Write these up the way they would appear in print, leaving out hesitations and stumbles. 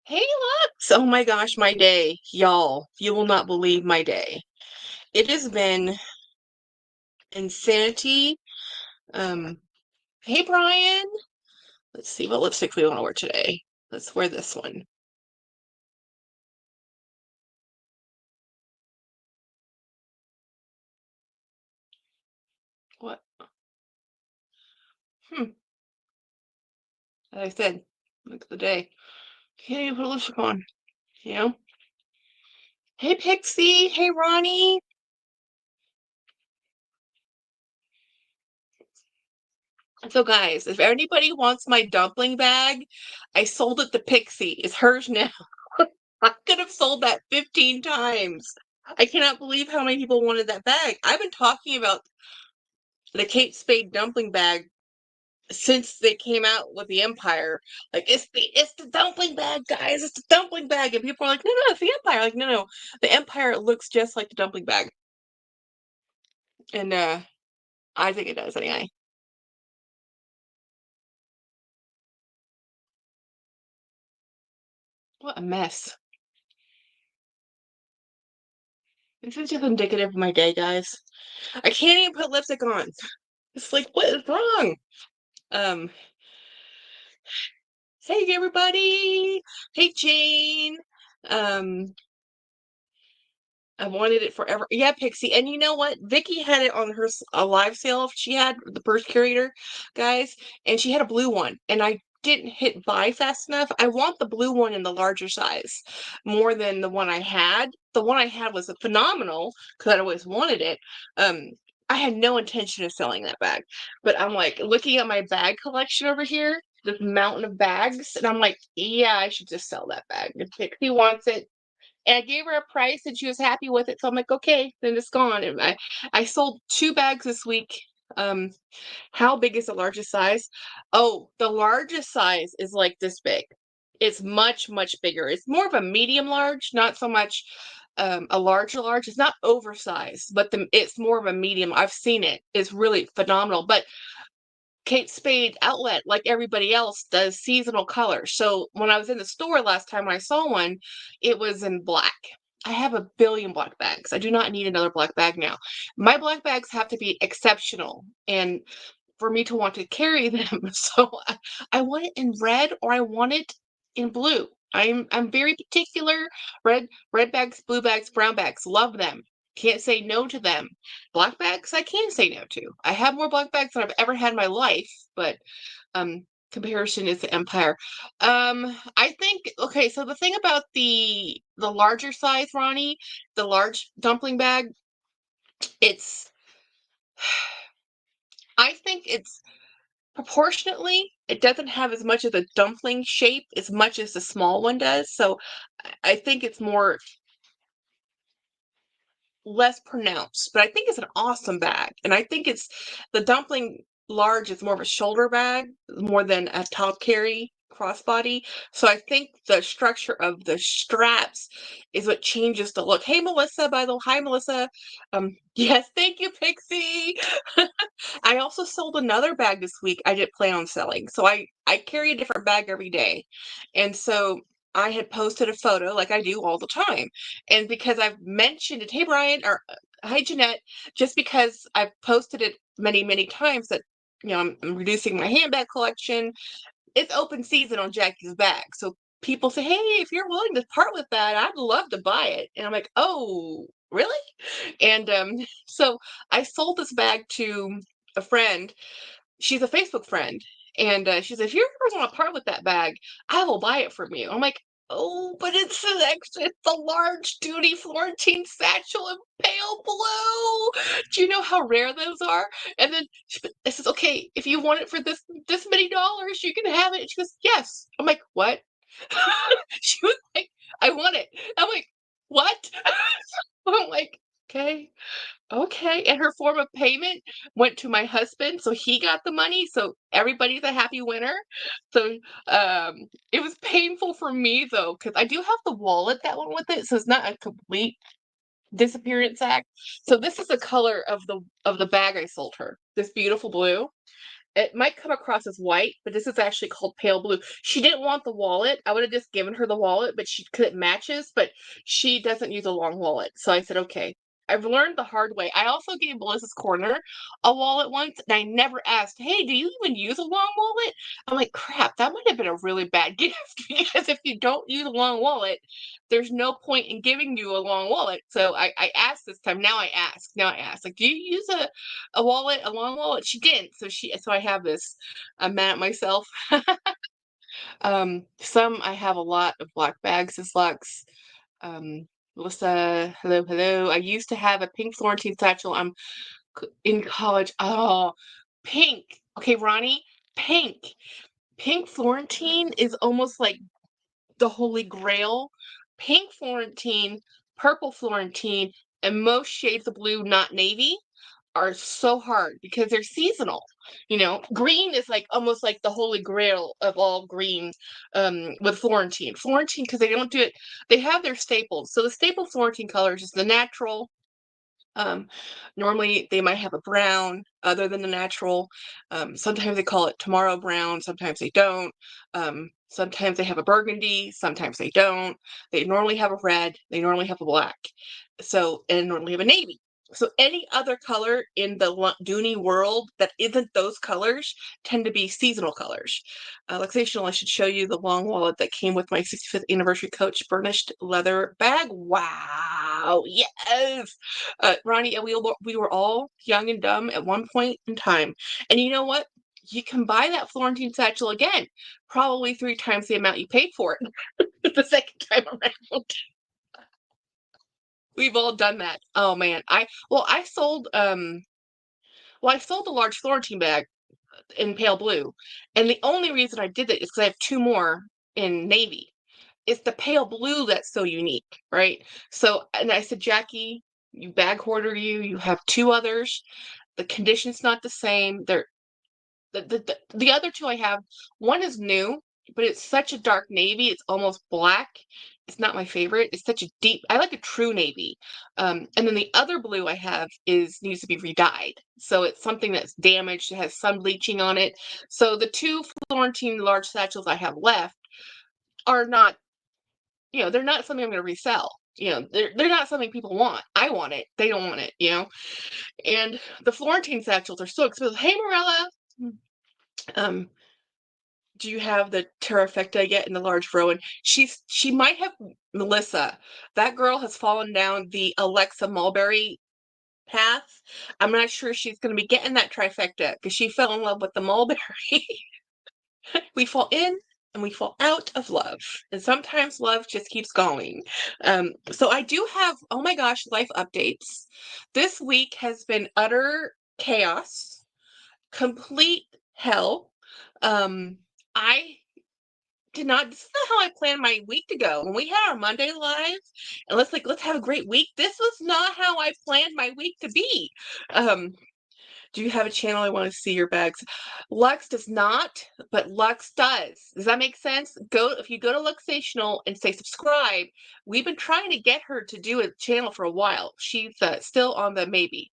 Hey, Lux! Oh my gosh, my day. Y'all, you will not believe my day. It has been insanity. Um, hey, Brian. Let's see what lipstick we want to wear today. Let's wear this one. What? Hmm. As I said, look at the day. Can't even put a lipstick on, you know? Hey, Pixie. Hey, Ronnie. So, guys, if anybody wants my dumpling bag, I sold it to Pixie. It's hers now. I could have sold that 15 times. I cannot believe how many people wanted that bag. I've been talking about the Kate Spade dumpling bag since they came out with the Empire. Like it's the dumpling bag, guys. It's the dumpling bag, and people are like, no, no, it's the Empire. Like, no, no, the Empire looks just like the dumpling bag, and I think it does anyway. What a mess. This is just indicative of my day, guys. I can't even put lipstick on. It's like, what is wrong? Um, hey everybody. Hey Jane. Um, I wanted it forever. Yeah, Pixie. And you know what? Vicky had it on her a live sale. She had the purse curator, guys, and she had a blue one. And I didn't hit buy fast enough. I want the blue one in the larger size more than the one I had. The one I had was phenomenal because I always wanted it. Um, I had no intention of selling that bag, but I'm like looking at my bag collection over here, this mountain of bags, and I'm like, yeah, I should just sell that bag. If Pixie wants it, and I gave her a price and she was happy with it. So I'm like, okay, then it's gone. And I sold two bags this week. Um, how big is the largest size? Oh, the largest size is like this big. It's much, much bigger. It's more of a medium large, not so much a large. It's not oversized, but it's more of a medium. I've seen it. It's really phenomenal. But Kate Spade outlet, like everybody else, does seasonal colors. So when I was in the store last time when I saw one, it was in black. I have a billion black bags. I do not need another black bag now. My black bags have to be exceptional and for me to want to carry them. So I want it in red or I want it in blue. I'm very particular. Red bags, blue bags, brown bags, love them. Can't say no to them. Black bags, I can say no to. I have more black bags than I've ever had in my life, but comparison is the empire. I think okay, so the thing about the larger size, Ronnie, the large dumpling bag, it's I think it's proportionately, it doesn't have as much of the dumpling shape as much as the small one does. So I think it's more less pronounced, but I think it's an awesome bag. And I think it's the dumpling large is more of a shoulder bag more than a top carry crossbody. So I think the structure of the straps is what changes the look. Hey Melissa, by the way, hi Melissa. Yes, thank you, Pixie. I also sold another bag this week I didn't plan on selling. So I carry a different bag every day. And so I had posted a photo like I do all the time. And because I've mentioned it, hey Brian or hi Jeanette, just because I've posted it many, many times that I'm reducing my handbag collection. It's open season on Jackie's bag. So people say, hey, if you're willing to part with that, I'd love to buy it. And I'm like, oh, really? And so I sold this bag to a friend. She's a Facebook friend. And she said, if you ever want to part with that bag, I will buy it from you. I'm like, oh, but it's an extra, it's a large duty Florentine satchel in pale blue. Do you know how rare those are? And then I says, okay, if you want it for this many dollars, you can have it. And she goes, yes. I'm like, what? She was like, I want it. I'm like, what? I'm like, okay. Okay, and her form of payment went to my husband, so he got the money, so everybody's a happy winner. So, it was painful for me though, because I do have the wallet that went with it, so it's not a complete disappearance act. So this is the color of the bag I sold her, this beautiful blue. It might come across as white, but this is actually called pale blue. She didn't want the wallet. I would have just given her the wallet, but because it matches, but she doesn't use a long wallet. So I said, okay. I've learned the hard way. I also gave Melissa's Corner a wallet once, and I never asked, hey, do you even use a long wallet? I'm like, crap, that might have been a really bad gift, because if you don't use a long wallet, there's no point in giving you a long wallet. So I asked this time. Now I ask. Like, do you use a wallet, a long wallet? She didn't. So I have this. I'm mad at myself. Some I have a lot of black bags as Lux. Melissa, hello. I used to have a pink Florentine satchel. I'm in college. Oh, pink. Okay, Ronnie, pink. Pink Florentine is almost like the holy grail. Pink Florentine, purple Florentine, and most shades of blue, not navy, are so hard because they're seasonal. Green is like almost like the holy grail of all green, with Florentine. Florentine, because they don't do it, they have their staples. So the staple Florentine colors is the natural. Normally they might have a brown other than the natural. Sometimes they call it tomorrow brown, sometimes they don't. Sometimes they have a burgundy, sometimes they don't. They normally have a red, they normally have a black. And normally have a navy. So any other color in the Dooney world that isn't those colors tend to be seasonal colors. Luxational, I should show you the long wallet that came with my 65th anniversary Coach burnished leather bag. Wow, yes. Ronnie, and we were all young and dumb at one point in time. And you know what? You can buy that Florentine satchel again, probably 3 times the amount you paid for it the second time around. We've all done that. Oh man. I sold I sold a large Florentine bag in pale blue. And the only reason I did it is because I have 2 more in navy. It's the pale blue that's so unique, right? So, and I said, Jackie, you bag hoarder, you have 2 others. The condition's not the same. They're the other 2 I have, one is new, but it's such a dark navy, it's almost black. It's not my favorite. It's such a deep, I like a true navy. And then the other blue I have needs to be re-dyed. So it's something that's damaged, it has sun bleaching on it. So the 2 Florentine large satchels I have left are not, they're not something I'm going to resell. They're not something people want. I want it. They don't want it. And the Florentine satchels are so expensive. Hey, Morella. Um, do you have the Terrafecta yet in the large Rowan? She might have. Melissa. That girl has fallen down the Alexa Mulberry path. I'm not sure she's going to be getting that trifecta because she fell in love with the mulberry. We fall in and we fall out of love, and sometimes love just keeps going. So I do have, oh my gosh, life updates. This week has been utter chaos, complete hell. I did not, this is not how I planned my week to go. When we had our Monday live and let's have a great week, this was not how I planned my week to be. Do you have a channel? I want to see your bags. Lux does not, but Lux does. Does that make sense? If you go to Luxational and say subscribe. We've been trying to get her to do a channel for a while. She's still on the maybe.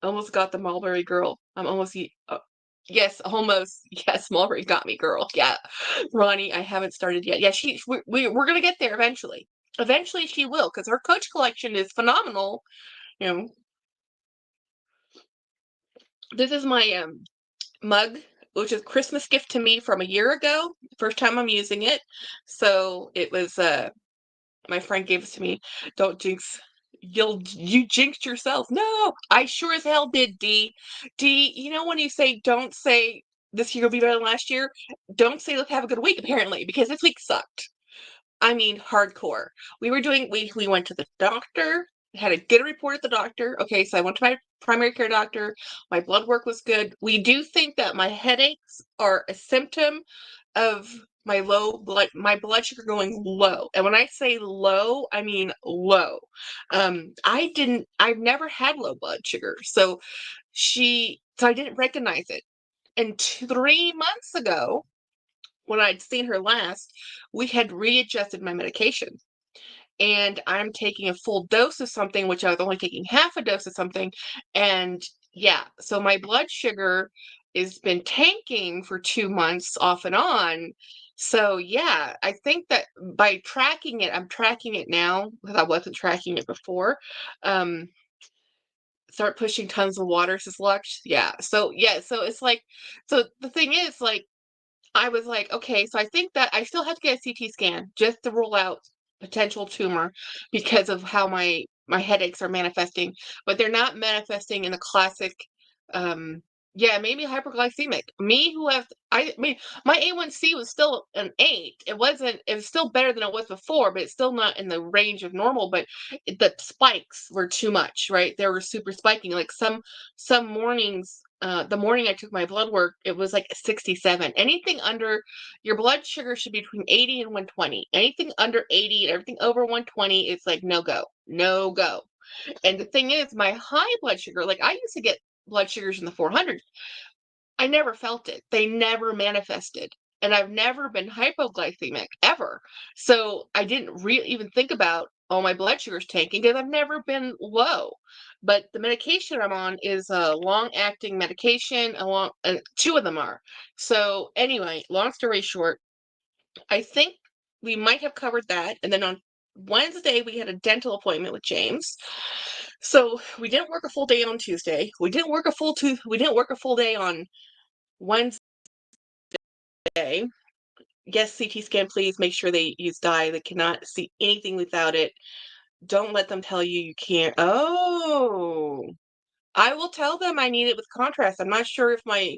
Almost got the Mulberry girl. I'm almost. Yes, almost. Yes, Mulberry got me, girl. Yeah, Ronnie, I haven't started yet. Yeah, we're gonna get there eventually. Eventually, she will, because her Coach collection is phenomenal. You know, this is my mug, which is a Christmas gift to me from a year ago. First time I'm using it, so it was my friend gave it to me. Don't jinx. You jinxed yourself. No, I sure as hell did, D. D, when you say don't say this year will be better than last year, don't say let's have a good week, apparently, because this week sucked. I mean, hardcore. We went to the doctor, had a good report at the doctor. Okay, so I went to my primary care doctor. My blood work was good. We do think that my headaches are a symptom of my blood sugar going low. And when I say low, I mean low. I've never had low blood sugar. So I didn't recognize it. And 3 months ago, when I'd seen her last, we had readjusted my medication. And I'm taking a full dose of something, which I was only taking half a dose of something. And Yeah, so my blood sugar has been tanking for 2 months off and on. So, yeah, I think that by tracking it, I'm tracking it now because I wasn't tracking it before. Um, Start pushing tons of water, says Lux. Yeah, so it's like, so the thing is, like, I was like, okay, so I think that I still have to get a CT scan just to rule out potential tumor because of how my headaches are manifesting, but they're not manifesting in the classic, um, yeah, maybe hyperglycemic. Me who have, I mean, my A1C was still an 8. It was still better than it was before, but it's still not in the range of normal, but the spikes were too much, right? They were super spiking. Like some mornings, the morning I took my blood work, it was like 67. Anything under, your blood sugar should be between 80 and 120. Anything under 80 and everything over 120, it's like no go, no go. And the thing is, my high blood sugar, like I used to get blood sugars in the 400s. I never felt it. They never manifested. And I've never been hypoglycemic ever. So I didn't really even think about, oh, my blood sugar's tanking because I've never been low. But the medication I'm on is a long-acting medication. Two of them are. So anyway, long story short, I think we might have covered that. And then on Wednesday, we had a dental appointment with James. So we didn't work a full day on Tuesday. We didn't work a full day on Wednesday. Yes, CT scan, please make sure they use dye. They cannot see anything without it. Don't let them tell you you can't. Oh, I will tell them I need it with contrast. I'm not sure if my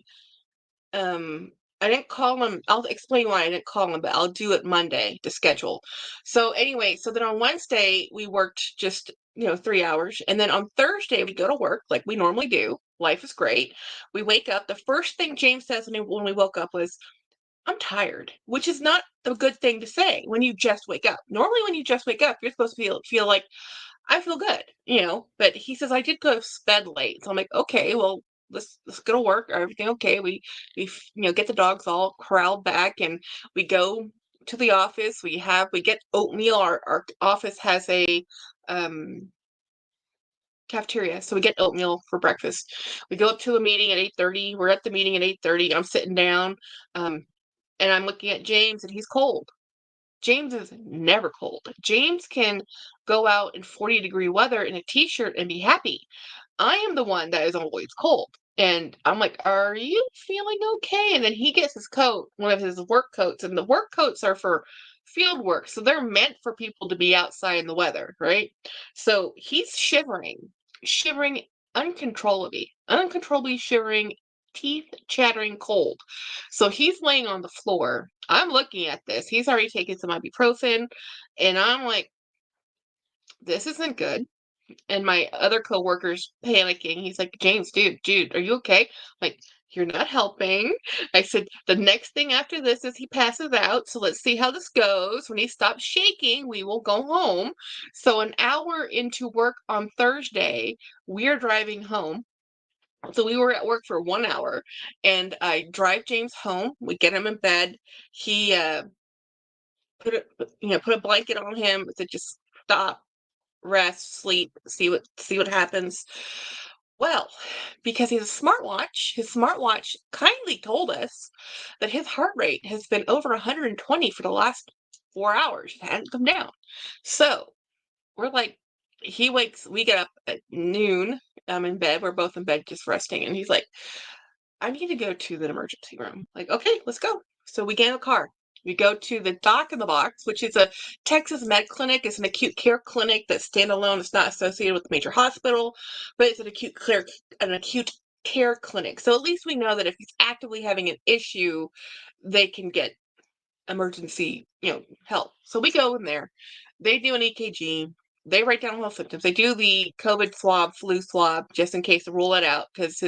um I didn't call them. I'll explain why I didn't call them, but I'll do it Monday to schedule. So anyway, so then on Wednesday we worked just 3 hours, and then on Thursday we go to work like we normally do. Life is great. We wake up. The first thing James says when we woke up was, I'm tired, which is not a good thing to say when you just wake up. Normally, when you just wake up, you're supposed to feel like, I feel good. But he says I did go to bed late, so I'm like, okay, well, let's go to work. Everything okay? We get the dogs all corralled back, and we go to the office. We get oatmeal. Our office has a um cafeteria, so we get oatmeal for breakfast. We go up to a meeting at 8:30. We're at the meeting at 8:30. I'm sitting down. Um, and I'm looking at James, and he's cold. James is never cold. James can go out in 40-degree weather in a t-shirt and be happy. I am the one that is always cold. And I'm like, are you feeling okay? And then he gets his coat, one of his work coats, and the work coats are for field work. So they're meant for people to be outside in the weather, right? So he's shivering uncontrollably shivering, teeth chattering cold. So he's laying on the floor. I'm looking at this. He's already taken some ibuprofen, and I'm like, this isn't good. And my other coworker's panicking. He's like, James, dude, are you okay? Like, you're not helping. I said, the next thing after this is he passes out. So let's see how this goes. When he stops shaking, we will go home. So an hour into work on Thursday, we're driving home. So we were at work for 1 hour, and I drive James home. We get him in bed. He put a blanket on him to just stop, rest, sleep, see what happens. Well, because he has a smartwatch, his smartwatch kindly told us that his heart rate has been over 120 for the last 4 hours. It hadn't come down. So we're like, we get up at noon. I'm in bed. We're both in bed just resting. And he's like, I need to go to the emergency room. Like, okay, let's go. So we get in a car. We go to the Doc in the Box, which is a Texas med clinic. It's an acute care clinic that's standalone. It's not associated with a major hospital, but it's an acute care clinic. So at least we know that if he's actively having an issue, they can get emergency, help. So we go in there. They do an EKG. They write down all the symptoms. They do the COVID swab, flu swab, just in case to rule it out, because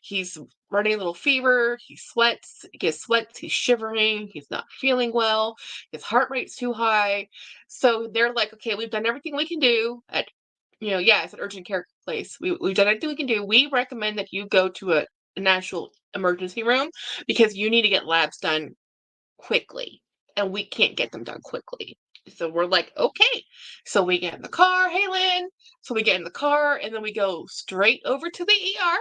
he's running a little fever. He gets sweats. He's shivering. He's not feeling well. His heart rate's too high. So they're like, okay, we've done everything we can do it's an urgent care place. We've done everything we can do. We recommend that you go to an actual emergency room because you need to get labs done quickly, and we can't get them done quickly. So we're like, okay. So we get in the car. Hey, Lynn. So we get in the car, and then we go straight over to the ER.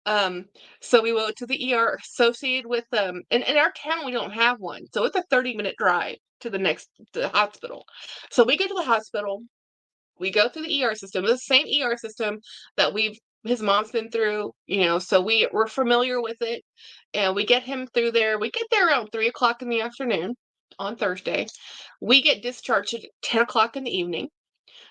Um, so we went to the ER associated with in our town we don't have one. So it's a 30-minute drive to the hospital. So we get to the hospital, we go through the ER system, the same ER system that his mom's been through, so we're familiar with it, and we get him through there. We get there around 3 o'clock in the afternoon on Thursday. We get discharged at 10 o'clock in the evening.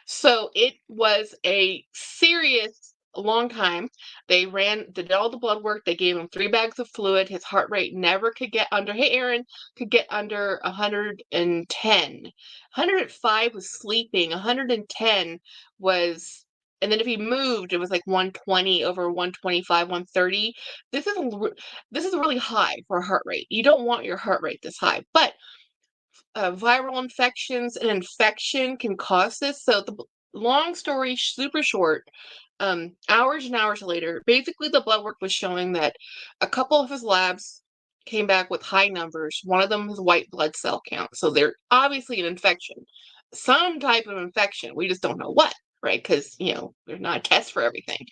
So it was a serious long time. They did all the blood work. They gave him 3 bags of fluid. His heart rate never could get under, hey, Aaron, could get under 110. 105 was sleeping. 110 was, and then if he moved, it was like 120 over 125, 130. This is really high for a heart rate. You don't want your heart rate this high, but viral infections and infection can cause this. So the long story super short, hours and hours later, basically the blood work was showing that a couple of his labs came back with high numbers. One of them was white blood cell count. So they're obviously an infection, some type of infection. We just don't know what, right? Because, there's not a test for everything.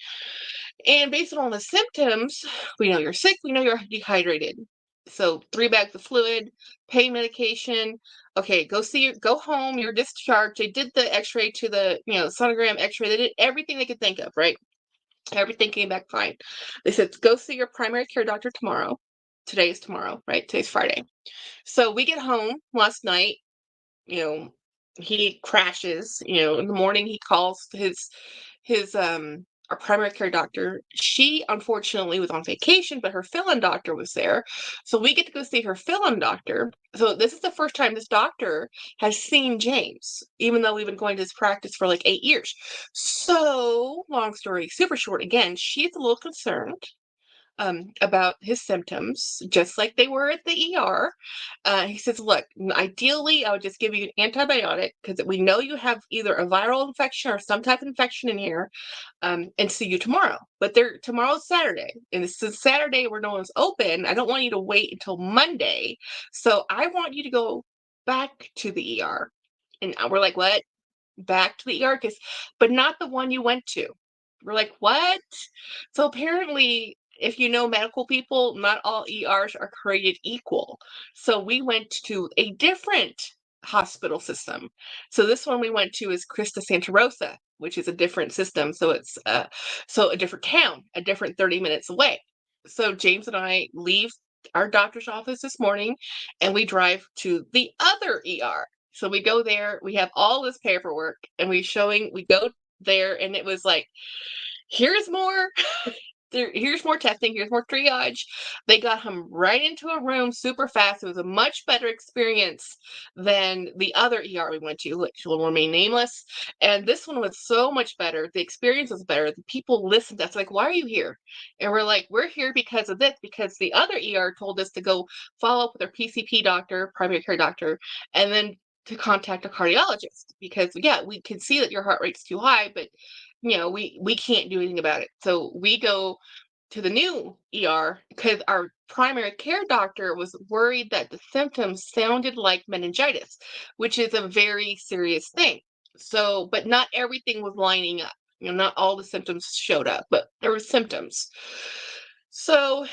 And based on the symptoms, we know you're sick, we know you're dehydrated. So 3 bags of fluid, pain medication. Okay, go home, you're discharged. They did the x-ray to the, sonogram x-ray. They did everything they could think of, right? Everything came back fine. They said, go see your primary care doctor tomorrow. Today is tomorrow, right? Today's Friday. So we get home last night, he crashes, in the morning he calls his our primary care doctor. She unfortunately was on vacation, but her fill-in doctor was there. So we get to go see her fill-in doctor. So this is the first time this doctor has seen James, even though we've been going to his practice for like 8 years. So long story super short, again, she's a little concerned about his symptoms, just like they were at the ER. He says, look, ideally, I would just give you an antibiotic because we know you have either a viral infection or some type of infection in here, and see you tomorrow. But tomorrow's Saturday, and this is Saturday where no one's open. I don't want you to wait until Monday. So I want you to go back to the ER. And we're like, what? Back to the ER? But not the one you went to. We're like, what? So apparently, if you know medical people, not all ERs are created equal. So we went to a different hospital system. So this one we went to is Christa Santa Rosa, which is a different system. So it's a different town, a different 30 minutes away. So James and I leave our doctor's office this morning and we drive to the other ER. So we go there, we have all this paperwork, and we go there, and it was like, here's more here's more testing, here's more triage. They got him right into a room super fast. It was a much better experience than the other ER we went to, which will remain nameless. And this one was so much better. The experience was better. The people listened to us, like, why are you here? And we're like, we're here because of this, because the other ER told us to go follow up with our PCP doctor, primary care doctor, and then to contact a cardiologist, because we can see that your heart rate's too high, but we can't do anything about it. So we go to the new ER because our primary care doctor was worried that the symptoms sounded like meningitis, which is a very serious thing. So, but not everything was lining up. Not all the symptoms showed up, but there were symptoms. So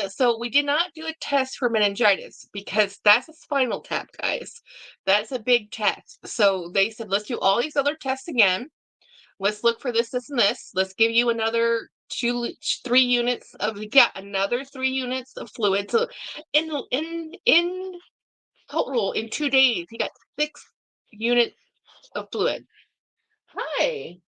so we did not do a test for meningitis because that's a spinal tap, guys. That's a big test. So they said, let's do all these other tests again. Let's look for this, this, and this. Let's give you another 3 units of another 3 units of fluid. So in total, in 2 days, he got 6 units of fluid. Hi.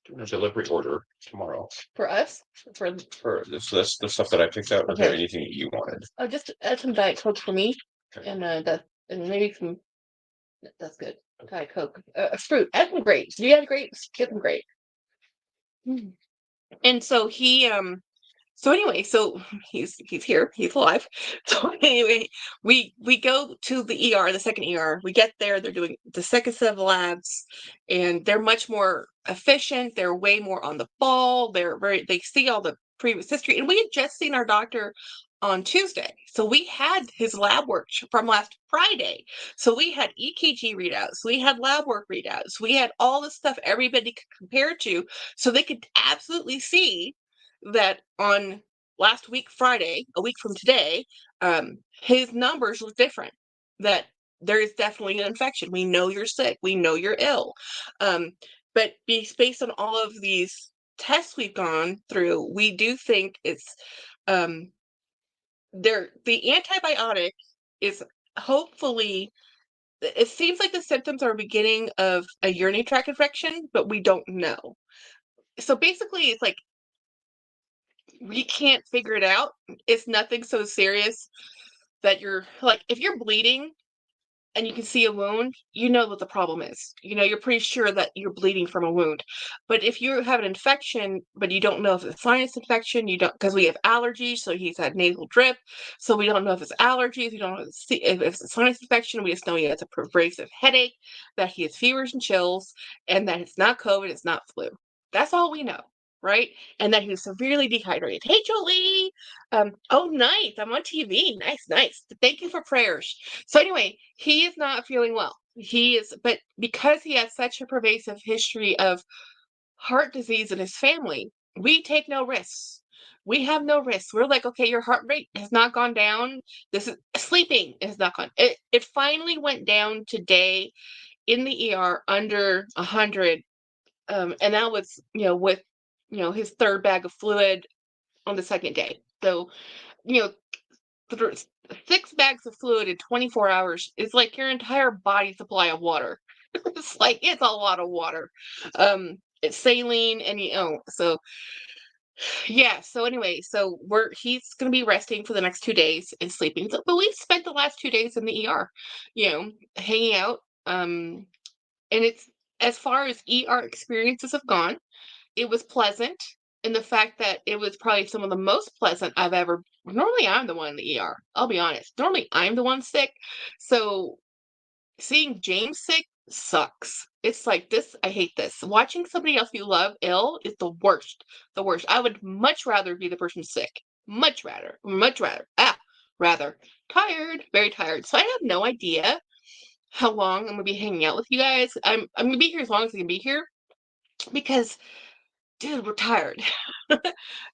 Doing a delivery order tomorrow For us? for this the stuff that I picked out. Was there anything that you wanted? Oh, just add some Diet Coke for me, Okay. and maybe some. That's good. Diet Coke. Fruit. Add some grapes. Do you have grapes? Get some grapes. And so so he's here, he's alive. So anyway, we go to the ER, the second ER. We get there, they're doing the second set of labs, and they're much more efficient. They're way more on the ball. They see all the previous history. And we had just seen our doctor on Tuesday. So we had his lab work from last Friday. So we had EKG readouts, we had lab work readouts, we had all the stuff everybody could compare to, so they could absolutely see that on last week, Friday, a week from today, his numbers look different. That there is definitely an infection. We know you're sick. We know you're ill. But based on all of these tests we've gone through, we do think it's um, the antibiotic is hopefully, it seems like the symptoms are beginning of a urinary tract infection, but we don't know. So basically, it's like we can't figure it out. It's nothing so serious that you're like, if you're bleeding and you can see a wound, you know what the problem is. You know, you're pretty sure that you're bleeding from a wound. But if you have an infection, but you don't know if it's a sinus infection, you don't, because we have allergies, so he's had nasal drip, so we don't know if it's allergies, we don't know if it's a sinus infection, we just know he has a pervasive headache, that he has fevers and chills, and that it's not COVID, it's not flu. That's all we know, right? And that he's severely dehydrated. Hey, Jolie! Oh, nice. I'm on TV. Nice, nice. Thank you for prayers. So anyway, he is not feeling well. He is, but because he has such a pervasive history of heart disease in his family, we take no risks. We have no risks. We're like, okay, your heart rate has not gone down. This is sleeping has not gone. It finally went down today in the ER under 100. And that was, with, his third bag of fluid on the second day. So, you know, 6 bags of fluid in 24 hours is like your entire body supply of water. It's a lot of water. It's saline, and so yeah. So anyway, so he's gonna be resting for the next 2 days and sleeping. So, but we've spent the last 2 days in the ER, hanging out. And it's, as far as ER experiences have gone, it was pleasant in the fact that it was probably some of the most pleasant I've ever. Normally, I'm the one in the ER. I'll be honest. Normally, I'm the one sick. So seeing James sick sucks. It's like this. I hate this. Watching somebody else you love ill is the worst. The worst. I would much rather be the person sick. Much rather. Much rather. Rather. Tired. Very tired. So I have no idea how long I'm gonna be hanging out with you guys. I'm gonna be here as long as I can be here because, dude, we're tired.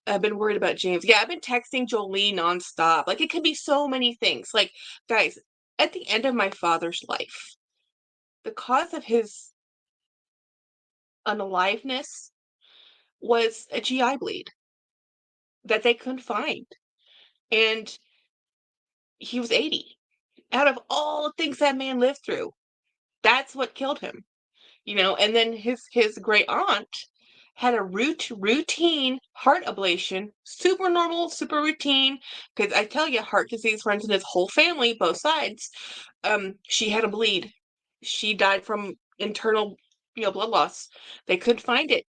I've been worried about James. Yeah, I've been texting Jolie nonstop. Like, it could be so many things. Like, guys, at the end of my father's life, the cause of his unaliveness was a GI bleed that they couldn't find. And he was 80. Out of all the things that man lived through, that's what killed him. And then his great aunt had a routine heart ablation, super normal, super routine, because I tell you, heart disease runs in his whole family, both sides. She had a bleed. She died from internal, blood loss. They couldn't find it,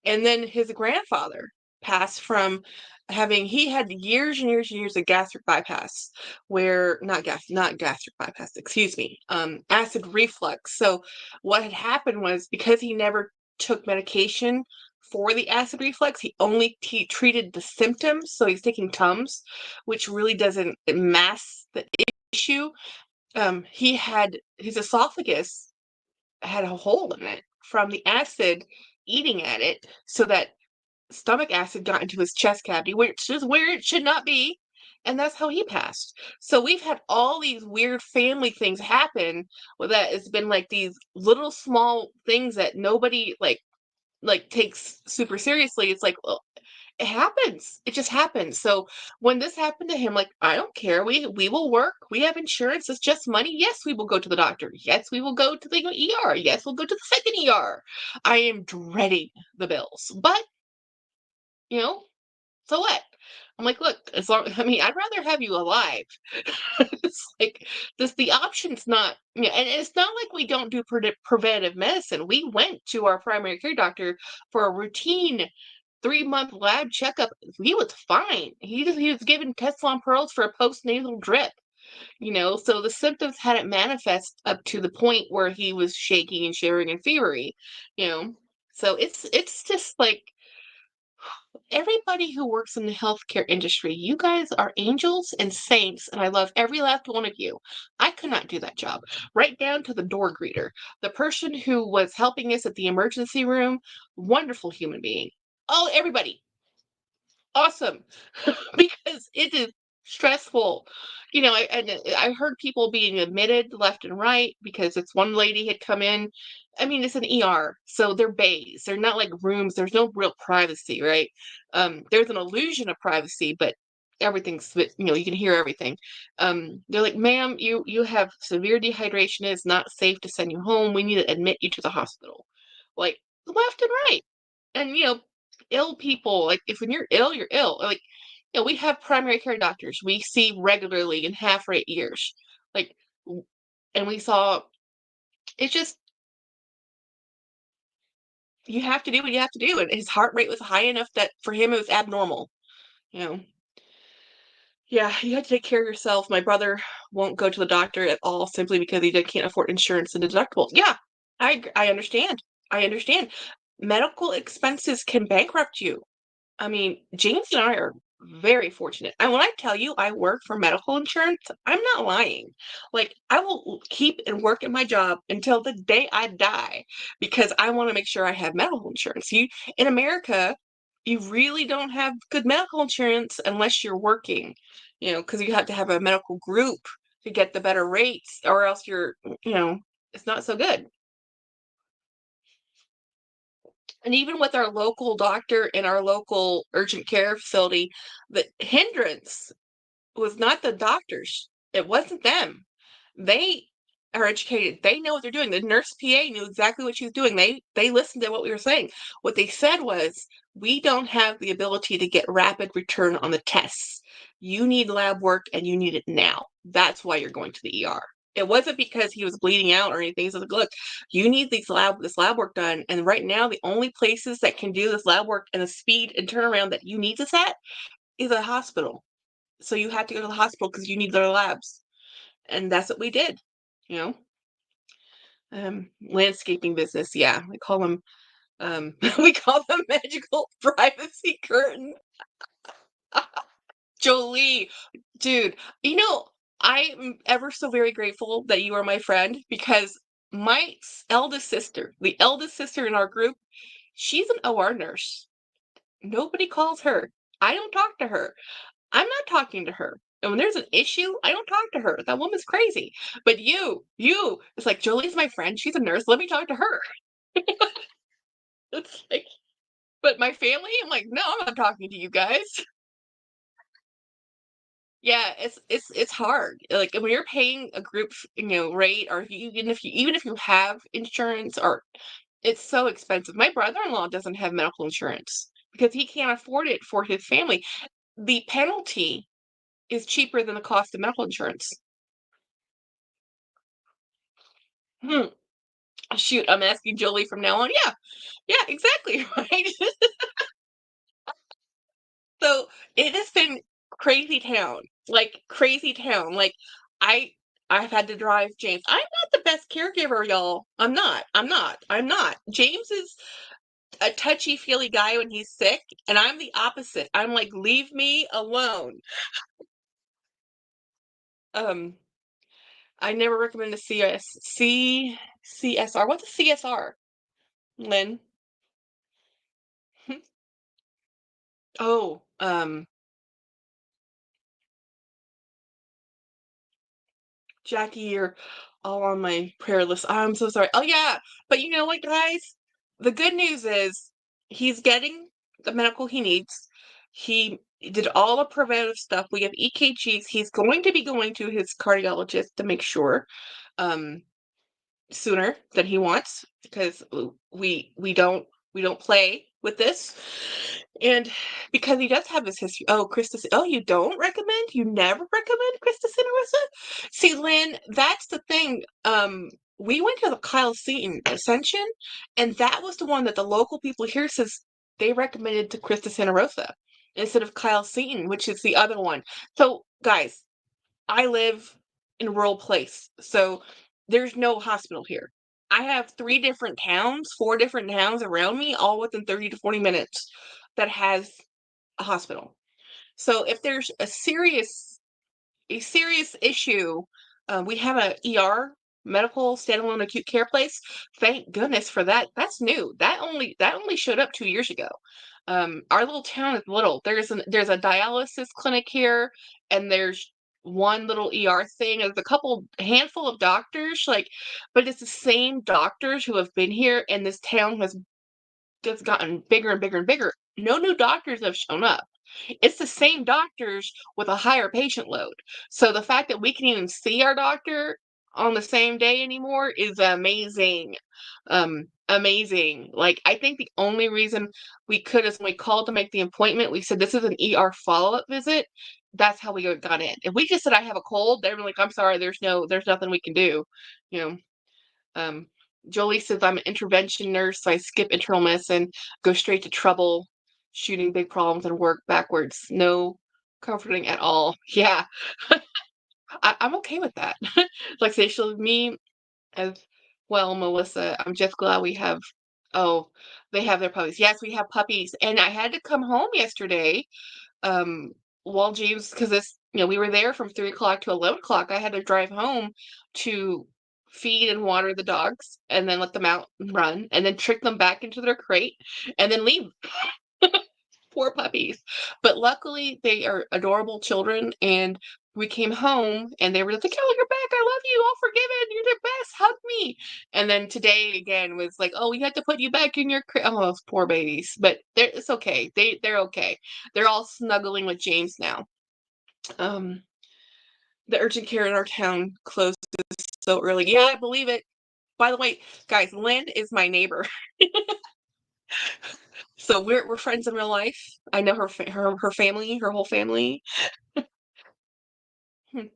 and then his grandfather passed from he had years and years and years of gastric bypass, where not gastric bypass, excuse me, acid reflux. So what had happened was, because he never took medication for the acid reflux, he treated the symptoms. So he's taking Tums, which really doesn't mask the issue. He had his esophagus had a hole in it from the acid eating at it, so that stomach acid got into his chest cavity, which is where it should not be. And that's how he passed. So we've had all these weird family things happen, that it's been like these little small things that nobody like takes super seriously. It's like, well, it happens. It just happens. So when this happened to him, like, I don't care. We will work. We have insurance. It's just money. Yes, we will go to the doctor. Yes, we will go to the ER. Yes, we'll go to the second ER. I am dreading the bills. But, so what? I'm like, look, I'd rather have you alive. It's like the option's not, and it's not like we don't do preventive medicine. We went to our primary care doctor for a routine 3-month lab checkup. He was fine. He was given Tessalon pearls for a postnasal drip. So the symptoms hadn't manifest up to the point where he was shaking and shivering and fevery. So it's just like, everybody who works in the healthcare industry, you guys are angels and saints, and I love every last one of you. I could not do that job. Right down to the door greeter, the person who was helping us at the emergency room, wonderful human being. Oh, everybody. Awesome. Because it is stressful. I heard people being admitted left and right because it's one lady had come in. I mean, it's an ER, so they're bays. They're not like rooms. There's no real privacy, right? There's an illusion of privacy, but you can hear everything. They're like, ma'am, you have severe dehydration. It's not safe to send you home. We need to admit you to the hospital. Like, left and right. And ill people, like, if when you're ill, you're ill. Like, we have primary care doctors we see regularly in half rate years. Like, and we saw it's just, you have to do what you have to do. And his heart rate was high enough that for him it was abnormal. You know, yeah, you have to take care of yourself. My brother won't go to the doctor at all simply because he can't afford insurance and deductibles. Yeah, I understand. I understand. Medical expenses can bankrupt you. I mean, James and I are very fortunate. And when I tell you I work for medical insurance, I'm not lying. Like, I will keep and work at my job until the day I die because I want to make sure I have medical insurance. In America, you really don't have good medical insurance unless you're working, because you have to have a medical group to get the better rates, or else you know, it's not so good. And even with our local doctor and our local urgent care facility, the hindrance was not the doctors. It wasn't them. They are educated. They know what they're doing. The nurse PA knew exactly what she was doing. They listened to what we were saying. What they said was, "We don't have the ability to get rapid return on the tests. You need lab work and you need it now. That's why you're going to the ER." It wasn't because he was bleeding out or anything. He said, "Look, you need this lab work done, and right now the only places that can do this lab work and the speed and turnaround that you need this at is a hospital. So you have to go to the hospital because you need their labs." And that's what we did. You know, landscaping business. Yeah, we call them we call them magical privacy curtain. Jolie, dude, you know, I'm ever so very grateful that you are my friend because my the eldest sister in our group, she's an OR nurse. Nobody calls her. I don't talk to her. I'm not talking to her. And when there's an issue, I don't talk to her. That woman's crazy. But it's like, Jolie's my friend. She's a nurse. Let me talk to her. It's like, but my family, I'm like, no, I'm not talking to you guys. Yeah, it's hard. Like, when you're paying a group, rate, or even if you have insurance, or it's so expensive. My brother-in-law doesn't have medical insurance because he can't afford it for his family. The penalty is cheaper than the cost of medical insurance. Hmm. Shoot, I'm asking Jolie from now on. Yeah, yeah, exactly, right? So it has been crazy town, like crazy town. Like, I I've had to drive James. I'm not the best caregiver, y'all. I'm not. I'm not. I'm not. James is a touchy-feely guy when he's sick, and I'm the opposite. I'm like, leave me alone. Um, I never recommend a CSR. What's a CSR, Lynn? Oh, Jackie, you're all on my prayer list. I'm so sorry. Oh, yeah. But you know what, guys? The good news is he's getting the medical he needs. He did all the preventative stuff. We have EKGs. He's going to be going to his cardiologist to make sure. Um, Sooner than he wants because we don't play with this. And because he does have this history. Oh, Krista, oh, you don't recommend? You never recommend Krista Cinerosa? See, Lynn, that's the thing. We went to the Kyle Seaton Ascension, and that was the one that the local people here says they recommended to Krista Cinerosa instead of Kyle Seaton, which is the other one. So, guys, I live in a rural place, so there's no hospital here. I have 4 different towns around me, all within 30 to 40 minutes, that has a hospital. So if there's a serious issue, we have a ER medical standalone acute care place. Thank goodness for that. That's new. That only showed up 2 years ago. Our little town is little. There's a dialysis clinic here, and there's one little ER thing. There's a handful of doctors, but it's the same doctors who have been here, and this town has just gotten bigger and bigger and bigger. No new doctors have shown up. It's the same doctors with a higher patient load. So the fact that we can even see our doctor on the same day anymore is amazing. Amazing. Like, I think the only reason we could is when we called to make the appointment, we said this is an ER follow-up visit. That's how we got in. If we just said I have a cold, they were like, I'm sorry, there's nothing we can do. You know. Um, Jolie says I'm an intervention nurse, so I skip internal medicine, go straight to trouble, shooting big problems, and work backwards. No comforting at all. Yeah, I'm okay with that. Like, say, she'll me as well, Melissa. I'm just glad we have. Oh, they have their puppies. Yes, we have puppies, and I had to come home yesterday. While James, because we were there from 3 o'clock to 11 o'clock. I had to drive home to feed and water the dogs, and then let them out and run, and then trick them back into their crate, and then leave. Poor puppies. But luckily, they are adorable children, and we came home, and they were just like, "Oh, you're back. I love you. All forgiven. You're the best. Hug me." And then today again was like, "Oh, we had to put you back in your crate." Oh, those poor babies. But it's okay. They're okay. They're all snuggling with James now. Um, the urgent care in our town closes so early. Yeah, I believe it. By the way, guys, Lynn is my neighbor. So we're friends in real life. I know her family, her whole family.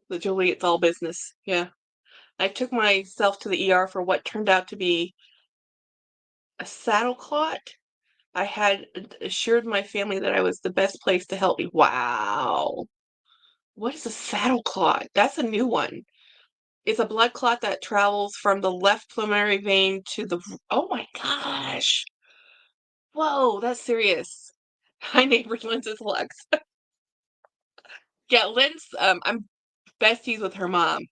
The Jolie, it's all business. Yeah. I took myself to the ER for what turned out to be a saddle clot. I had assured my family that I was the best place to help me. Wow. What is a saddle clot? That's a new one. It's a blood clot that travels from the left pulmonary vein to the. Oh my gosh. Whoa, that's serious. Hi, neighbor Lynn's is Lex. Yeah, Lynn's, I'm besties with her mom.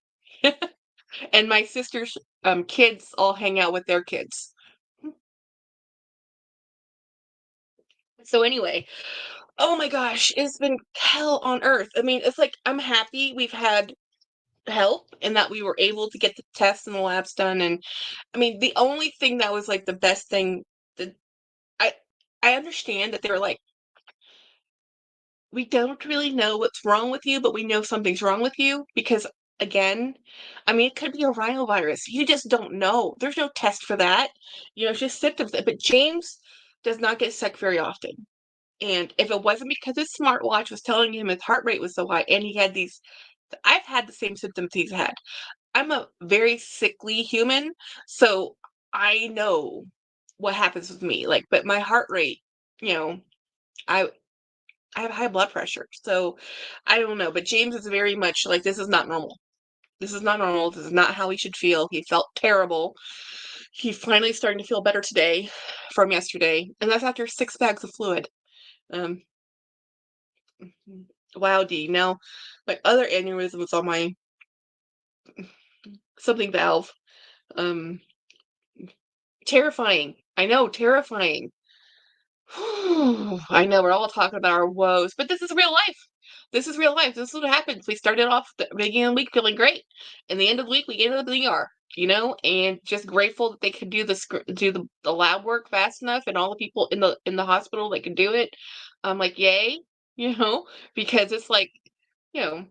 And my sister's kids all hang out with their kids. So anyway, oh my gosh, it's been hell on earth. I mean, it's like I'm happy we've had help and that we were able to get the tests and the labs done. And I mean, the only thing that was like the best thing that I I understand that they were like, we don't really know what's wrong with you, but we know something's wrong with you because, again, I mean, it could be a rhinovirus. You just don't know. There's no test for that. It's just symptoms. But James does not get sick very often. And if it wasn't because his smartwatch was telling him his heart rate was so high and he had I've had the same symptoms he's had. I'm a very sickly human, so I know what happens with me. Like, but my heart rate, you know, I I have high blood pressure. So I don't know. But James is very much like, this is not normal. This is not normal. This is not how he should feel. He felt terrible. He's finally starting to feel better today from yesterday. And that's after 6 bags of fluid. Um, wow, D. Now, my other aneurysm was on my something valve. Um, terrifying. I know, terrifying. I know we're all talking about our woes, but this is real life. This is real life. This is what happens. We started off the beginning of the week feeling great, and the end of the week we ended up in the ER. And just grateful that they could do the lab work fast enough, and all the people in the hospital that could do it. I'm like, yay, because it's like, you know,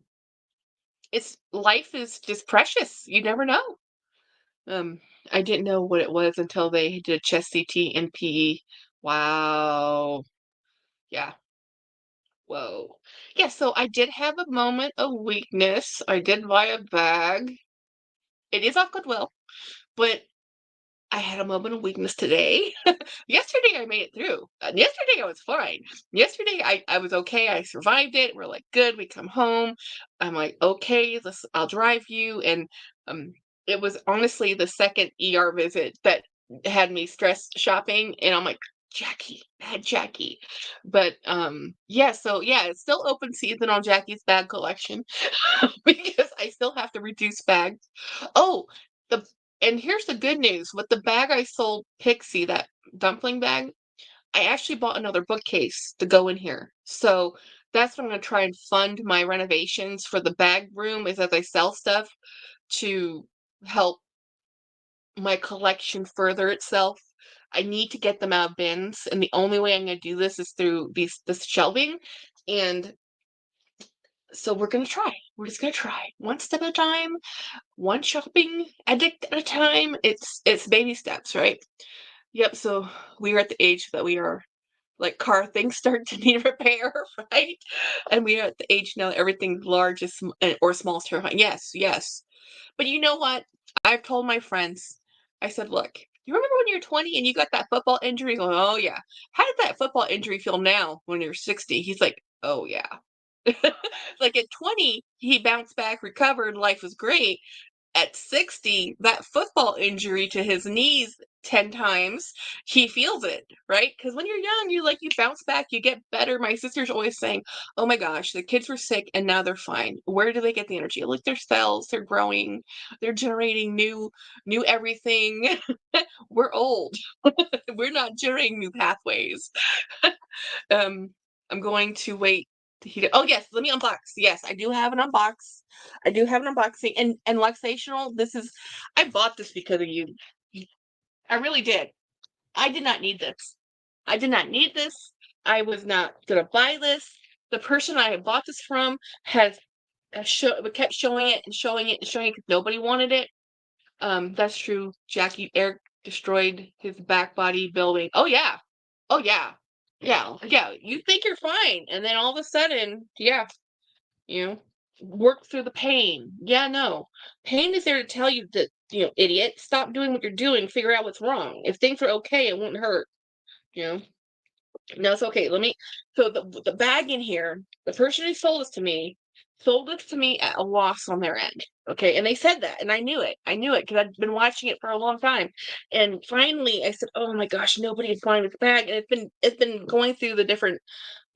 it's life is just precious. You never know. Um, I didn't know what it was until they did a chest CT and PE. Wow. Yeah. Whoa. Yeah, so I did have a moment of weakness. I did buy a bag. It is off Goodwill, but I had a moment of weakness today. Yesterday I made it through. Yesterday I was fine. Yesterday I was okay. I survived it. We're like, good. We come home. I'm like, okay, I'll drive you. And um, it was honestly the second ER visit that had me stress shopping. And I'm like, Jackie, bad Jackie. But yeah, so yeah, it's still open season on Jackie's bag collection because I still have to reduce bags. Oh, the and here's the good news. With the bag I sold Pixie, that dumpling bag, I actually bought another bookcase to go in here. So that's what I'm going to try and fund my renovations for the bag room, is as I sell stuff to help my collection further itself. I need to get them out of bins, and the only way I'm going to do this is through this shelving. And so we're going to try. We're just going to try one step at a time, one shopping addict at a time. It's baby steps, right? Yep. So we are at the age that we are, like, car things start to need repair, right? And we are at the age now that everything's large is or small is terrifying. Yes, yes. But you know what? I've told my friends, I said, look, you remember when you were 20 and you got that football injury? Going, oh yeah. How did that football injury feel now when you're 60? He's like, oh yeah. Like at 20, he bounced back, recovered, life was great. At 60, that football injury to his knees 10 times, he feels it, right? Because when you're young, you bounce back, you get better. My sister's always saying, oh my gosh, the kids were sick and now they're fine. Where do they get the energy? Look, their cells, they're growing, they're generating new everything. We're old. We're not generating new pathways. um, I'm going to wait to heat it. Oh yes, let me unbox. Yes, I do have an unbox. I do have an unboxing. And Luxational, I bought this because of you. I really did. I did not need this. I did not need this. I was not gonna buy this. The person I had bought this from has kept showing it and showing it and showing it because nobody wanted it. That's true. Eric destroyed his back body building. Oh yeah. Oh yeah. Yeah. Yeah. You think you're fine. And then all of a sudden, yeah, you know, work through the pain. Yeah, no. Pain is there to tell you that, idiot, stop doing what you're doing, figure out what's wrong. If things are okay, it won't hurt, you know. No, it's okay. So the bag in here, the person who sold this to me at a loss on their end. Okay. And they said that, and I knew it. I knew it because I'd been watching it for a long time. And finally I said, oh my gosh, nobody is buying this bag. And it's been going through the different,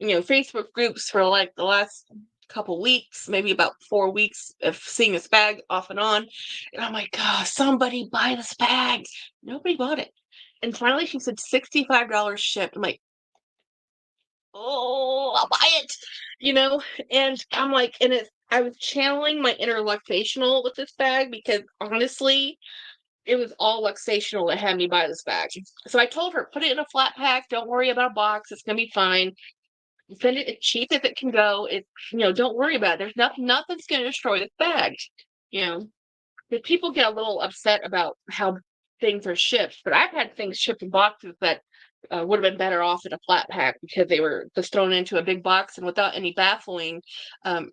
Facebook groups for like the last couple weeks, maybe about 4 weeks of seeing this bag off and on. And I'm like, God, somebody buy this bag. Nobody bought it. And finally she said $65 shipped. I'm like, oh, I'll buy it, and I'm like, I was channeling my inner luxational with this bag because honestly, it was all luxational that had me buy this bag. So I told her, put it in a flat pack. Don't worry about a box. It's going to be fine. Send it as cheap as it can go. Don't worry about it. There's nothing's going to destroy this bag. You know, because people get a little upset about how things are shipped, but I've had things shipped in boxes that would have been better off in a flat pack because they were just thrown into a big box and without any baffling,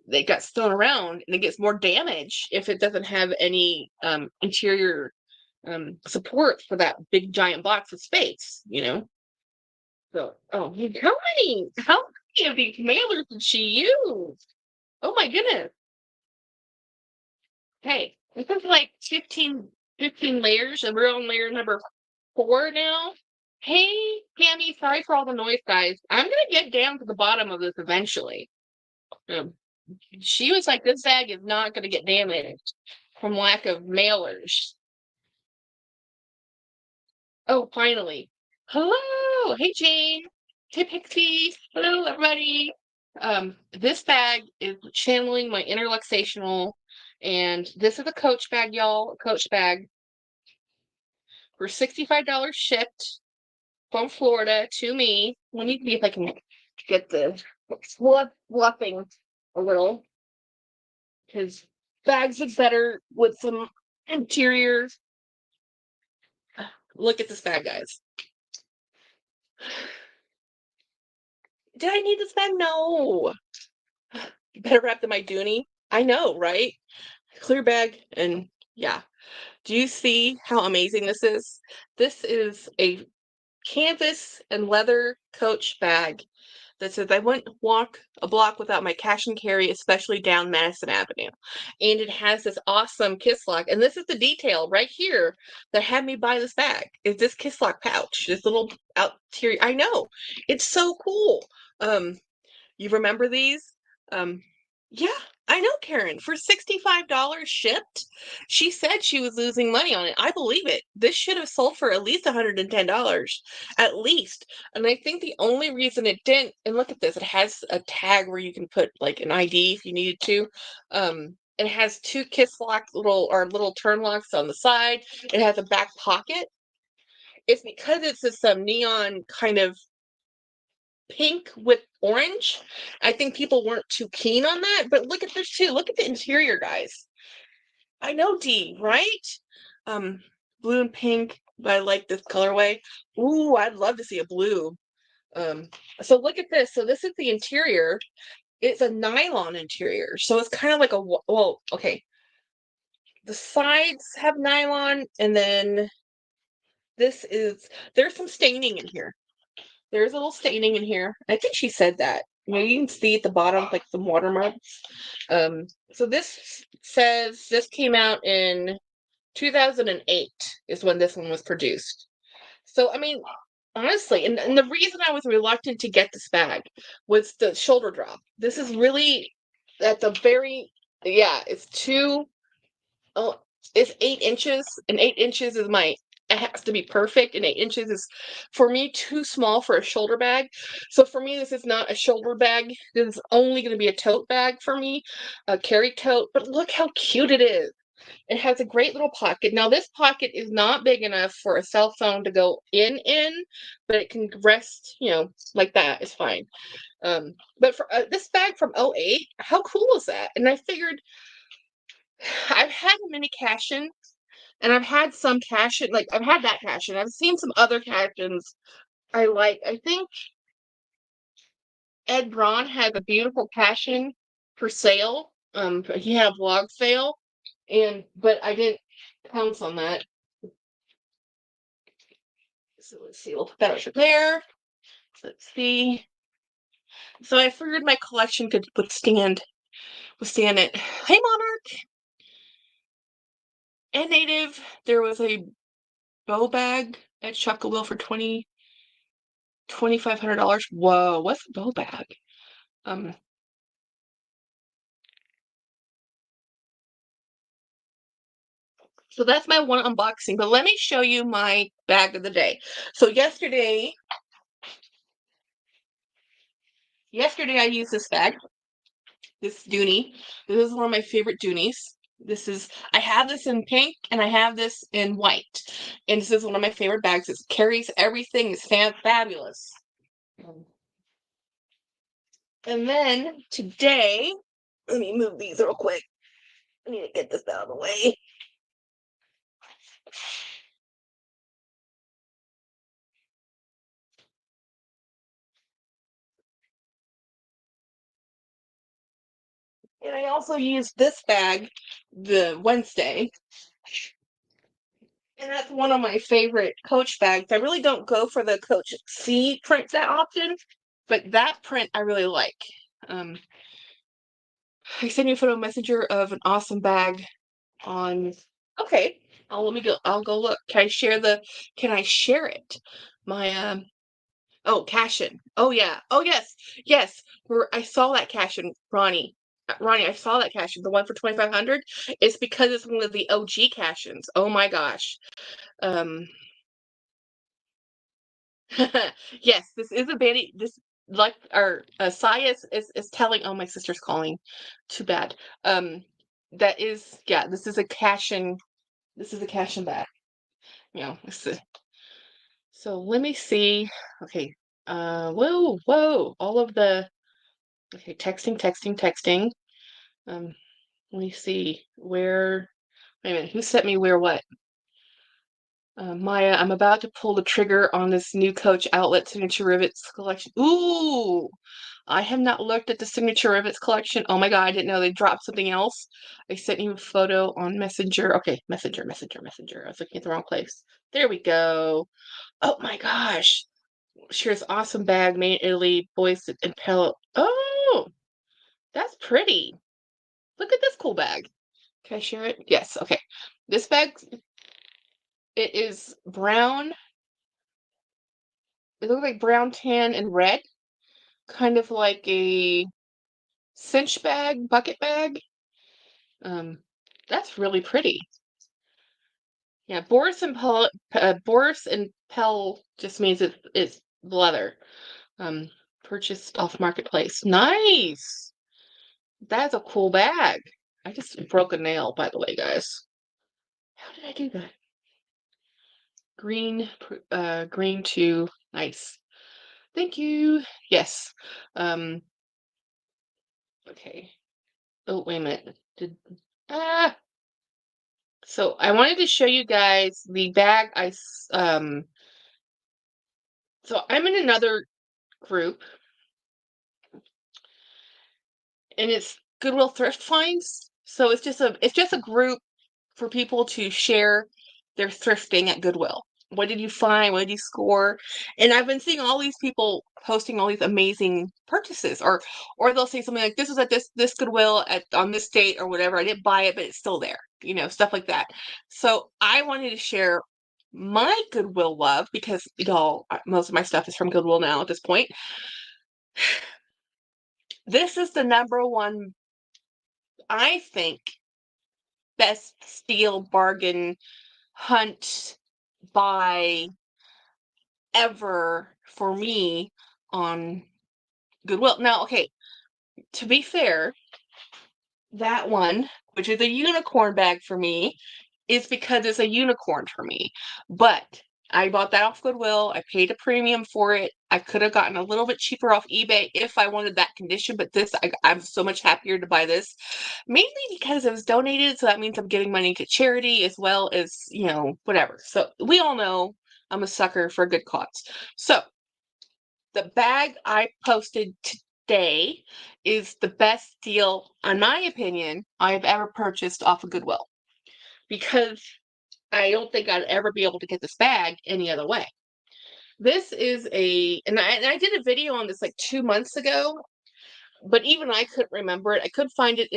they got thrown around and it gets more damage if it doesn't have any interior support for that big giant box of space. So, oh, how many of these mailers did she use? Oh my goodness. Hey, this is like 15 layers, and we're on layer number 4 now. Hey, Tammy, sorry for all the noise, guys. I'm gonna get down to the bottom of this eventually. Um, she was like, this bag is not gonna get damaged from lack of mailers. Oh, finally. Hello! Hey, Jane. Hey, Pixie. Hello, everybody. This bag is channeling my inner luxational, and this is a Coach bag, y'all. A Coach bag for $65 shipped from Florida to me. Let me see if I can get the fluffing a little, because bags are better with some interior. Look at this bag, guys. Did I need this bag? No. Better wrapped than my Dooney. I know, right? Clear bag, and yeah. Do you see how amazing this is? This is a canvas and leather Coach bag that says I wouldn't walk a block without my cash and carry, especially down Madison Avenue. And it has this awesome kiss lock. And this is the detail right here that had me buy this bag, is this kiss lock pouch, this little interior. I know. It's so cool. You remember these? Um, Yeah, I know Karen. For $65 shipped, she said she was losing money on it. I believe it. This should have sold for at least $110, at least. And I think the only reason it didn't, and look at this, it has a tag where you can put like an ID if you needed to. It has two kiss lock little turn locks on the side. It has a back pocket. It's because it's this neon kind of pink with orange. I think people weren't too keen on that, but look at this too. Look at the interior, guys. I know D, right? Um, blue and pink, but I like this colorway. Ooh, I'd love to see a blue. Um, so look at this. So this is the interior. It's a nylon interior, so it's kind of like a well, okay. The sides have nylon, and then this is there's some staining in here. There's a little staining in here. I think she said that. You know, you can see at the bottom like some watermarks. So this says this came out in 2008 is when this one was produced. So I mean, honestly, and the reason I was reluctant to get this bag was the shoulder drop. This is really at the very yeah, it's two oh it's 8 inches, and 8 inches is my it has to be perfect, and 8 inches is for me too small for a shoulder bag. So for me, this is not a shoulder bag. This is only going to be a tote bag for me, a carry tote. But look how cute it is. It has a great little pocket. Now this pocket is not big enough for a cell phone to go in, but it can rest, like that is fine. But for this bag from '08, how cool is that? And I figured I've had a mini Cashin, and I've had some Cashin, like I've had that Cashin. I've seen some other Cashins I like. I think Ed Braun has a beautiful Cashin for sale. He had a vlog sale, but I didn't pounce on that. So let's see, we'll put that over there. Let's see. So I figured my collection could withstand it. Hey Monarch and Native. There was a bow bag at Shopkaville for $2,500. Whoa, what's a bow bag? Um, so that's my one unboxing, but let me show you my bag of the day. So yesterday I used this bag, this Dooney. This is one of my favorite Doonies. I have this in pink and I have this in white. And this is one of my favorite bags. It carries everything. It's fabulous. And then today, let me move these real quick. I need to get this out of the way. And I also used this bag the Wednesday. And that's one of my favorite Coach bags. I really don't go for the Coach C print that often, but that print I really like. Um, I sent you a photo messenger of an awesome bag on. Okay, let me go. I'll go look. Can I share it? My Oh, Cashin. Oh yeah. Oh yes. Yes. I saw that Cashin, Ronnie. Ronnie, I saw that Cashin, the one for 2,500. It's because it's one of the OG Cashins. Oh my gosh. Um yes, this is a baby. This like our Saya is telling. Oh, my sister's calling. Too bad. That is yeah. This is a Cashin. This is a Cashin bag. So let me see. Okay. Whoa, whoa. All of the okay. Texting. Um. Let me see where. Wait a minute. Who sent me where what? Maya, I'm about to pull the trigger on this new Coach Outlet Signature Rivets collection. Ooh, I have not looked at the Signature Rivets collection. Oh my God, I didn't know they dropped something else. I sent you a photo on Messenger. Okay, Messenger. I was looking at the wrong place. There we go. Oh my gosh. Here's awesome bag made in Italy, boys and pellet. Oh, that's pretty. Look at this cool bag. Can I share it? Yes. Okay. This bag, it is brown. It looks like brown, tan, and red. Kind of like a cinch bag, bucket bag. That's really pretty. Yeah, Boris and Pell just means it's leather. Um, Purchased off marketplace. Nice. That's a cool bag. I just broke a nail, by the way, guys. How did I do that? Green to nice. Thank you. Yes. Um, okay. Oh, wait a minute. Ah. So I wanted to show you guys the bag so I'm in another group, and it's Goodwill Thrift Finds. So it's just a group for people to share their thrifting at Goodwill. What did you find? What did you score? And I've been seeing all these people posting all these amazing purchases, or they'll say something like, "This was at this Goodwill on this date or whatever. I didn't buy it, but it's still there." Stuff like that. So I wanted to share my Goodwill love because y'all, most of my stuff is from Goodwill now at this point. This is the number one, I think, best steal bargain hunt buy ever for me on Goodwill. Now, okay, to be fair, that one, which is a unicorn bag for me, is because it's a unicorn for me. But I bought that off Goodwill. I paid a premium for it. I could have gotten a little bit cheaper off eBay if I wanted that condition, but I'm so much happier to buy this, mainly because it was donated. So that means I'm giving money to charity as well as, whatever. So we all know I'm a sucker for a good cause. So the bag I posted today is the best deal, in my opinion, I have ever purchased off of Goodwill, because I don't think I'd ever be able to get this bag any other way. This is and I did a video on this like 2 months ago, but even I couldn't remember it. I couldn't find it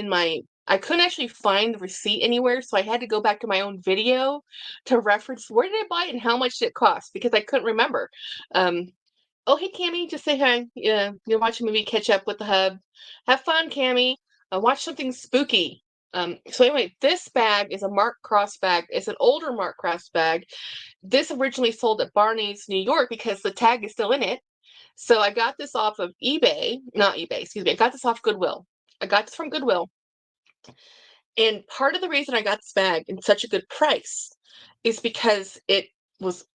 I couldn't actually find the receipt anywhere, so I had to go back to my own video to reference where did I buy it and how much did it cost, because I couldn't remember. Oh, hey, Cammy, just say hi. Yeah, you're watching a movie, catch up with the hub. Have fun, Cammy. Watch something spooky. So anyway, this bag is a Mark Cross bag. It's an older Mark Cross bag. This originally sold at Barney's, New York, because the tag is still in it. So I got this off of not eBay, excuse me. I got this off Goodwill. I got this from Goodwill. And part of the reason I got this bag in such a good price is because it was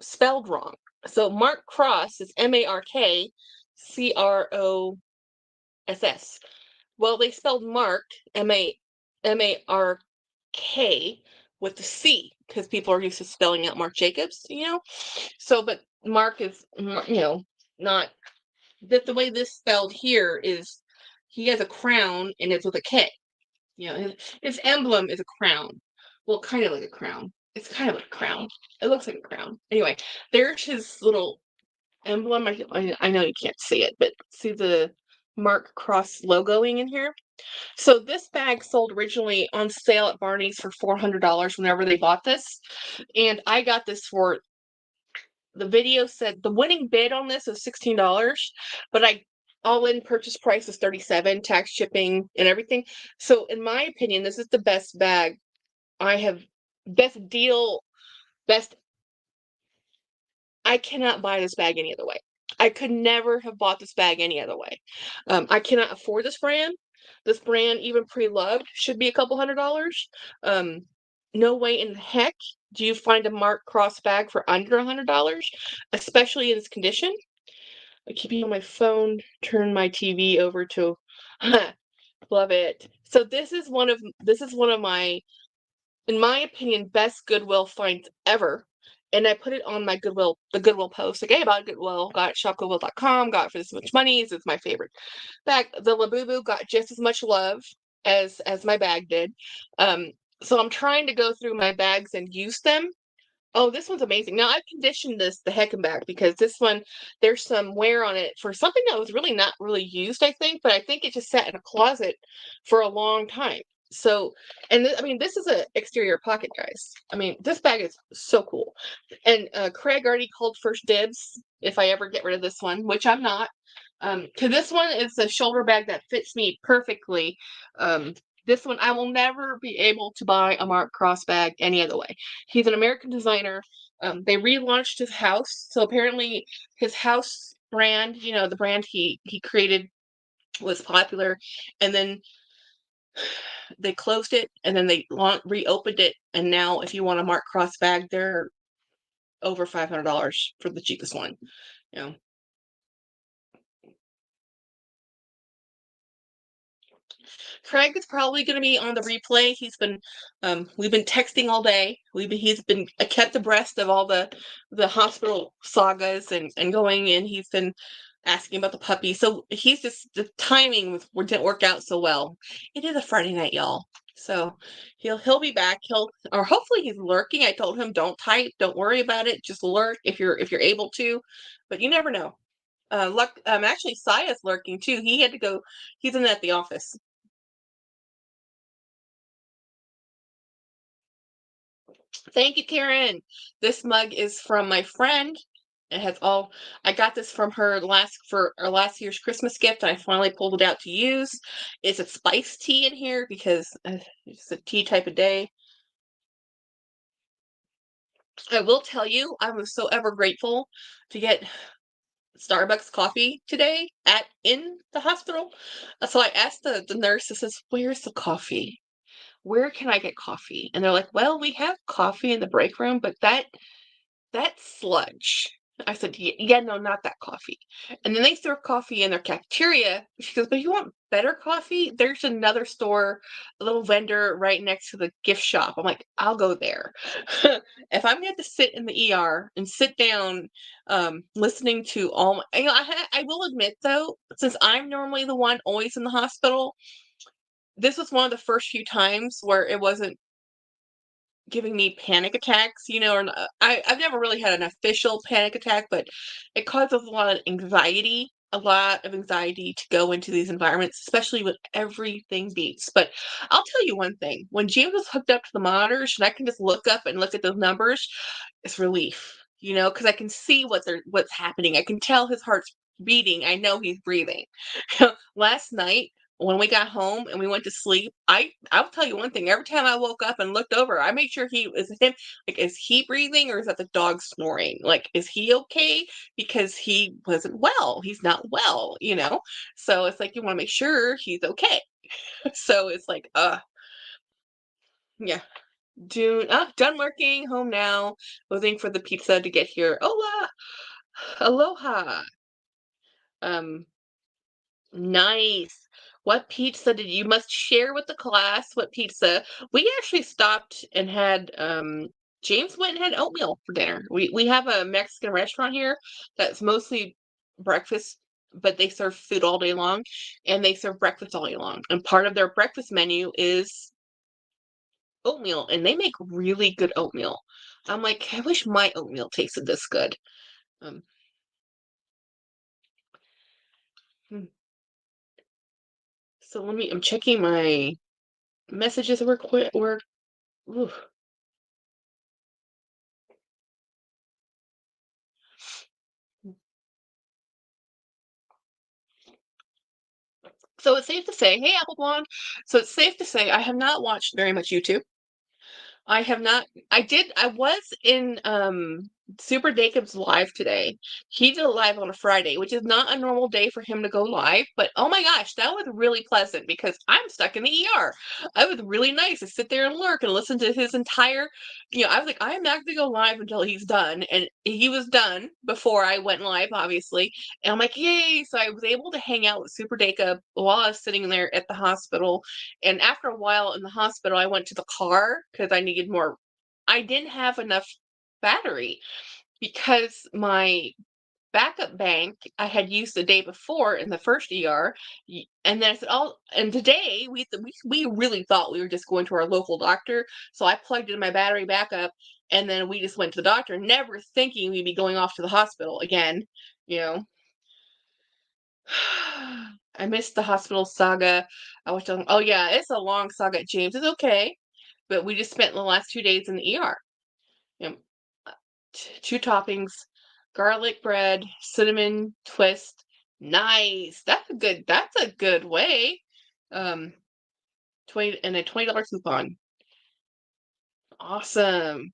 spelled wrong. So Mark Cross is MarkCross. Well, they spelled Mark Mark with the C, because people are used to spelling out Marc Jacobs, So, but Mark is, not the way this spelled here is, he has a crown and it's with a K. His emblem is a crown. Well, kind of like a crown. It's kind of like a crown. It looks like a crown. Anyway, there's his little emblem. I know you can't see it, but see the Mark Cross logoing in here? So this bag sold originally on sale at Barney's for $400 whenever they bought this. And I got this for, the video said the winning bid on this is $16, but all-in purchase price is $37, tax, shipping, and everything. So in my opinion, this is the best bag best deal, best. I cannot buy this bag any other way. I could never have bought this bag any other way. I cannot afford this brand. This brand, even pre-loved, should be a couple $100. No way in heck do you find a Mark Cross bag for under $100, especially in this condition. I keep on my phone, turn my TV over to, love it. So this is one of my, in my opinion, best Goodwill finds ever. And I put it on my the Goodwill post. Like, hey, about Goodwill, got shopgoodwill.com, got it for this much money. It's my favorite bag. The Labubu got just as much love as my bag did. So I'm trying to go through my bags and use them. Oh, this one's amazing. Now, I've conditioned the Heckenback, because this one, there's some wear on it for something that was really not really used, I think, but I think it just sat in a closet for a long time. So, and this is an exterior pocket, guys. This bag is so cool. And Craig already called first dibs if I ever get rid of this one, which I'm not. Cause this one is a shoulder bag that fits me perfectly. This one, I will never be able to buy a Mark Cross bag any other way. He's an American designer. They relaunched his house. So apparently his house brand, the brand he created was popular. And then they closed it and then they reopened it. And now if you want a Mark Cross bag, they're over $500 for the cheapest one. You know. Craig is probably going to be on the replay. We've been texting all day. He's been kept abreast of all the hospital sagas and going in. He's been asking about the puppy. So the timing didn't work out so well. It is a Friday night, y'all. So he'll be back. Or hopefully he's lurking. I told him don't type, don't worry about it. Just lurk if you're able to. But you never know. Actually, Saya's lurking too. He had to go. He's at the office. Thank you, Karen. This mug is from my friend. It has I got this from her for our last year's Christmas gift, and I finally pulled it out to use. It's a spiced tea in here because it's a tea type of day. I will tell you, I was so ever grateful to get Starbucks coffee today in the hospital. So I asked the nurse, I says, "Where's the coffee? Where can I get coffee?" And they're like, "Well, we have coffee in the break room, but that's sludge." I said, yeah, no, not that coffee. And then they serve coffee in their cafeteria. She goes, "But you want better coffee? There's another store, a little vendor right next to the gift shop." I'm like, "I'll go there." If I'm going to have to sit in the ER and sit down listening to all my, I will admit though, since I'm normally the one always in the hospital, this was one of the first few times where it wasn't giving me panic attacks, or I've never really had an official panic attack, but it causes a lot of anxiety to go into these environments, especially when everything beeps. But I'll tell you one thing, when James was hooked up to the monitors and I can just look up and look at those numbers, it's relief, because I can see what's happening. I can tell his heart's beating. I know he's breathing. Last night, when we got home and we went to sleep, I'll tell you one thing. Every time I woke up and looked over, I made sure is he breathing or is that the dog snoring? Like, is he okay? Because he wasn't well. He's not well, So it's like you want to make sure he's okay. So it's like, yeah. Done working, home now, waiting for the pizza to get here. Hola, aloha. Um, Nice. What pizza did you must share with the class? What pizza? We actually stopped and had James went and had oatmeal for dinner. We have a Mexican restaurant here that's mostly breakfast, but they serve food all day long and they serve breakfast all day long. And part of their breakfast menu is oatmeal and they make really good oatmeal. I'm like, I wish my oatmeal tasted this good. Um, hmm. So I'm checking my messages real quick. Ooh. So it's safe to say, hey, Apple Blonde. So it's safe to say I have not watched very much YouTube. I have not. I was in Super Dacob's live today. He did a live on a Friday, which is not a normal day for him to go live, but oh my gosh, that was really pleasant because I'm stuck in the ER. It was really nice to sit there and lurk and listen to his entire, I was like, I am not going to go live until he's done. And he was done before I went live, obviously. And I'm like, yay. So I was able to hang out with Super Dacob while I was sitting there at the hospital. And after a while in the hospital, I went to the car because I needed more. I didn't have enough battery because my backup bank I had used the day before in the first ER. And then I said, "Oh," and today we really thought we were just going to our local doctor. So I plugged in my battery backup and then we just went to the doctor, never thinking we'd be going off to the hospital again, you know. I missed the hospital saga. I was telling, oh yeah, it's a long saga. James is okay, but we just spent the last 2 days in the ER. You know, two toppings, garlic bread, cinnamon twist, Nice. That's a good way. Um, 20 and a $20 coupon. Awesome.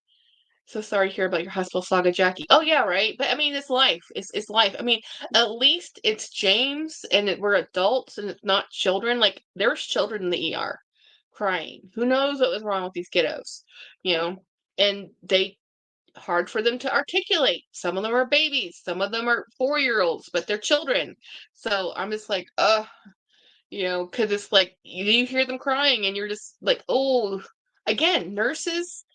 So sorry to hear about your hospital saga, Jackie. Oh yeah, right. But I mean, it's life. It's life. I mean, at least it's James, and we're adults, and it's not children. Like there's children in the ER crying. Who knows what was wrong with these kiddos? You know, and they hard for them to articulate. Some of them are babies. Some of them are 4-year-olds, but they're children. So I'm just like, because it's like you hear them crying, and you're just like, oh, again, nurses,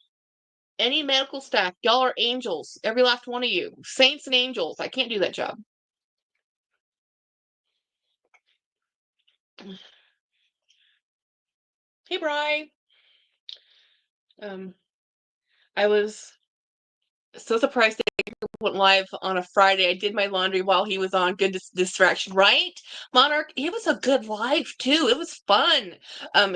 any medical staff, y'all are angels. Every last one of you. Saints and angels. I can't do that job. Hey, Bri. Um, I was so surprised that he went live on a Friday. I did my laundry while he was on. Good distraction, right? Monarch, it was a good live too. It was fun.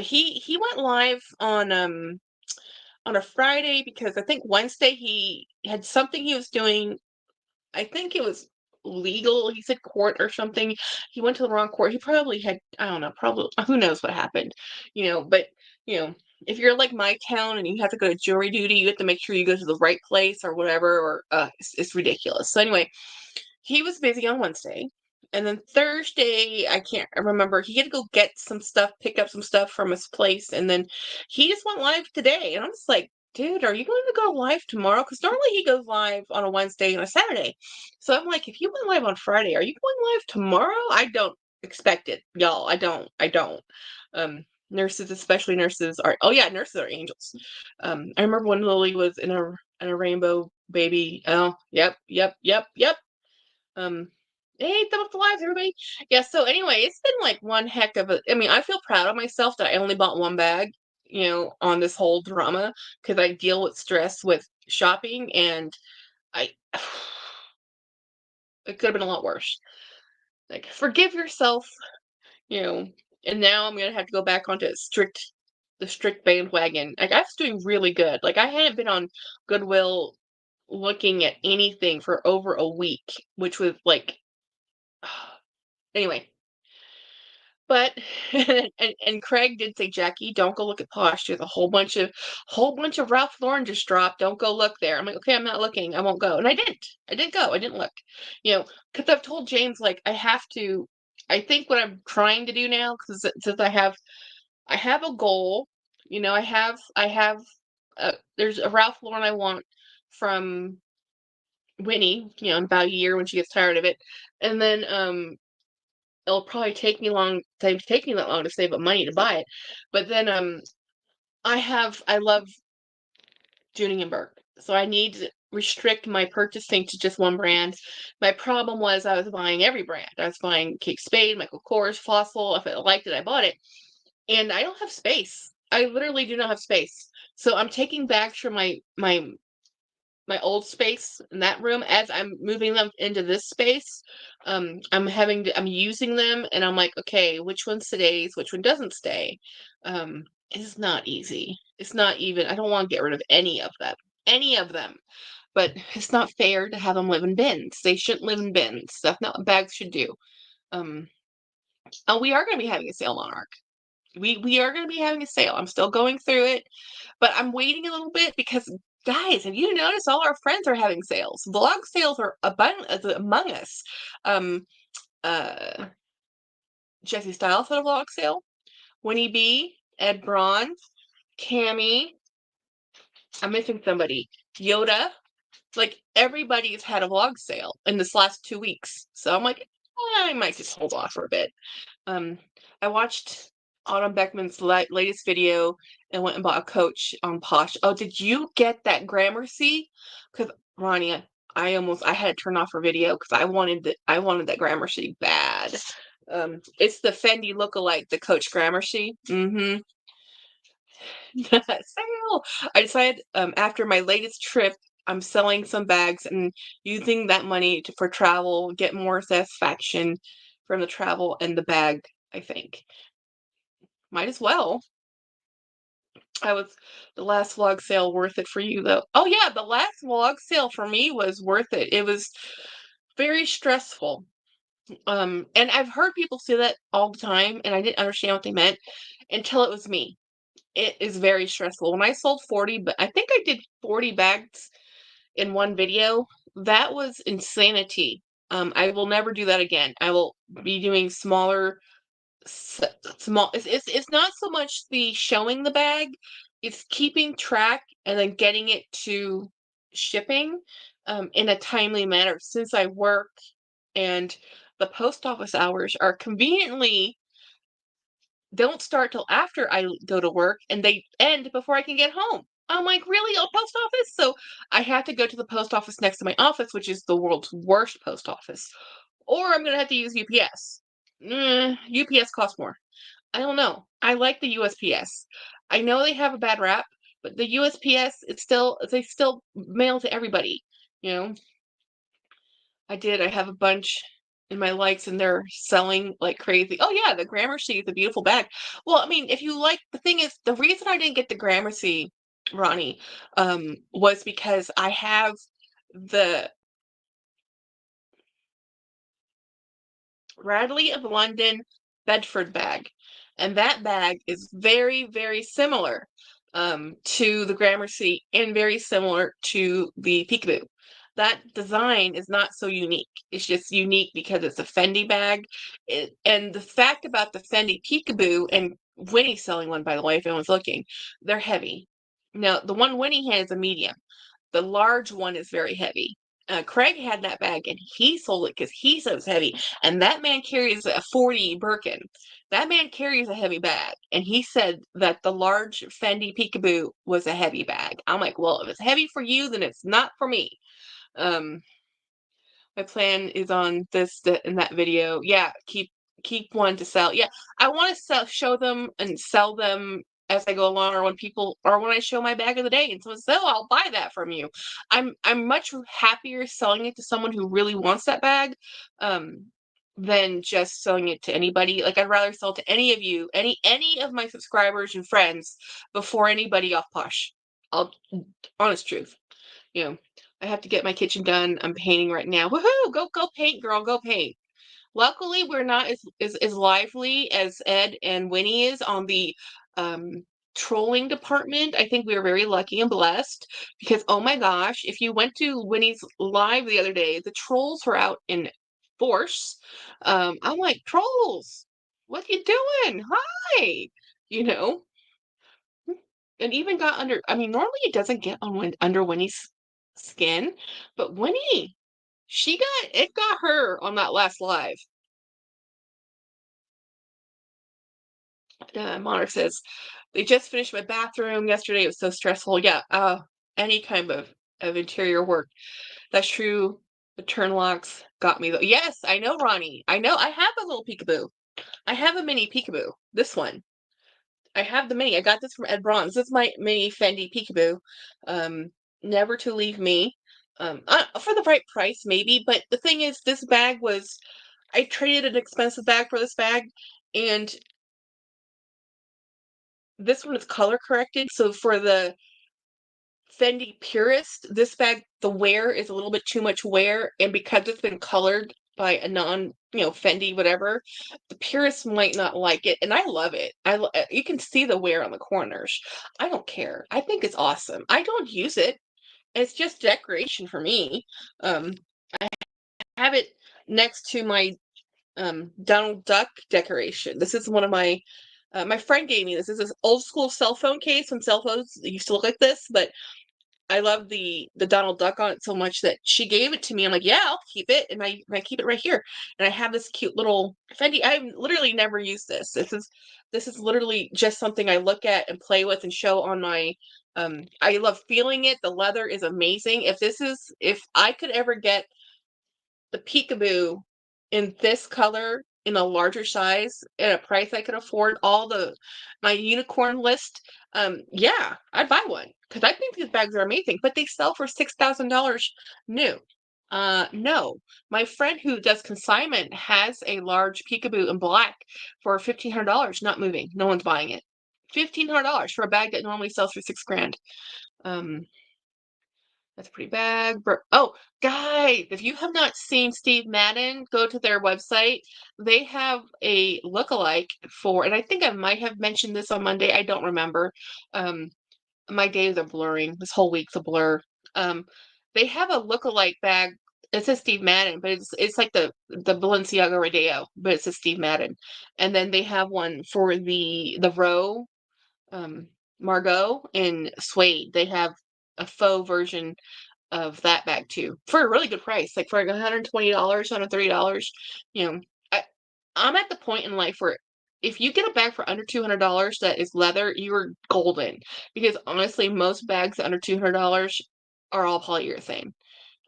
He went live on a Friday because I think Wednesday he had something he was doing. I think it was legal. He said court or something. He went to the wrong court. He probably had, I don't know, probably, who knows what happened, but, you know, if you're like my town and you have to go to jury duty, you have to make sure you go to the right place or whatever, or it's ridiculous. So anyway, he was busy on Wednesday. And then Thursday, I can't remember. He had to go get some stuff, pick up some stuff from his place. And then he just went live today. And I'm just like, dude, are you going to go live tomorrow? Because normally he goes live on a Wednesday and a Saturday. So I'm like, if you went live on Friday, are you going live tomorrow? I don't expect it, y'all. I don't. Nurses, especially nurses, are, oh yeah, nurses are angels. I remember when Lily was in a rainbow baby. Oh, yep. Um, hey, thumb up the lives, everybody. Yeah, so anyway, it's been like one heck of a. I mean, I feel proud of myself that I only bought one bag, on this whole drama because I deal with stress with shopping, and I. It could have been a lot worse. Like, forgive yourself, you know. And now I'm gonna have to go back onto the strict bandwagon. Like, I was doing really good. Like, I hadn't been on Goodwill looking at anything for over a week, which was like. Anyway, but and Craig did say, Jackie, don't go look at Posh. There's a whole bunch of Ralph Lauren just dropped. Don't go look there. I'm like, okay, I'm not looking. I won't go. And I didn't. I didn't go. I didn't look. Because I've told James, like, I have to. I think what I'm trying to do now, because since I have a goal. I have there's a Ralph Lauren I want from Winnie. In about a year when she gets tired of it, and then it'll probably take me that long to save up money to buy it. But then I love Junie and Burke. So I need to restrict my purchasing to just one brand. My problem was I was buying every brand. I was buying Kate Spade, Michael Kors, Fossil. If I liked it, I bought it. And I don't have space. I literally do not have space. So I'm taking bags from my old space in that room as I'm moving them into this space. I'm using them, and I'm like, okay, which one stays, which one doesn't stay. It's not easy. It's not even, I don't want to get rid of any of them, but it's not fair to have them live in bins. They shouldn't live in bins. That's not what bags should do. Um, and we are going to be having a sale, Monarch. We are going to be having a sale. I'm still going through it, but I'm waiting a little bit because, guys, have you noticed all our friends are having sales? Vlog sales are abundant among us. Um, uh, Jesse Styles had a vlog sale. Winnie B, Ed Braun, Cammy. I'm missing somebody. Yoda. Like, everybody's had a vlog sale in this last 2 weeks. So I'm like, I might just hold off for a bit. Um, I watched Autumn Beckman's latest video and went and bought a coach on Posh. Oh, did you get that Gramercy? Because Ronnie, I had to turn off her video because I wanted that Gramercy bad. It's the Fendi lookalike, the Coach Gramercy. Mm-hmm. Sale. I decided after my latest trip, I'm selling some bags and using that money for travel, get more satisfaction from the travel and the bag, I think. Might as well. Was the last vlog sale worth it for you though? Oh yeah, the last vlog sale for me was worth it. It was very stressful. And I've heard people say that all the time, and I didn't understand what they meant until it was me. It is very stressful. When I sold 40, but I think I did 40 bags in one video. That was insanity. I will never do that again. I will be doing smaller, small. It's not so much the showing the bag, it's keeping track and then getting it to shipping in a timely manner. Since I work and the post office hours are conveniently don't start till after I go to work and they end before I can get home. I'm like, really? A post office? So I have to go to the post office next to my office, which is the world's worst post office. Or I'm going to have to use UPS. UPS costs more. I don't know. I like the USPS. I know they have a bad rap, but the USPS, they still mail to everybody. You know, I have a bunch in my likes and they're selling like crazy. Oh yeah, the Gramercy is a beautiful bag. Well, I mean, if you like, the thing is, the reason I didn't get the Gramercy, Ronnie, was because I have the Radley of London Bedford bag. And that bag is very, very similar to the Gramercy and very similar to the Peekaboo. That design is not so unique. It's just unique because it's a Fendi bag. And the fact about the Fendi Peekaboo, and Winnie's selling one, by the way, if anyone's looking, they're heavy. Now, the one Winnie has a medium. The large one is very heavy. Craig had that bag and he sold it because he said it was heavy. And that man carries a 40 Birkin. That man carries a heavy bag. And he said that the large Fendi Peekaboo was a heavy bag. I'm like, well, if it's heavy for you, then it's not for me. Um, my plan is on this in that video. Yeah, keep one to sell. Yeah, I want to show them and sell them as I go along, or when I show my bag of the day and someone says, "Oh, I'll buy that from you." I'm much happier selling it to someone who really wants that bag, um, than just selling it to anybody. Like I'd rather sell to any of you, any of my subscribers and friends before anybody off Posh. I'll honest truth. You know, I have to get my kitchen done. I'm painting right now. Woohoo! Go paint, girl. Go paint. Luckily, we're not as lively as Ed and Winnie is on the um, trolling department. I think we were very lucky and blessed because, oh my gosh, if you went to Winnie's live the other day, the trolls were out in force. I'm like, trolls, what you doing? Hi, you know, and even got under. I mean, normally it doesn't get on under Winnie's skin, but Winnie, it got her on that last live. Monarch says, they just finished my bathroom yesterday. It was so stressful. Yeah, any kind of interior work. That's true. The turn locks got me though. Yes, I know, Ronnie. I know. I have a little peekaboo. I have a mini peekaboo. This one. I have the mini. I got this from Ed Bronze. This is my mini Fendi peekaboo. Never to leave me. For the right price, maybe. But the thing is, this bag was. I traded an expensive bag for this bag, and this one is color corrected. So for the Fendi Purist, this bag, the wear is a little bit too much wear, and because it's been colored by a Fendi whatever, the Purist might not like it, and I love it. You can see the wear on the corners. I don't care. I think it's awesome. I don't use it. It's just decoration for me. Um, I have it next to my Donald Duck decoration. This is one of my friend gave me this. This is old school cell phone case when cell phones used to look like this, but I love the Donald Duck on it so much that she gave it to me. I'm like, yeah, I'll keep it, and I keep it right here. And I have this cute little Fendi. I've literally never used this. This is literally just something I look at and play with and show on my. I love feeling it. The leather is amazing. If I could ever get the peekaboo in this color in a larger size at a price I could afford, my unicorn list, yeah, I'd buy one because I think these bags are amazing, but they sell for $6,000 new. No, my friend who does consignment has a large peekaboo in black for $1,500, not moving. No one's buying it. $1,500 for a bag that normally sells for $6,000. Um, That's a pretty bag. Oh, guys, if you have not seen Steve Madden, go to their website. They have a lookalike for, and I think I might have mentioned this on Monday. I don't remember. Um, my days are blurring. This whole week's a blur. Um, they have a lookalike bag. It says Steve Madden, but it's like the Balenciaga Rodeo, but it says Steve Madden. And then they have one for the Row, um, Margot and Suede. They have a faux version of that bag too for a really good price, like for like $120, $130. You know, I, I'm at the point in life where if you get a bag for under $200 that is leather, you're golden. Because honestly, most bags under $200 are all polyurethane.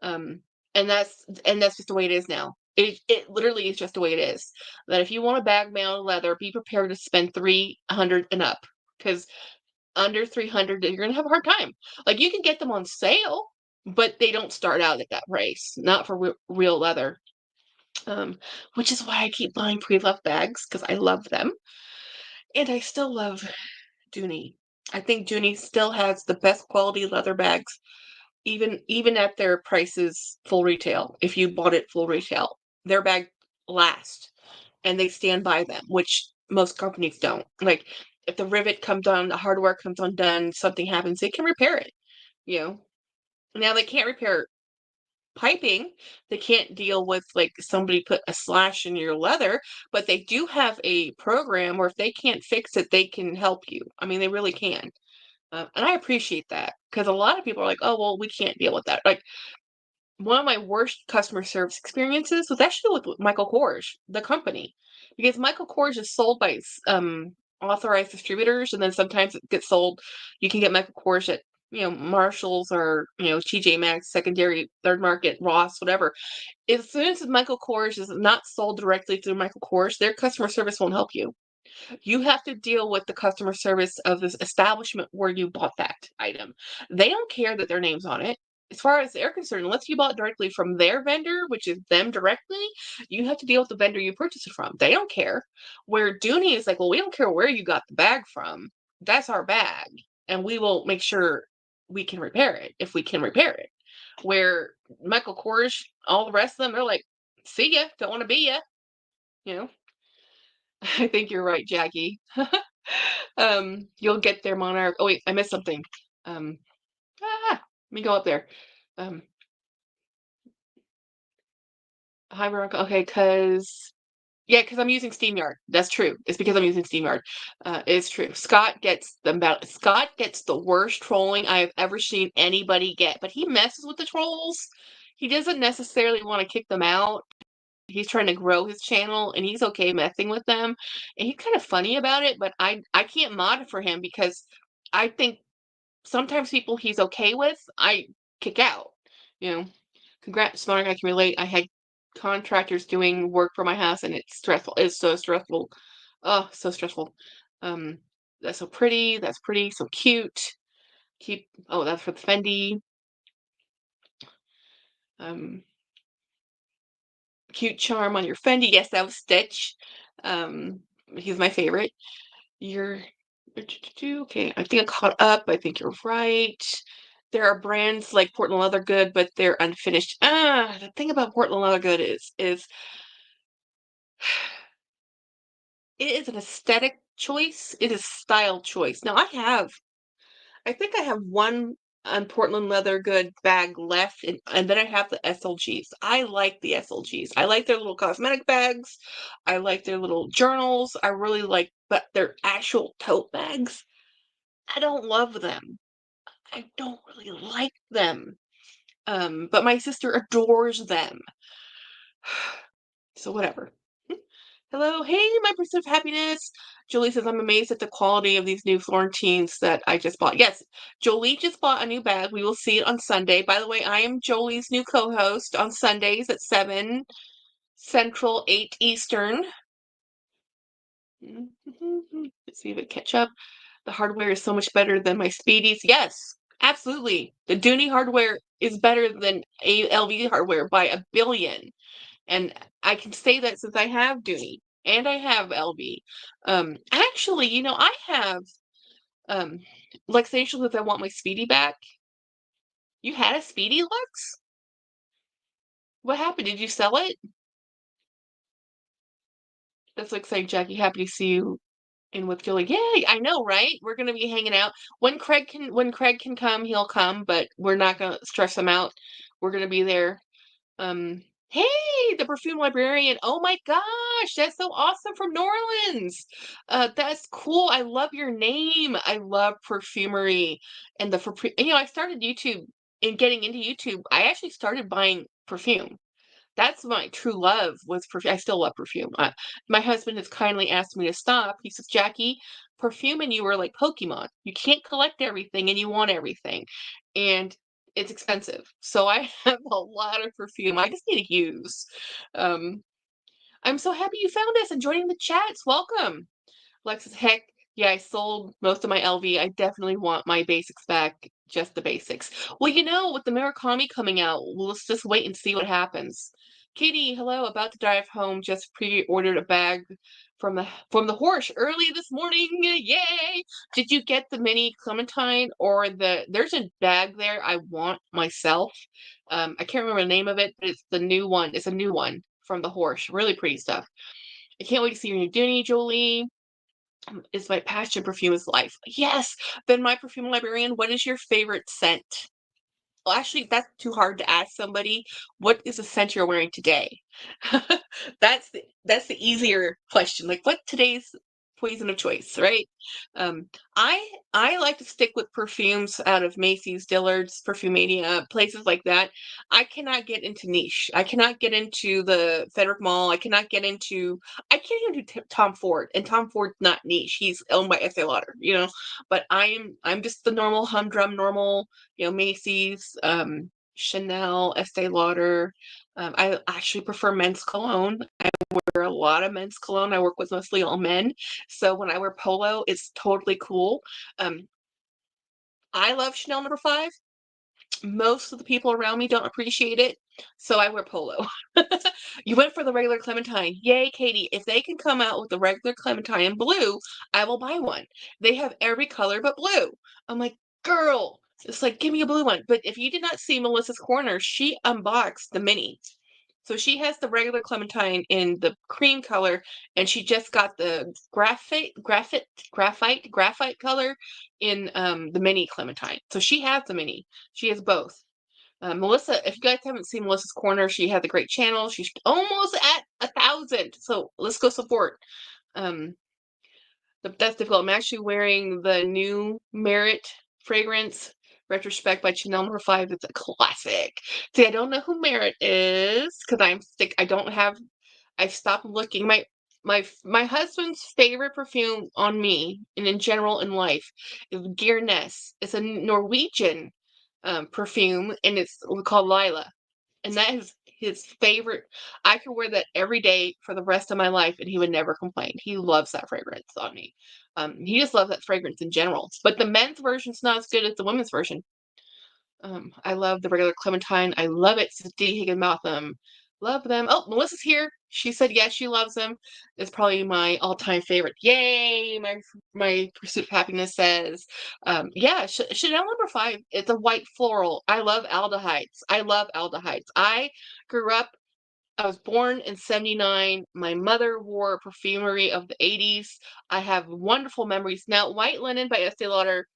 Um, and that's just the way it is now. It literally is just the way it is. That if you want a bag made out of leather, be prepared to spend 300 and up. Because under 300, you're gonna have a hard time. Like you can get them on sale, but they don't start out at that price. Not for real leather. Which is why I keep buying pre-loved bags because I love them, and I still love Dooney. I think Dooney still has the best quality leather bags, even at their prices full retail. If you bought it full retail, their bag lasts, and they stand by them, which most companies don't. Like if the rivet comes on, the hardware comes undone, something happens, they can repair it. You know. Now they can't repair piping. They can't deal with like somebody put a slash in your leather, but they do have a program where if they can't fix it, they can help you. I mean, they really can. And I appreciate that because a lot of people are like, oh, well, we can't deal with that. Like, one of my worst customer service experiences was actually with Michael Kors, the company, because Michael Kors is sold by authorized distributors, and then sometimes it gets sold. You can get Michael Kors at Marshalls or TJ Maxx, secondary, third market, Ross, whatever. As soon as Michael Kors is not sold directly through Michael Kors, their customer service won't help you. You have to deal with the customer service of this establishment where you bought that item. They don't care that their name's on it. As far as they're concerned, unless you bought directly from their vendor, which is them directly, you have to deal with the vendor you purchased it from. They don't care. Where Dooney is like, well, we don't care where you got the bag from. That's our bag. And we will make sure we can repair it if we can repair it. Where Michael Kors, all the rest of them, they're like, see ya, don't want to be ya. You know, I think you're right, Jackie. You'll get there, Monarch. Oh wait, I missed something. Um, let me go up there. Um, Hi, Veronica. Okay, because I'm using SteamYard. That's true. It's because I'm using SteamYard. It's true. Scott gets the worst trolling I have ever seen anybody get, but he messes with the trolls. He doesn't necessarily want to kick them out. He's trying to grow his channel and he's okay messing with them. And he's kind of funny about it, but I can't mod for him because I think sometimes people he's okay with, I kick out. You know, congrats, Smart, I can relate. I had contractors doing work for my house and it's stressful. It's so stressful. Oh, so stressful. Um, that's so pretty. That's pretty. So cute. Oh, that's for the Fendi. Um, Cute charm on your Fendi. Yes, that was Stitch. Um, he's my favorite. You're okay. I think I caught up. I think you're right. There are brands like Portland Leather Good, but they're unfinished. The thing about Portland Leather Good is it is an aesthetic choice. It is style choice. Now I think I have one Portland Leather Good bag left, and then I have the SLGs. I like the SLGs. I like their little cosmetic bags. I like their little journals. I really like, but their actual tote bags, I don't love them. I don't really like them. But my sister adores them. So whatever. Hello, hey, my pursuit of happiness. Jolie says, I'm amazed at the quality of these new Florentines that I just bought. Yes, Jolie just bought a new bag. We will see it on Sunday. By the way, I am Jolie's new co-host on Sundays at 7 Central, 8 Eastern. Let's see if it catch up. The hardware is so much better than my Speedies. Yes, absolutely. The Dooney hardware is better than LV hardware by a billion. And I can say that since I have Dooney and I have LV. Actually, I have Lexation if I want my Speedy back. You had a Speedy Lux? What happened? Did you sell it? That's like saying, Jackie, happy to see you in with Julie. Yay! I know, right? We're gonna be hanging out. When Craig can come, he'll come, but we're not gonna stress him out. We're gonna be there. Um, hey, the perfume librarian. Oh my gosh, that's so awesome from New Orleans. That's cool. I love your name. I love perfumery and I started YouTube and getting into YouTube. I actually started buying perfume. That's my true love was perfume. I still love perfume. My husband has kindly asked me to stop. He says, Jackie, perfume and you are like Pokemon. You can't collect everything and you want everything. And it's expensive. So I have a lot of perfume I just need to use. Um, I'm so happy you found us and joining the chats. Welcome. Alexis, heck, yeah, I sold most of my LV. I definitely want my basics back, just the basics. Well, with the Murakami coming out, let's just wait and see what happens. Katie, hello, about to drive home. Just pre-ordered a bag from the horse early this morning. Yay! Did you get the mini Clementine or there's a bag there I want myself. I can't remember the name of it, but it's the new one. It's a new one from the horse. Really pretty stuff. I can't wait to see your new Dooney, Jolie. Is my passion perfume is life. Yes. Then my perfume librarian, what is your favorite scent? Well, actually, that's too hard to ask somebody. What is the scent you're wearing today? That's the easier question. Like, what today's poison of choice, right? Um, I like to stick with perfumes out of Macy's, Dillard's, Perfumania, places like that. I cannot get into niche. I cannot get into the Frederick Mall. I can't even do Tom Ford, and Tom Ford's not niche. He's owned by Estee Lauder, But I'm just the normal humdrum, normal Macy's, Chanel, Estee Lauder. I actually prefer men's cologne. I wear a lot of men's cologne. I work with mostly all men. So when I wear polo, it's totally cool. Um, I love Chanel number 5. Most of the people around me don't appreciate it, so I wear polo. You went for the regular Clementine. Yay, Katie. If they can come out with the regular Clementine in blue, I will buy one. They have every color but blue. I'm like, girl, it's like, give me a blue one. But if you did not see Melissa's Corner, she unboxed the mini. So she has the regular Clementine in the cream color, and she just got the graphite color in the mini Clementine. So she has the mini. She has both. Melissa, if you guys haven't seen Melissa's Corner, she has a great channel. She's almost at 1,000. So let's go support. Um, that's difficult. I'm actually wearing the new Merit fragrance, Retrospect by Chanel number 5. It's a classic. See, I don't know who Merit is because I've stopped looking. My husband's favorite perfume on me and in general in life is Guernes. It's a Norwegian perfume and it's called Lila. And that is his favorite. I could wear that every day for the rest of my life and he would never complain. He loves that fragrance on me. He just loves that fragrance in general. But the men's version's not as good as the women's version. I love the regular Clementine. I love it. D. Higginbotham. Love them. Oh, Melissa's here. She said yes, she loves them. It's probably my all-time favorite. Yay! My Pursuit of Happiness says, yeah, Chanel number 5. It's a white floral. I love aldehydes. I love aldehydes. I was born in 79. My mother wore perfumery of the 80s. I have wonderful memories. Now, White Linen by Estee Lauder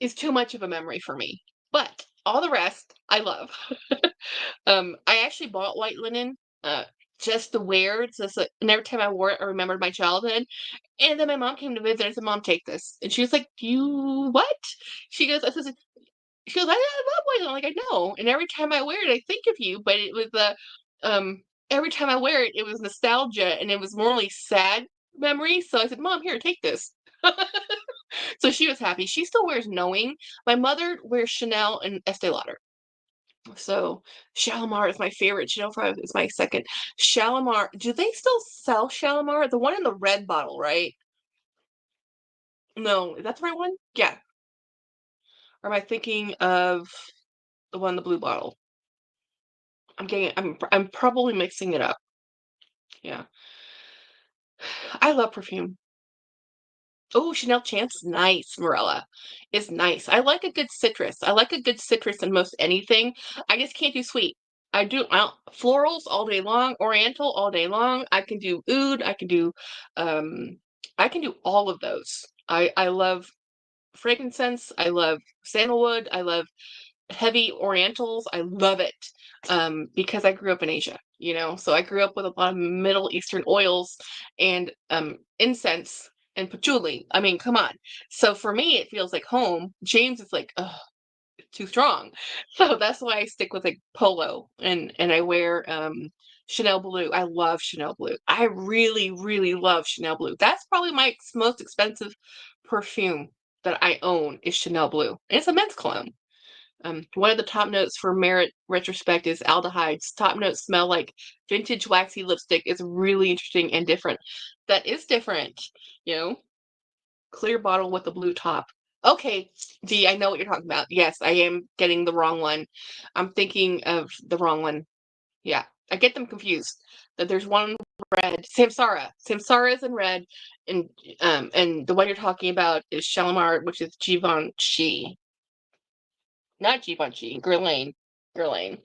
is too much of a memory for me. But all the rest, I love. I actually bought white linen, just to wear. And every time I wore it, I remembered my childhood. And then my mom came to visit. I said, "Mom, take this." And she was like, "You what?" She goes, she goes, "I love white linen." I'm like, "I know." And every time I wear it, I think of you. But it was every time I wear it, it was nostalgia, and it was more like sad memory. So I said, "Mom, here, take this." So she was happy. She still wears Knowing. My mother wears Chanel and Estee Lauder. So Shalimar is my favorite. Chanel 5 is my second. Shalimar, do they still sell Shalimar? The one in the red bottle, right? No, is that the right one? Yeah. Or am I thinking of the one in the blue bottle? I'm probably mixing it up. Yeah. I love perfume. Oh, Chanel Chance is nice, Morella. Is nice. I like a good citrus. I like a good citrus in most anything. I just can't do sweet. Florals all day long, oriental all day long. I can do oud, um I can do all of those. I love frankincense, I love sandalwood, I love heavy orientals. I love it. Because I grew up in Asia, so I grew up with a lot of Middle Eastern oils and incense and patchouli. I mean, come on. So for me, it feels like home. James is like, oh, it's too strong. So that's why I stick with like polo and I wear Chanel Blue. I love Chanel Blue. I really, really love Chanel Blue. That's probably my most expensive perfume that I own is Chanel Blue. And it's a men's cologne. One of the top notes for Merit Retrospect is aldehydes. Top notes smell like vintage waxy lipstick. Is really interesting and different. That is different, you know. Clear bottle with a blue top. Okay, Dee, I know what you're talking about. Yes, I am getting the wrong one. I'm thinking of the wrong one. Yeah, I get them confused. That there's one red. Samsara. Samsara is in red, and the one you're talking about is Shalimar, which is Givenchy. Not Givenchy, Guerlain. Guerlain.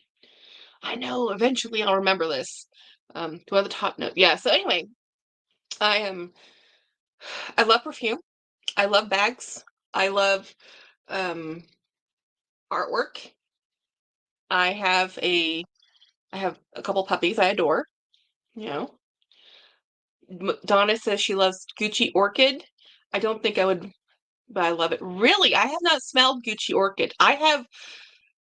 I know, eventually I'll remember this. To the top note. Yeah, so anyway, I am I love perfume. I love bags. I love um artwork. I have a couple puppies I adore, you know. Donna says she loves Gucci Orchid. I don't think I would, but I love it. Really, I have not smelled Gucci Orchid. I have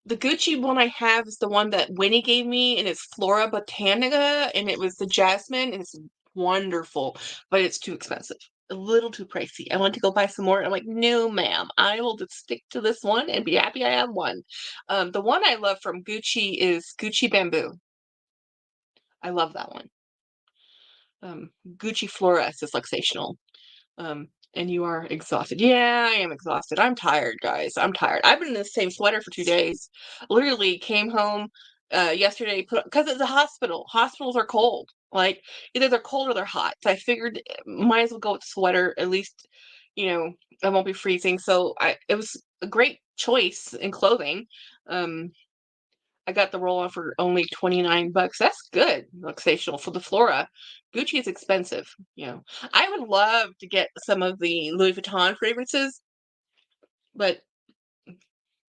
the Gucci one I have is the one that Winnie gave me, and it's Flora Botanica, and it was the jasmine, and it's wonderful, but it's too expensive. A little too pricey. I want to go buy some more. I'm like, no, ma'am. I will just stick to this one and be happy I have one. The one I love from Gucci is Gucci Bamboo. I love that one. Gucci Flora is luxational. And you are exhausted. Yeah, I am exhausted. I'm tired, guys. I'm tired. I've been in the same sweater for 2 days. Literally came home yesterday because it's a hospital. Hospitals are cold. Like either they're cold or they're hot. So I figured might as well go with sweater. At least, I won't be freezing. So it was a great choice in clothing. Um, I got the roll-on for only $29. That's good. Luxational for the Flora. Gucci is expensive, I would love to get some of the Louis Vuitton fragrances, but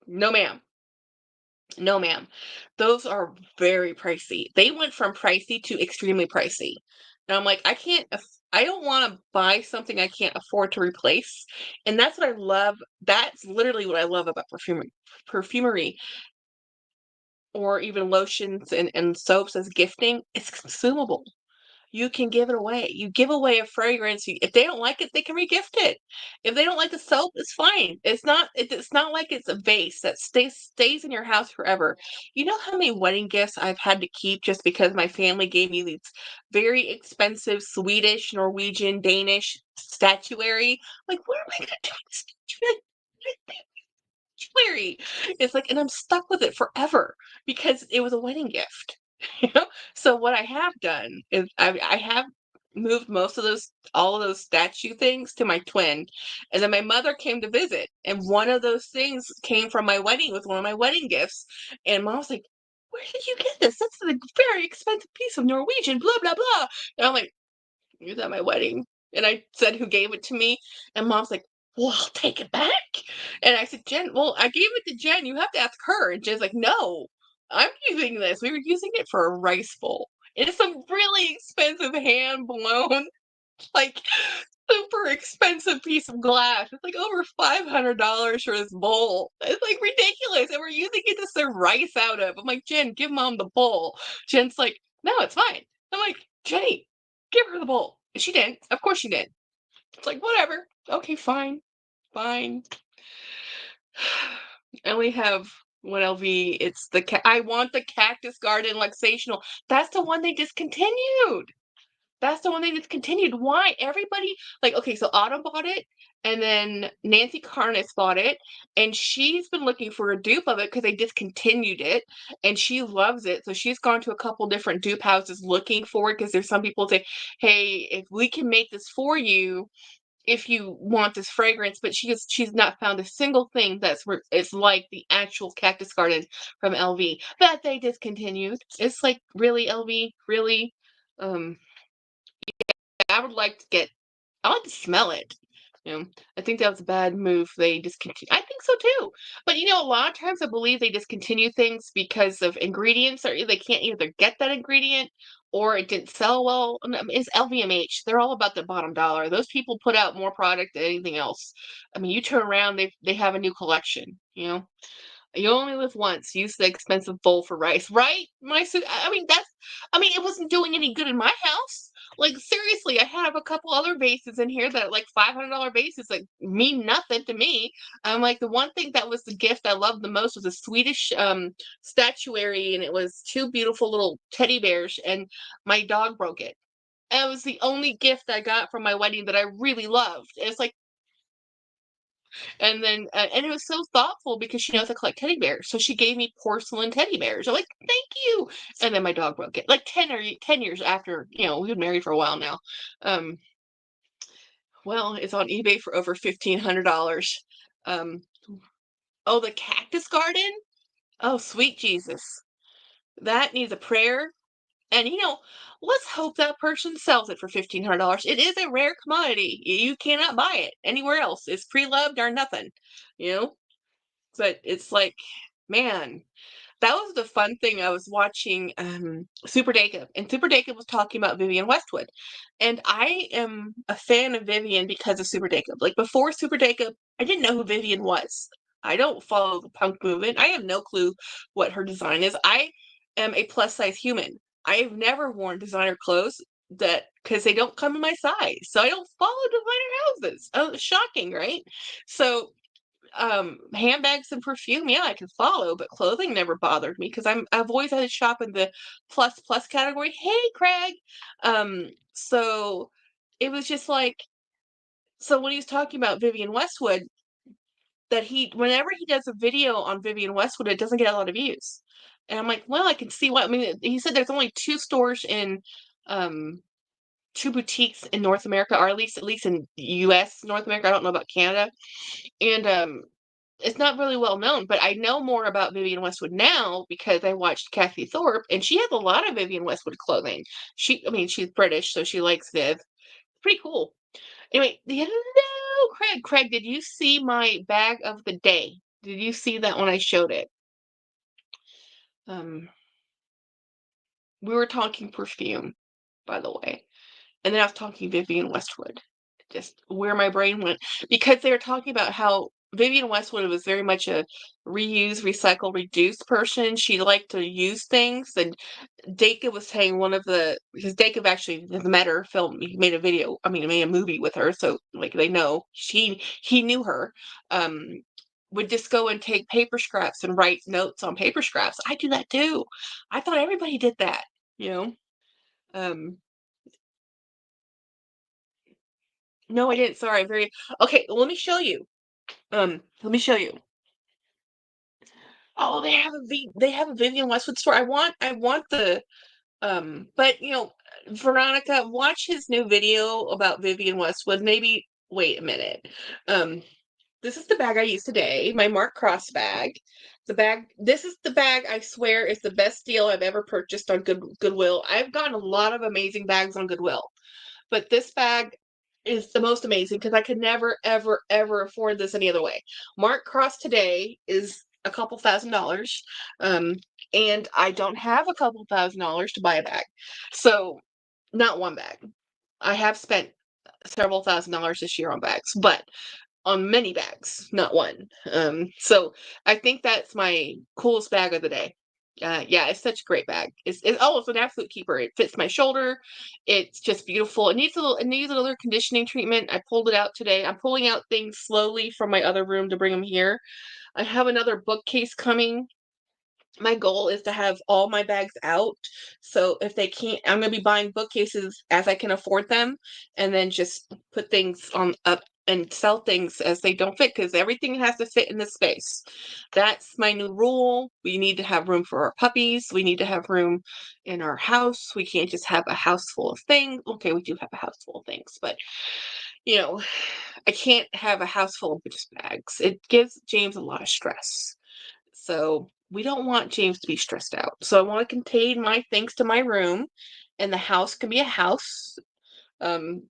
no ma'am. No ma'am. Those are very pricey. They went from pricey to extremely pricey. And I'm like, I don't want to buy something I can't afford to replace. And that's what I love. That's literally what I love about perfumery or even lotions and soaps as gifting. It's consumable. You can give it away. You give away a fragrance. If they don't like it, they can regift it. If they don't like the soap, it's fine. It's not like it's a vase that stays in your house forever. You know how many wedding gifts I've had to keep just because my family gave me these very expensive Swedish, Norwegian, Danish statuary? Like, what am I gonna do with this statuary? Statuary? It's like, and I'm stuck with it forever because it was a wedding gift. You know? So what I have done is I have moved all of those statue things to my twin. And then my mother came to visit, and one of those things came from my wedding with one of my wedding gifts. And mom was like, where did you get this? That's a very expensive piece of Norwegian, blah, blah, blah. And I'm like, it was at my wedding. And I said who gave it to me. And mom's like, well, I'll take it back. And I said, Jen, well, I gave it to Jen. You have to ask her. And Jen's like, no, I'm using this. We were using it for a rice bowl. It's a really expensive hand blown, like super expensive piece of glass. It's like over $500 for this bowl. It's like ridiculous. And we're using it to serve rice out of. I'm like, Jen, give mom the bowl. Jen's like, no, it's fine. I'm like, Jenny, give her the bowl. And she didn't. Of course she did. It's like, whatever. Okay, fine. Fine. And we have one LV. It's I want the Cactus Garden Luxational. That's the one they discontinued. That's the one they discontinued. Why? Everybody, like, okay, so Autumn bought it, and then Nancy Carnes bought it, and she's been looking for a dupe of it because they discontinued it, and she loves it. So she's gone to a couple different dupe houses looking for it because there's some people say, hey, if we can make this for you, if you want this fragrance, but she's not found a single thing it's like the actual Cactus Garden from LV that they discontinued. It's like, really, LV, really. Um, I would like to get. I like to smell it. I think that was a bad move. They discontinue. I think so too. But a lot of times I believe they discontinue things because of ingredients, or they can't either get that ingredient or it didn't sell well. It's LVMH. They're all about the bottom dollar. Those people put out more product than anything else. I mean, you turn around, they have a new collection. You only live once. Use the expensive bowl for rice, right? It wasn't doing any good in my house. Like, seriously, I have a couple other vases in here that are like $500 vases, like, mean nothing to me. I'm like, the one thing that was the gift I loved the most was a Swedish statuary, and it was two beautiful little teddy bears, and my dog broke it. And it was the only gift I got from my wedding that I really loved. It's like, and then, and it was so thoughtful because she knows I collect teddy bears. So she gave me porcelain teddy bears. I'm like, thank you. And then my dog broke it. Like 10 years after, we've been married for a while now. Um, well, it's on eBay for over $1,500. Um, oh, the Cactus Garden? Oh, sweet Jesus. That needs a prayer. And let's hope that person sells it for $1,500. It is a rare commodity. You cannot buy it anywhere else. It's pre-loved or nothing. You know? But it's like, man, that was the fun thing. I was watching Super Dacob, and Super Dacob was talking about Vivienne Westwood. And I am a fan of Vivienne because of Super Dacob. Like, before Super Dacob, I didn't know who Vivienne was. I don't follow the punk movement. I have no clue what her design is. I am a plus size human. I've never worn designer clothes because they don't come in my size. So I don't follow designer houses. Oh, shocking, right? So handbags and perfume, yeah, I can follow, but clothing never bothered me because I've always had to shop in the plus category. Hey, Craig. So it was just like, so when he was talking about Vivienne Westwood, that whenever he does a video on Vivienne Westwood, it doesn't get a lot of views. And I'm like, well, I can see why. I mean, he said there's only two stores um two boutiques in North America, or at least in US North America. I don't know about Canada. And it's not really well known, but I know more about Vivienne Westwood now because I watched Kathy Thorpe, and she has a lot of Vivienne Westwood clothing. She's British, so she likes Viv. Pretty cool. Anyway, hello, Craig. Craig, did you see my bag of the day? Did you see that when I showed it? Um, we were talking perfume, by the way. And then I was talking Vivienne Westwood. Just where my brain went. Because they were talking about how Vivienne Westwood was very much a reuse, recycle, reduce person. She liked to use things. And Dacob was saying because Dacob actually, as a matter of film, he made a video, he made a movie with her. So, like, they know. He knew her. Would just go and take paper scraps and write notes on paper scraps. I do that too. I thought everybody did that, you know? Um, No, I didn't. Sorry. Okay, let me show you. Let me show you. Oh, they have a Vivienne Westwood store. I want the but Veronica, watch his new video about Vivienne Westwood. Maybe wait a minute. Um, this is the bag I used today, my Mark Cross bag. This is the bag I swear is the best deal I've ever purchased on Goodwill. I've gotten a lot of amazing bags on Goodwill. But this bag is the most amazing because I could never, ever, ever afford this any other way. Mark Cross today is a couple $1,000s, and I don't have a couple $1,000s to buy a bag. So, not one bag. I have spent several $1,000s this year on bags, but on many bags, not one. So I think that's my coolest bag of the day. Yeah, it's such a great bag. It's an absolute keeper. It fits my shoulder. It's just beautiful. It needs another conditioning treatment. I pulled it out today. I'm pulling out things slowly from my other room to bring them here. I have another bookcase coming. My goal is to have all my bags out. So if they can't, I'm going to be buying bookcases as I can afford them, and then just put things on up and sell things as they don't fit, because everything has to fit in the space. That's my new rule. We need to have room for our puppies. We need to have room in our house. We can't just have a house full of things. Okay, we do have a house full of things, but you know, I can't have a house full of just bags. It gives James a lot of stress. So we don't want James to be stressed out. So I want to contain my things to my room, and the house can be a house. Um,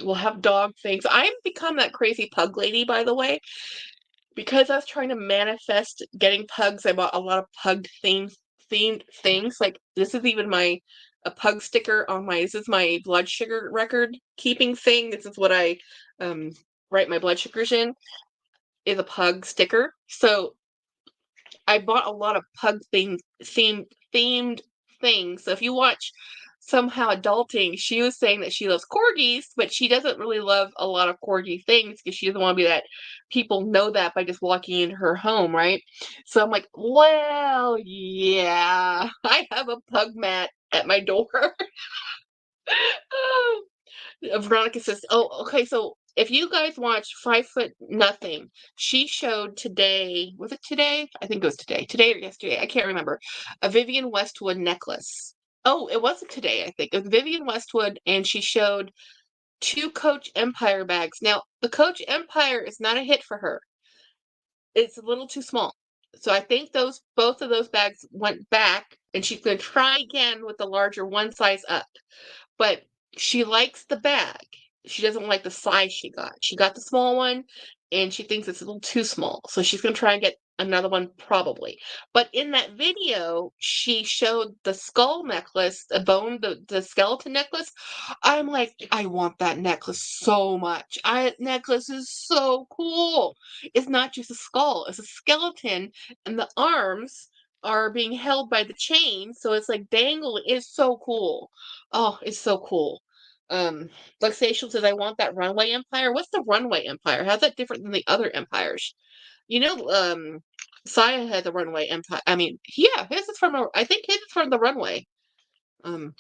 we'll have dog things. I've become that crazy pug lady, by the way, because I was trying to manifest getting pugs. I bought a lot of pug themed things. Like this is even my a pug sticker on my this is my blood sugar record keeping thing. This is what I um write my blood sugars in is a pug sticker. So I bought a lot of pug themed things. So if you watch Somehow Adulting, she was saying that she loves corgis, but she doesn't really love a lot of corgi things because she doesn't want to be that people know that by just walking in her home, right? So I'm like, well, yeah, I have a pug mat at my door. Veronica says, "Oh, okay. So if you guys watch 5 Foot Nothing, she showed today. Was it today? I think it was today. Today or yesterday? I can't remember. A Vivian Westwood necklace. Oh, it wasn't today. I think it was Vivian Westwood, and she showed two Coach Empire bags. Now the Coach Empire is not a hit for her. It's a little too small. So I think those both of those bags went back, and she's gonna try again with the larger one size up. But she likes the bag. She doesn't like the size she got. She got the small one and she thinks it's a little too small. So she's going to try and get another one probably. But in that video, she showed the skull necklace, the skeleton necklace. I'm like, I want that necklace so much. Necklace is so cool. It's not just a skull, it's a skeleton and the arms are being held by the chain, so it's like dangling. It's so cool. Oh, it's so cool. Luxation says, I want that runway empire. What's the runway empire? How's that different than the other empires? You know, Saya had the runway empire. I mean, yeah, his is from I think his is from the runway. Um,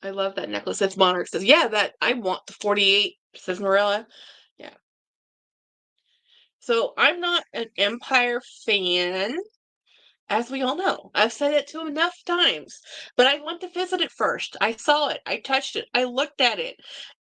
I love that necklace. Says Monarch says, yeah, that I want the 48, says Morella. Yeah. So I'm not an empire fan. As we all know, I've said it to him enough times, but I went to visit it first. I saw it, I touched it, I looked at it.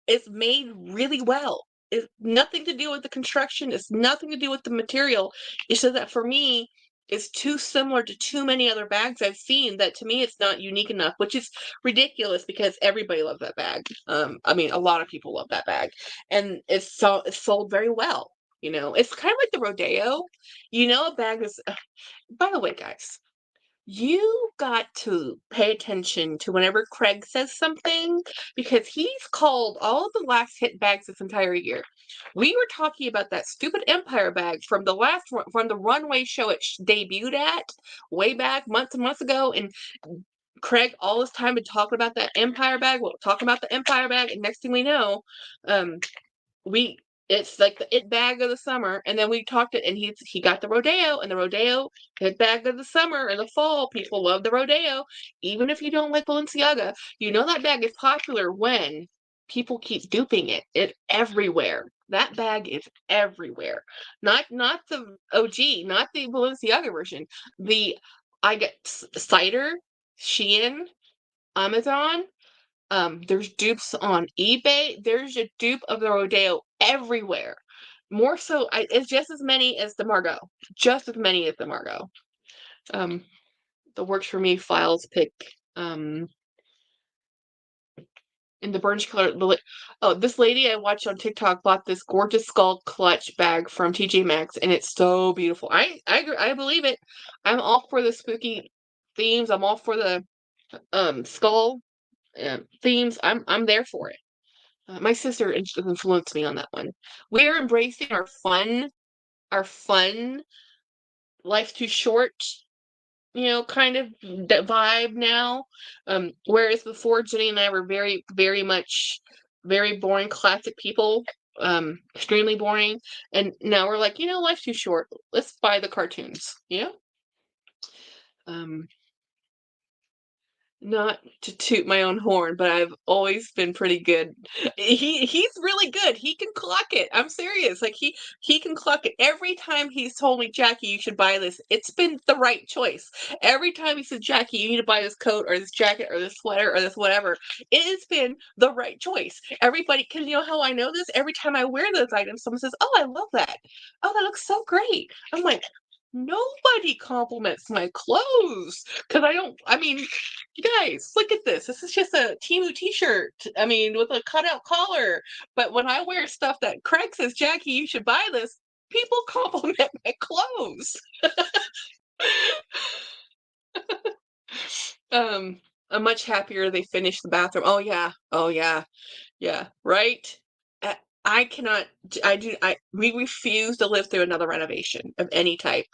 It's made really well. It's nothing to do with the construction, it's nothing to do with the material. It's just that for me, it's too similar to too many other bags I've seen that to me it's not unique enough, which is ridiculous because everybody loves that bag. I mean, a lot of people love that bag, and it's sold very well. You know, it's kind of like the Rodeo. You know, a bag is by the way, guys, you got to pay attention to whenever Craig says something because he's called all of the last hit bags this entire year. We were talking about that stupid Empire bag from from the runway show it debuted at way back months and months ago, and Craig all this time been talking about that Empire bag. Well, talking about the Empire bag, and next thing we know, um, we it's like the it bag of the summer, and then we talked it, and he got the Rodeo, and the Rodeo it bag of the summer and the fall. People love the Rodeo, even if you don't like Balenciaga. You know that bag is popular when people keep duping it everywhere. That bag is everywhere. Not the OG, not the Balenciaga version. The I get Cider, Shein, Amazon. There's dupes on eBay. There's a dupe of the Rodeo everywhere. More so, it's just as many as the Margot. Just as many as the Margot. Um, the Works For Me files pick. Um, in the burnished color. Oh, this lady I watched on TikTok bought this gorgeous skull clutch bag from TJ Maxx, and it's so beautiful. I believe it. I'm all for the spooky themes. I'm all for the skull themes. I'm there for it. My sister influenced me on that one. We're embracing our fun, life's too short, kind of vibe now. Whereas before, Jenny and I were very, very much very boring classic people, extremely boring. And now we're like, life's too short. Let's buy the cartoons, Um, Not to toot my own horn, but I've always been pretty good. He's really good. He can clock it. I'm serious. Like he can clock it. Every time he's told me, Jackie, you should buy this, it's been the right choice. Every time he said, Jackie, you need to buy this coat or this jacket or this sweater or this whatever, it has been the right choice. Everybody can, you know how I know this? Every time I wear those items, someone says, "Oh, I love that. Oh, that looks so great." I'm like, nobody compliments my clothes because I mean, you guys, look at this. This is just a Temu t-shirt. I mean, with a cutout collar. But when I wear stuff that Craig says, Jackie, you should buy this, people compliment my clothes. um, I'm much happier they finished the bathroom. Oh yeah. Oh yeah. Yeah, right? Uh, I cannot, we refuse to live through another renovation of any type.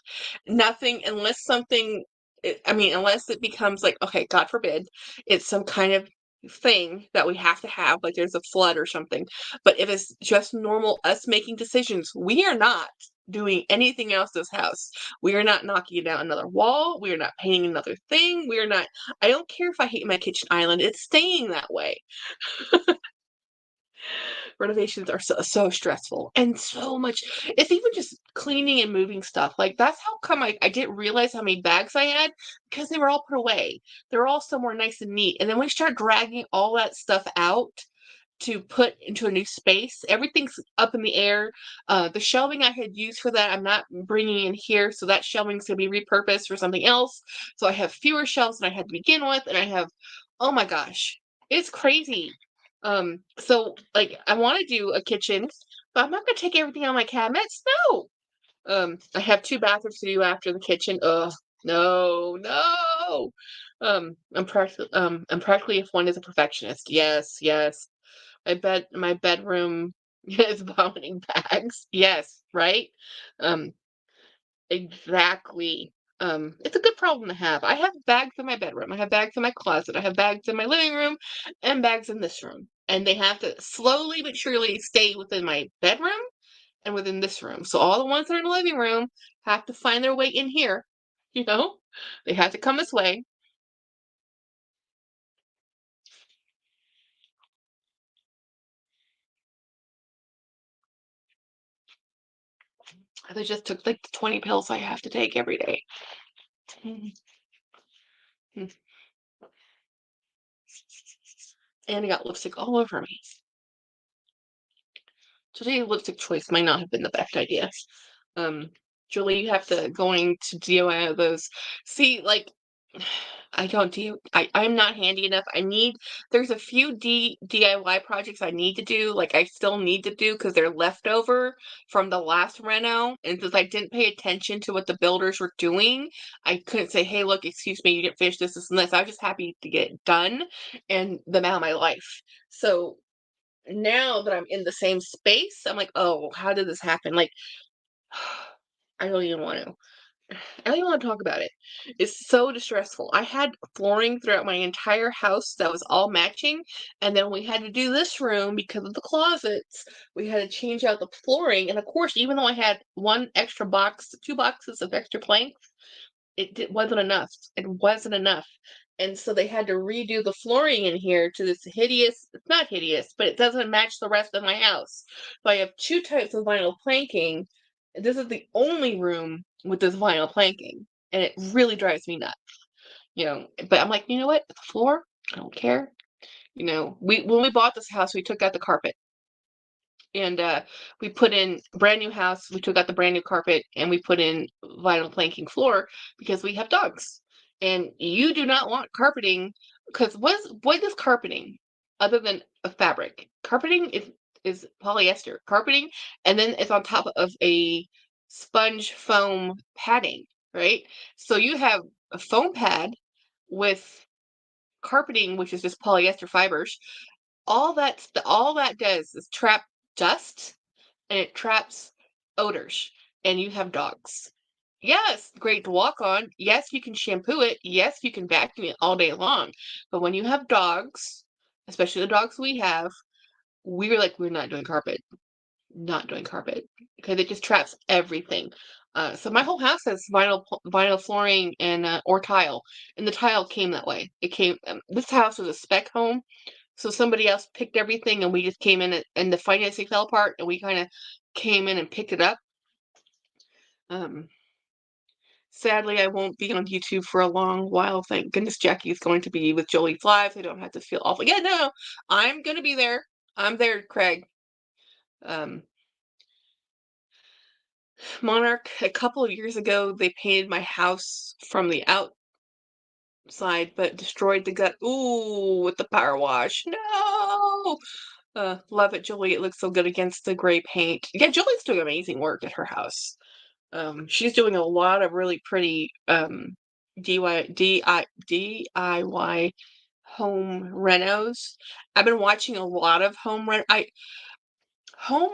Nothing, unless something, I mean, unless it becomes like, okay, God forbid, it's some kind of thing that we have to have, like there's a flood or something. But if it's just normal us making decisions, we are not doing anything else to this house. We are not knocking down another wall. We are not painting another thing. We are not, I don't care if I hate my kitchen island, it's staying that way. Renovations are so stressful and so much. It's even just cleaning and moving stuff. Like that's how come I didn't realize how many bags I had because they were all put away. They're all somewhere nice and neat. And then when you start dragging all that stuff out to put into a new space, everything's up in the air. The shelving I had used for that, I'm not bringing in here. So that shelving's going to be repurposed for something else. So I have fewer shelves than I had to begin with. And I have, oh my gosh, it's crazy. So like I want to do a kitchen, but I'm not gonna take everything out of my cabinets. No. I have two bathrooms to do after the kitchen. Ugh, no, no. I'm practically if one is a perfectionist. Yes, yes. My bedroom is vomiting bags. Yes, right? Um, exactly. It's a good problem to have. I have bags in my bedroom. I have bags in my closet. I have bags in my living room and bags in this room. And they have to slowly but surely stay within my bedroom and within this room. So all the ones that are in the living room have to find their way in here. You know? They have to come this way. I just took like the 20 pills I have to take every day. And I got lipstick all over me. Today's lipstick choice might not have been the best idea. Um, Julie, you have to going to DIY those. See, like, I don't do. I'm not handy enough. There's a few DIY projects I need to do. Like, I still need to do because they're leftover from the last reno. And since I didn't pay attention to what the builders were doing, I couldn't say, "Hey, look, excuse me, you didn't finish this, and this." I was just happy to get it done and them out of my life. So now that I'm in the same space, I'm like, oh, how did this happen? Like, I don't even want to. I don't even want to talk about it. It's so distressful. I had flooring throughout my entire house that was all matching, and then we had to do this room because of the closets. We had to change out the flooring, and of course, even though I had one extra box, two boxes of extra planks, wasn't enough. It wasn't enough. And so they had to redo the flooring in here to this hideous, it's not hideous, but it doesn't match the rest of my house. So I have two types of vinyl planking. This is the only room with this vinyl planking. And it really drives me nuts. But I'm like, you know what? The floor, I don't care. When we bought this house, we took out the carpet and we put in brand new house. We took out the brand new carpet and we put in vinyl planking floor because we have dogs. And you do not want carpeting because what is carpeting other than a fabric? Carpeting is polyester carpeting, and then it's on top of a sponge foam padding, right? So you have a foam pad with carpeting, which is just polyester fibers. All that does is trap dust and it traps odors, and you have dogs. Yes, great to walk on. Yes, you can shampoo it. Yes, you can vacuum it all day long. But when you have dogs, especially the dogs we have, we were like, we're not doing carpet. Not doing carpet. Because it just traps everything. So my whole house has vinyl flooring and or tile, and the tile came that way. It came. This house was a spec home, so somebody else picked everything, and we just came in, and the financing fell apart, and we kind of came in and picked it up. Um, Sadly, I won't be on YouTube for a long while. Thank goodness Jackie is going to be with Jolie's Live. I don't have to feel awful. Yeah, no, I'm going to be there. I'm there, Craig. Um, Monarch, a couple of years ago, they painted my house from the outside, but destroyed the gut. Ooh, with the power wash. No! Love it, Julie. It looks so good against the gray paint. Yeah, Julie's doing amazing work at her house. She's doing a lot of really pretty DIY home renos. I've been watching a lot of home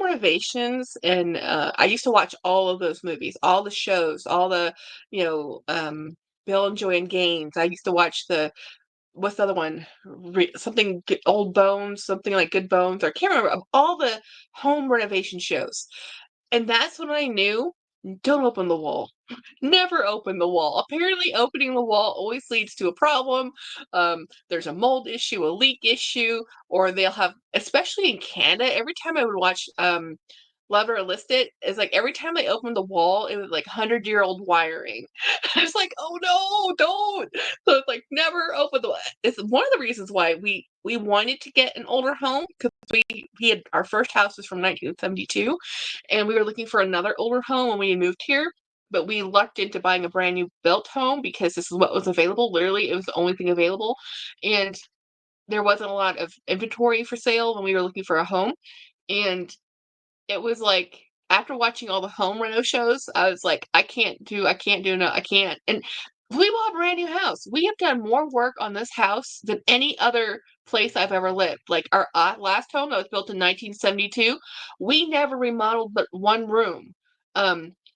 renovations, and I used to watch all of those movies, all the shows, all the, you know, Bill and Joanne Gaines. I used to watch what's the other one? Something Old Bones, something like Good Bones. I can't remember, of all the home renovation shows. And that's when I knew, don't open the wall. Never open the wall. Apparently, opening the wall always leads to a problem. There's a mold issue, a leak issue, or they'll have, especially in Canada, every time I would watch Love It or List It, it's like every time they opened the wall, it was like 100-year-old wiring. It's like, oh no, don't. So it's like never open the. It's one of the reasons why we wanted to get an older home, because we had our first house was from 1972, and we were looking for another older home when we moved here. But we lucked into buying a brand new built home because this is what was available. Literally, it was the only thing available, and there wasn't a lot of inventory for sale when we were looking for a home. And it was like, after watching all the home reno shows, I was like, I can't do no, I can't. And we bought a brand new house. We have done more work on this house than any other place I've ever lived. Like our last home that was built in 1972, we never remodeled but one room.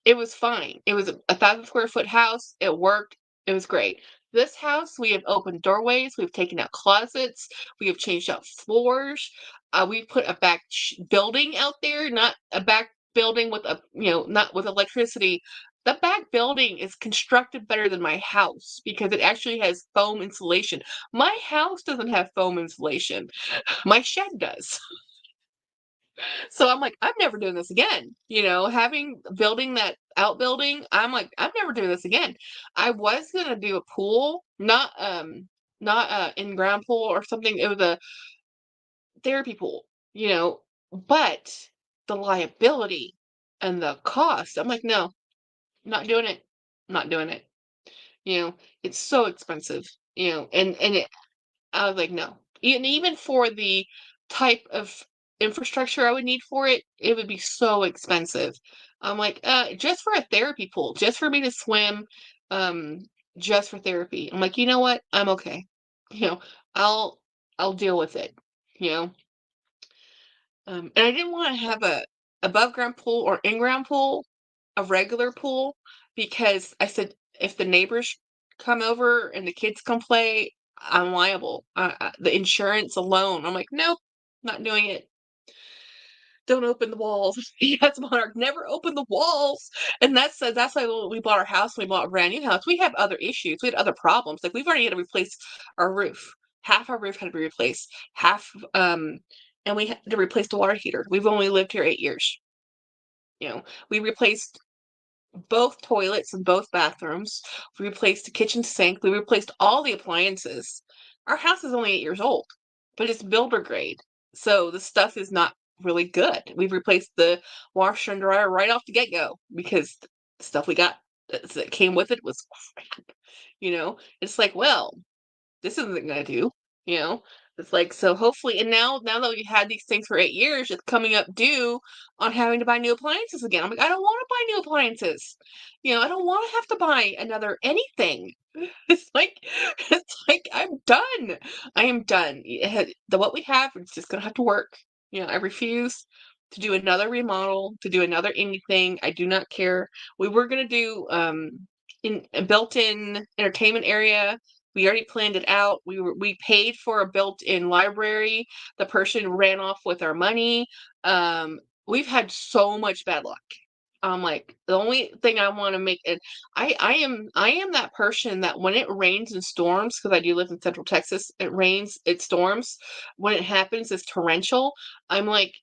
It was fine. It was a 1,000 square foot house. It worked. It was great. This house, we have opened doorways. We've taken out closets. We have changed out floors. We put a back building out there, not a back building with not with electricity. The back building is constructed better than my house because it actually has foam insulation. My house doesn't have foam insulation. My shed does. So I'm like, I'm never doing this again. Building that outbuilding, I'm like, I'm never doing this again. I was gonna do a pool, not a in-ground pool or something. It was a therapy pool, but the liability and the cost, I'm like, no, not doing it. Not doing it. It's so expensive, and I was like, no. Even for the type of infrastructure I would need for it, it would be so expensive. I'm like, just for a therapy pool, just for me to swim, um, just for therapy. I'm like, you know what? I'm okay. You know, I'll I'll deal with it. You know, and I didn't want to have a above ground pool or in ground pool, a regular pool, because I said if the neighbors come over and the kids come play, I'm liable. The insurance alone, I'm like, nope, not doing it. Don't open the walls. Yes, Monarch, never open the walls. And that's why when we bought our house. We bought a brand new house. We have other issues. We had other problems. Like we've already had to replace our roof. Half our roof had to be replaced. And we had to replace the water heater. We've only lived here 8 years. We replaced both toilets in both bathrooms. We replaced the kitchen sink. We replaced all the appliances. Our house is only 8 years old, but it's builder grade. So the stuff is not really good. We've replaced the washer and dryer right off the get-go because the stuff we got that came with it was crap. It's like, well, this isn't gonna do, you know? It's like, so hopefully, and now that we had these things for 8 years, it's coming up due on having to buy new appliances again. I'm like, I don't want to buy new appliances. I don't want to have to buy another anything. It's like, I'm done. I am done. What we have, it's just gonna have to work. I refuse to do another remodel, to do another anything. I do not care. We were gonna do in a built-in entertainment area. We already planned it out. We paid for a built-in library. The person ran off with our money. We've had so much bad luck. Like the only thing I want to make it, I am that person that when it rains and storms, because I do live in Central Texas, it rains, it storms. When it happens, it's torrential. I'm like,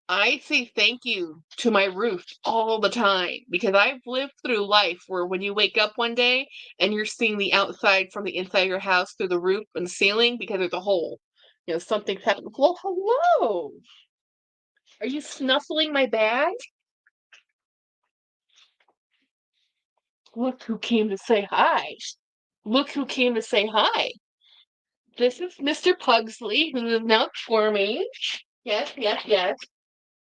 I say thank you to my roof all the time because I've lived through life where when you wake up one day and you're seeing the outside from the inside of your house through the roof and the ceiling because there's a hole. Something's happened. Well, hello. Are you snuffling my bag? Look who came to say hi. Look who came to say hi. This is Mr. Pugsley, who is now squirming. Yes, yes, yes.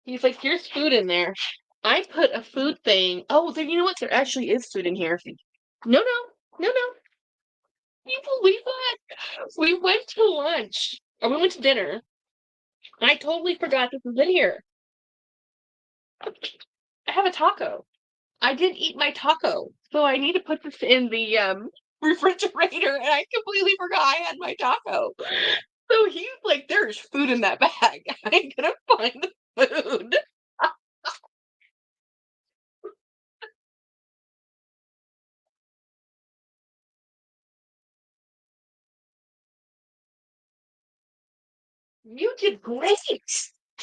He's like, there's food in there. I put a food thing. Oh, there, you know what? There actually is food in here. No, no, no, no. Can you believe that? We went to lunch, or we went to dinner. I totally forgot this was in here. I have a taco. I didn't eat my taco, so I need to put this in the refrigerator, and I completely forgot I had my taco. So he's like, "There's food in that bag. I ain't gonna find the food." You did great.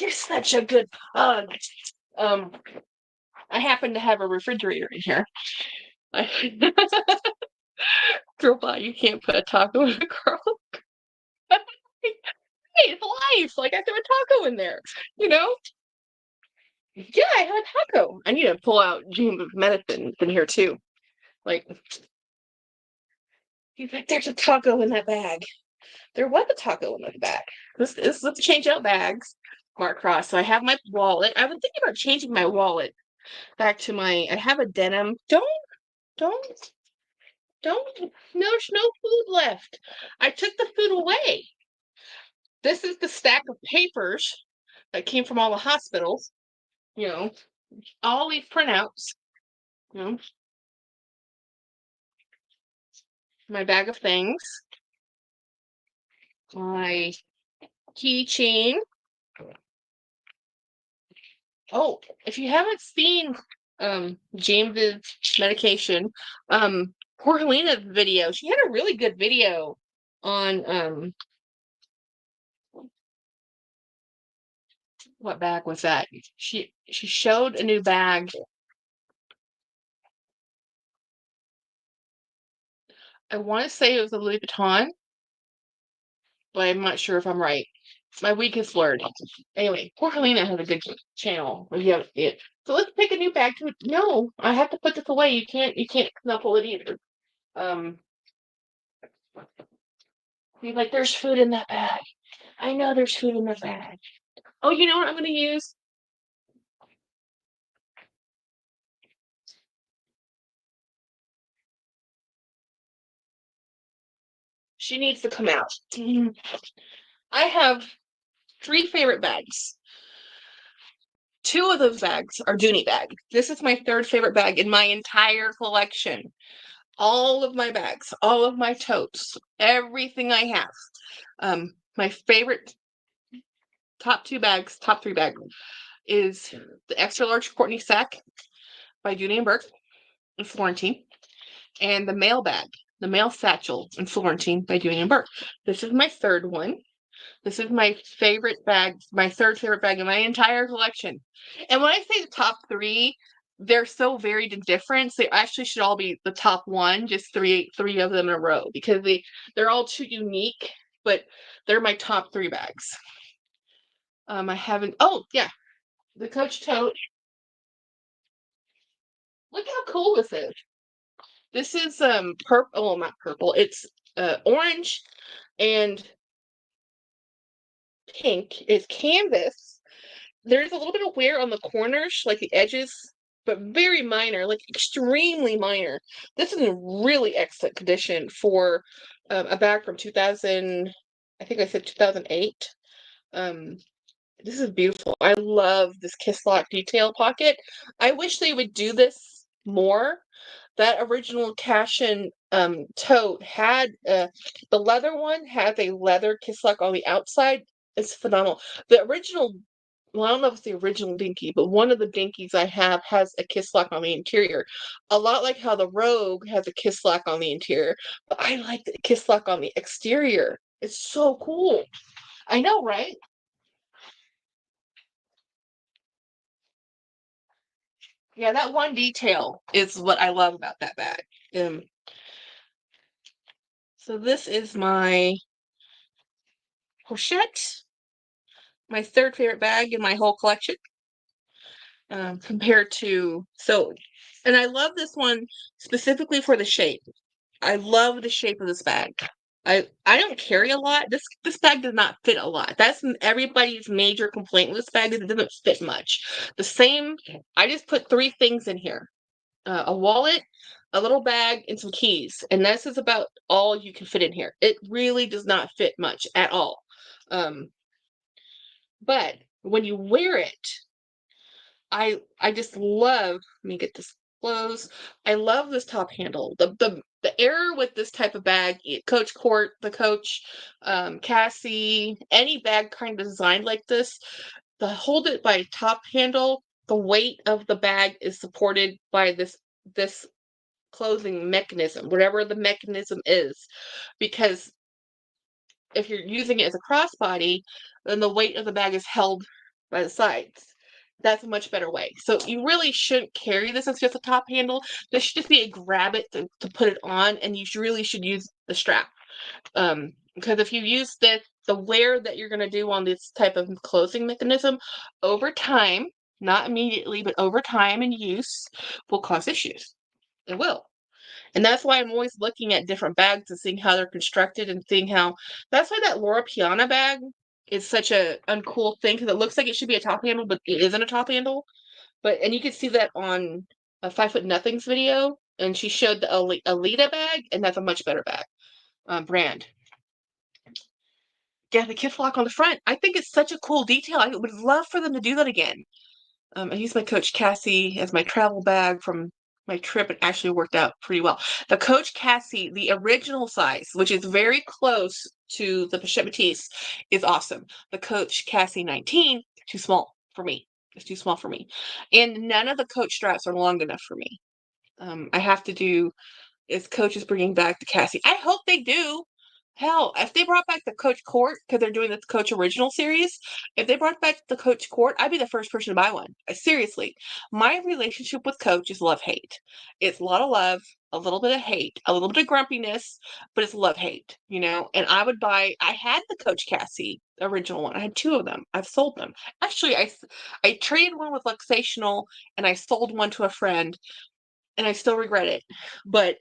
You're such a good pug. Um, I happen to have a refrigerator in here. Girl, by you can't put a taco in a girl. Hey, it's life. Like I threw a taco in there, you know? Yeah, I had a taco. I need to pull out James' medicine in here too. Like he's like, there's a taco in that bag. There was a taco in that bag. Let's change out bags. Mark Cross. So I have my wallet. I was thinking about changing my wallet back to I have a denim. Don't, don't. No, there's no food left. I took the food away. This is the stack of papers that came from all the hospitals. You know, all these printouts. You know, my bag of things. My keychain. Oh, if you haven't seen James's medication, poor Helena's video, she had a really good video on what bag was that? She showed a new bag. I want to say it was a Louis Vuitton, but I'm not sure if I'm right. My week is blurred. Anyway, poor Helena has a good channel. If you haven't seen it. So let's pick a new bag to no, I have to put this away. You can't snuffle it either. Um He's like, there's food in that bag. I know there's food in that bag. Oh, you know what I'm gonna use? She needs to come out. I have 3 favorite bags. 2 of those bags are Dooney bags. This is my 3rd favorite bag in my entire collection. All of my bags, all of my totes, everything I have. My favorite top 3 bags is the extra large Courtney sack by Dooney and Burke in Florentine, and the mail bag, the mail satchel in Florentine by Dooney and Burke. This is my 3rd one. This is my favorite bag, my 3rd favorite bag in my entire collection. And when I say the top 3, they're so varied and different. So they actually should all be the top 1, just three of them in a row because they're all too unique. But they're my top 3 bags. I haven't. Oh yeah, the Coach tote. Look how cool this is. This is purple. Oh, not purple. It's orange and pink. It's canvas. There's a little bit of wear on the corners, like the edges, but very minor, like extremely minor. This is in really excellent condition for a bag from 2000. I think I said 2008. This is beautiful. I love this kiss lock detail pocket. I wish they would do this more. That original Cashin tote had the leather one has a leather kiss lock on the outside. It's phenomenal. The original well, I don't know if it's the original Dinky, but one of the Dinkies I have has a kiss lock on the interior. A lot like how the Rogue has a kiss lock on the interior, but I like the kiss lock on the exterior. It's so cool. I know, right? Yeah, that one detail is what I love about that bag. Um, so this is my pochette, my third favorite bag in my whole collection. Compared to and I love this one specifically for the shape. I love the shape of this bag. I don't carry a lot. This bag does not fit a lot. That's everybody's major complaint with this bag is it doesn't fit much. The same. I just put three things in here: a wallet, a little bag, and some keys. And this is about all you can fit in here. It really does not fit much at all. Um, but when you wear it, I just love. Let me get this close. I love this top handle. The error with this type of bag, Coach Court, the Coach, Cassie, any bag kind of designed like this, the hold it by top handle. The weight of the bag is supported by this closing mechanism, whatever the mechanism is, because if you're using it as a crossbody, then the weight of the bag is held by the sides. That's a much better way. So you really shouldn't carry this as just a top handle. This should just be a grab it to put it on, and you really should use the strap. Because if you use the wear that you're going to do on this type of closing mechanism over time, not immediately, but over time and use, will cause issues. It will. And that's why I'm always looking at different bags and seeing how they're constructed and seeing how. That's why that Laura Piana bag is such a uncool thing because it looks like it should be a top handle, but it isn't a top handle. And you can see that on a 5 Foot Nothing's video, and she showed the Alita bag, and that's a much better bag brand. Yeah, the kiss lock on the front. I think it's such a cool detail. I would love for them to do that again. I used my Coach Cassie as my travel bag from my trip. It actually worked out pretty well. The Coach Cassie, the original size, which is very close to the Pochette Matisse, is awesome. The Coach Cassie 19, too small for me. It's too small for me. And none of the Coach straps are long enough for me. I have to do is Coach is bringing back the Cassie. I hope they do. Hell, if they brought back the Coach Court, because they're doing the Coach original series, if they brought back the Coach Court, I'd be the first person to buy one. Seriously, my relationship with Coach is love hate. It's a lot of love, a little bit of hate, a little bit of grumpiness, but it's love hate, you know. And I would buy. I had the Coach Cassie original one. I had two of them. I've sold them. Actually, I traded one with Luxational, and I sold one to a friend, and I still regret it. But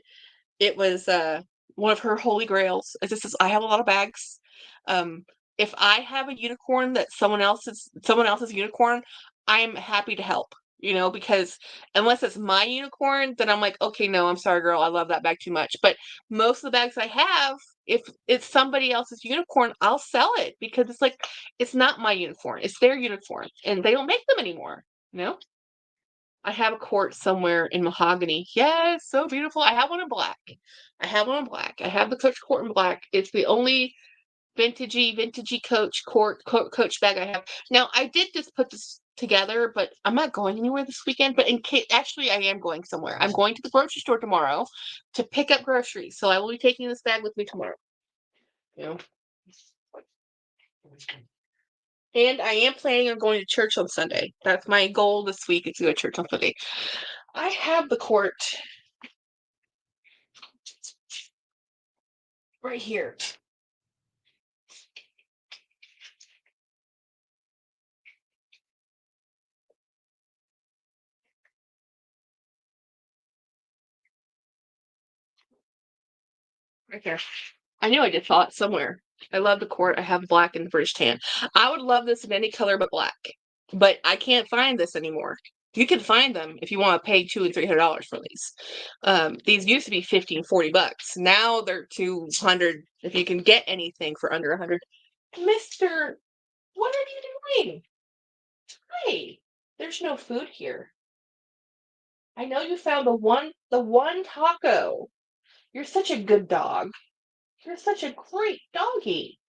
it was one of her holy grails. It just says I have a lot of bags. Um, if I have a unicorn that someone else's unicorn, I'm happy to help. You know, because unless it's my unicorn, then I'm like, okay, no, I'm sorry, girl, I love that bag too much. But most of the bags I have, if it's somebody else's unicorn, I'll sell it because it's like it's not my unicorn, it's their unicorn, and they don't make them anymore. You know. I have a court somewhere in mahogany. Yes, so beautiful. I have one in black. I have one in black. I have the Coach court in black. It's the only vintagey Coach bag I have. Now, I did just put this together, but I'm not going anywhere this weekend. But in case, actually, I am going somewhere. I'm going to the grocery store tomorrow to pick up groceries. So I will be taking this bag with me tomorrow. You know. And I am planning on going to church on Sunday. That's my goal this week is to go to church on Sunday. I have the court right here. Right there. I knew I just saw it somewhere. I love the court. I have black and British tan. I would love this in any color but black. But I can't find this anymore. You can find them if you want to pay $200 and $300 for these. These used to be 50 and 40 bucks. Now they're 200 if you can get anything for under 100. Mister, what are you doing? Hey, there's no food here. I know you found the one taco. You're such a good dog. You're such a great doggy.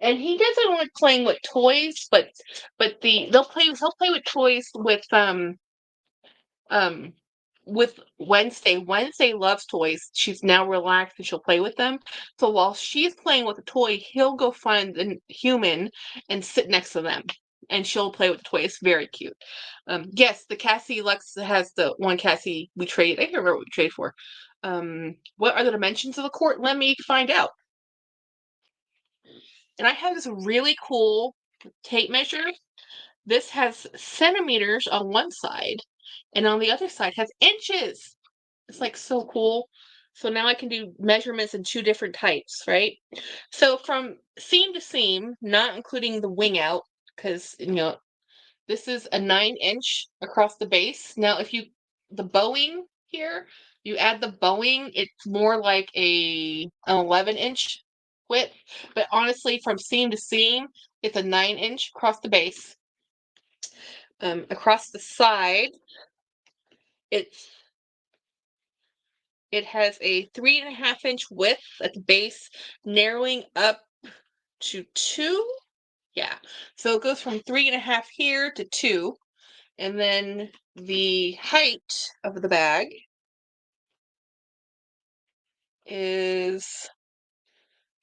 And he doesn't like playing with toys, but he'll play with toys um with Wednesday. Wednesday loves toys. She's now relaxed and she'll play with them. So while she's playing with a toy, he'll go find a human and sit next to them. And she'll play with the toy. It's very cute. Yes, the Cassie Lux has the one Cassie we traded. I can't remember what we traded for. What are the dimensions of the court? Let me find out. And I have this really cool tape measure. This has centimeters on one side, and on the other side has inches. It's like so cool. So now I can do measurements in two different types, right? So from seam to seam, not including the wing out, because this is a 9-inch across the base. Now, if you the bowing here, you add the bowing, it's more like an 11-inch width. But honestly, from seam to seam, it's a 9-inch across the base. Across the side, it has a 3.5-inch width at the base, narrowing up to 2. Yeah, so it goes from 3.5 here to 2. And then the height of the bag is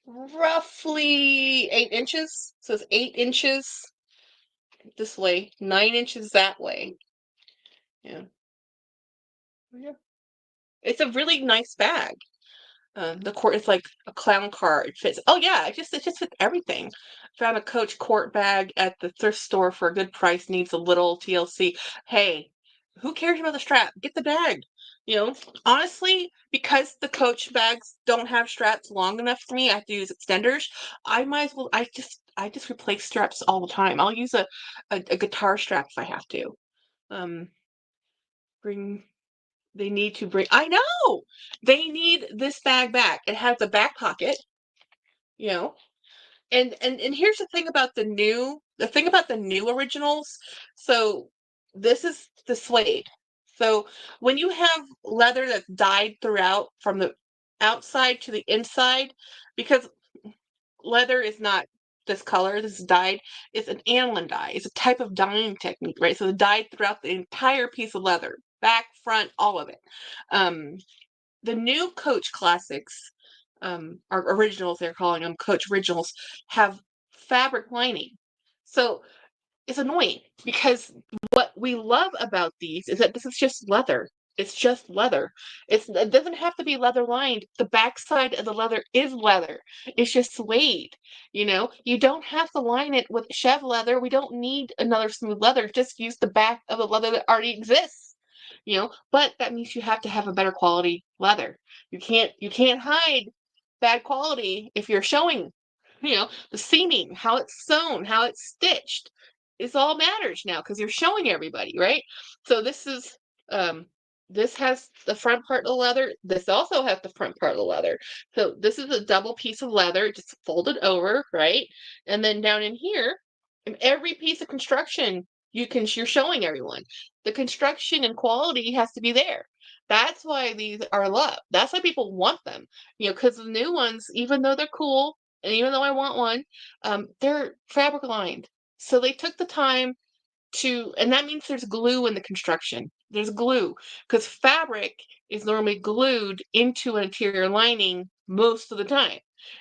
roughly 8 inches. So it's 8 inches this way, 9 inches that way. Yeah. Yeah. It's a really nice bag. The court is like a clown car. It fits. Oh yeah, it just fits everything. Found a Coach court bag at the thrift store for a good price. Needs a little TLC. Hey, who cares about the strap? Get the bag. Honestly, because the Coach bags don't have straps long enough for me, I have to use extenders. I might as well. I just replace straps all the time. I'll use a guitar strap if I have to. Um, bring they need to bring. I know they need this bag back. It has a back pocket, you know. And here's the thing about the new originals. So this is the suede. So when you have leather that's dyed throughout from the outside to the inside, because leather is not this color, this is dyed, it's an aniline dye. It's a type of dyeing technique, right? So it's dyed throughout the entire piece of leather, back, front, all of it. Um, the new Coach classics, or originals, they're calling them Coach originals, have fabric lining. So it's annoying because what we love about these is that this is just leather. It's just leather. It doesn't have to be leather lined. The backside of the leather is leather. It's just suede. You don't have to line it with chev leather. We don't need another smooth leather. Just use the back of the leather that already exists. But that means you have to have a better quality leather. You can't hide bad quality if you're showing, the seaming, how it's sewn, how it's stitched. It's all matters now because you're showing everybody, right? So this has the front part of the leather. This also has the front part of the leather. So this is a double piece of leather, just folded over, right? And then down in here, in every piece of construction, you're showing everyone. The construction and quality has to be there. That's why these are loved. That's why people want them. Because the new ones, even though they're cool, and even though I want one, they're fabric lined. So they took the time and that means there's glue in the construction. There's glue because fabric is normally glued into an interior lining most of the time.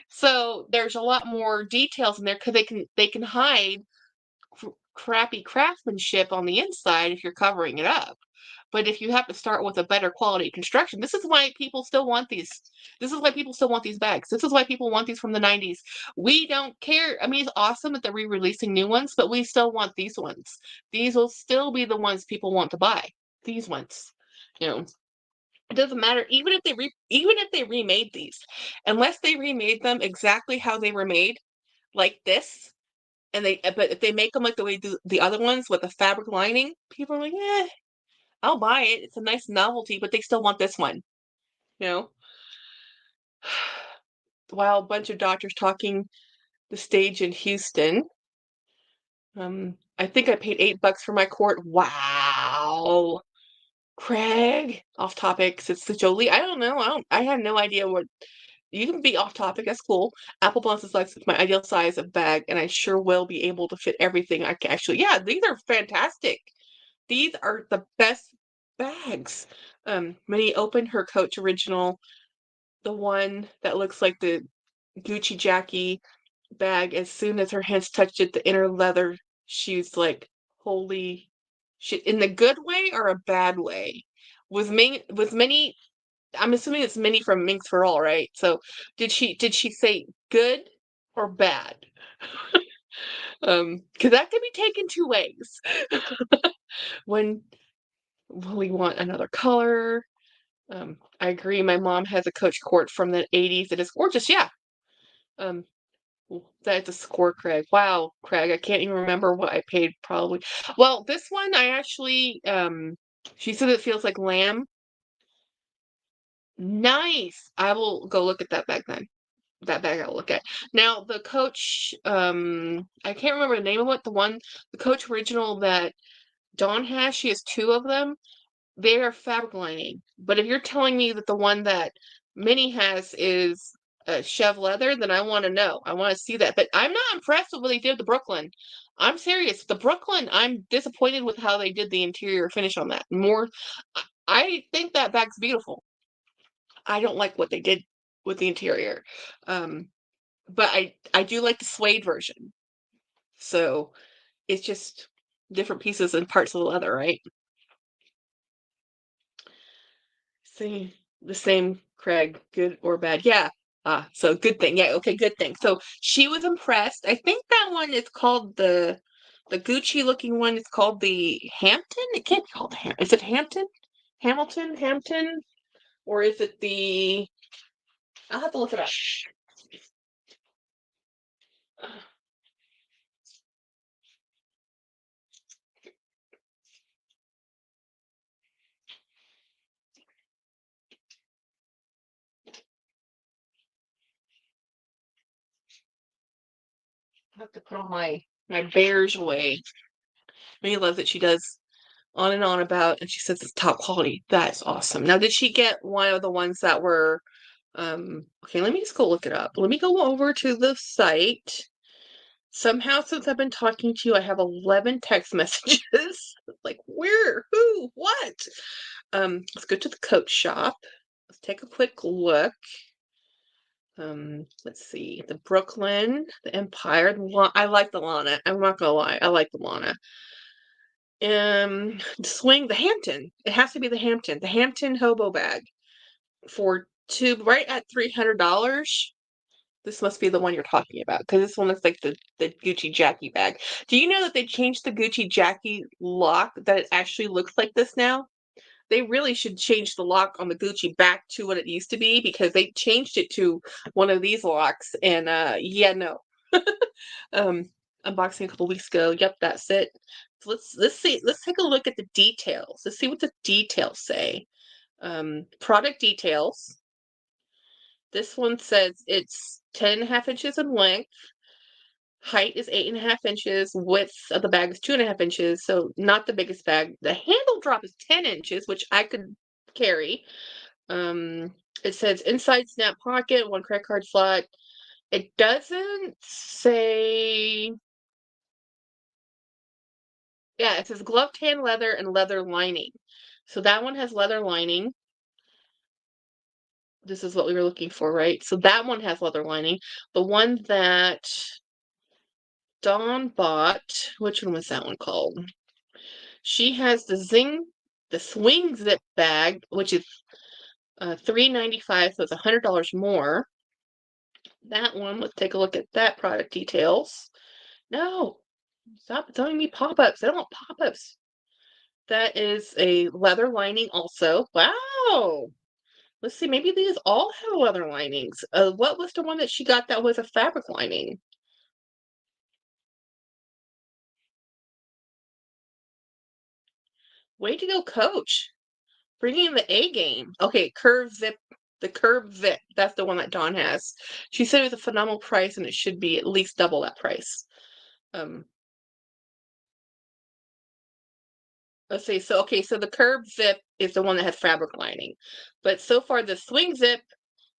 So there's a lot more details in there because they can hide crappy craftsmanship on the inside if you're covering it up. But if you have to start with a better quality construction, this is why people still want these. This is why people still want these bags. This is why people want these from the 90s. We don't care. I mean, it's awesome that they're re-releasing new ones, but we still want these ones. These will still be the ones people want to buy. These ones. It doesn't matter even if they remade these. Unless they remade them exactly how they were made, like this, but if they make them like the way the other ones with the fabric lining, people are like, I'll buy it. It's a nice novelty, but they still want this one. You know? While a bunch of doctors talking the stage in Houston. I think I paid $8 for my court. Wow. Craig, off topic, since the Jolie. I don't know. I have no idea what you can be off topic. That's cool. Apple Blossom Select is my ideal size of bag, and I sure will be able to fit everything I can actually. Yeah, these are fantastic. These are the best bags. Minnie opened her Coach Original, the one that looks like the Gucci Jackie bag. As soon as her hands touched it, the inner leather, she was like, "Holy shit!" In the good way or a bad way? With many, I'm assuming it's Minnie from Minx for All, right? So did she say good or bad? Because that could be taken two ways. When will we want another color? I agree. My mom has a Coach Court from the 80s. It is gorgeous. Yeah. Um, that's a score, Craig. Wow, Craig, I can't even remember what I paid probably. Well, this one I actually she said it feels like lamb. Nice. I will go look at that bag then. That bag I'll look at. Now the Coach, I can't remember the name of it. The Coach original that Dawn has, she has two of them. They are fabric lining. But if you're telling me that the one that Minnie has is chev leather, then I want to know. I want to see that. But I'm not impressed with what they did with the Brooklyn. I'm serious. The Brooklyn, I'm disappointed with how they did the interior finish on that. I think that bag's beautiful. I don't like what they did with the interior. Um, but I do like the suede version. So it's just different pieces and parts of the leather, right? Same, the same, Craig, good or bad? Yeah. So good thing. Yeah, okay, good thing. So she was impressed. I think that one is called the Gucci looking one is called the Hampton. It can't be called the Is it Hampton? Hampton? Or is it the I'll have to look it up. I have to put on my bear's way. Minnie loves it. She does on and on about, and she says it's top quality. That's awesome. Now, did she get one of the ones that were, okay, let me just go look it up. Let me go over to the site. Somehow, since I've been talking to you, I have 11 text messages. Like, where? Who? What? Let's go to the Coach shop. Let's take a quick look. Let's see. The Brooklyn, the Empire. I like the Lana. I'm not gonna lie. I like the Lana. The Hampton. It has to be the Hampton. The Hampton hobo bag for right at $300. This must be the one you're talking about because this one looks like the Gucci Jackie bag. Do you know that they changed the Gucci Jackie lock that it actually looks like this now? They really should change the lock on the Gucci back to what it used to be because they changed it to one of these locks and yeah, no. um Unboxing a couple weeks ago. Yep, that's it. So let's see. Let's take a look at the details. Let's see what the details say. Product details. This one says it's 10.5 inches in length. Height is 8.5 inches. Width of the bag is 2.5 inches. So not the biggest bag. The handle drop is 10 inches, which I could carry. It says inside snap pocket, one credit card slot. It doesn't say. Yeah, it says glove tan leather and leather lining. So that one has leather lining. This is what we were looking for, right? So that one has leather lining. The one that Dawn bought, which one was that one called? She has the swing zip bag, which is $3.95, so it's $100 more. That one, let's take a look at that product details. No, stop telling me pop-ups. I don't want pop-ups. That is a leather lining also. Wow. Let's see, maybe these all have leather linings. What was the one that she got that was a fabric lining? Way to go, Coach. Bringing the A game. Okay, the curve zip. That's the one that Dawn has. She said it was a phenomenal price and it should be at least double that price. Um, let's see. So, okay, so the curve zip is the one that has fabric lining. But so far, the swing zip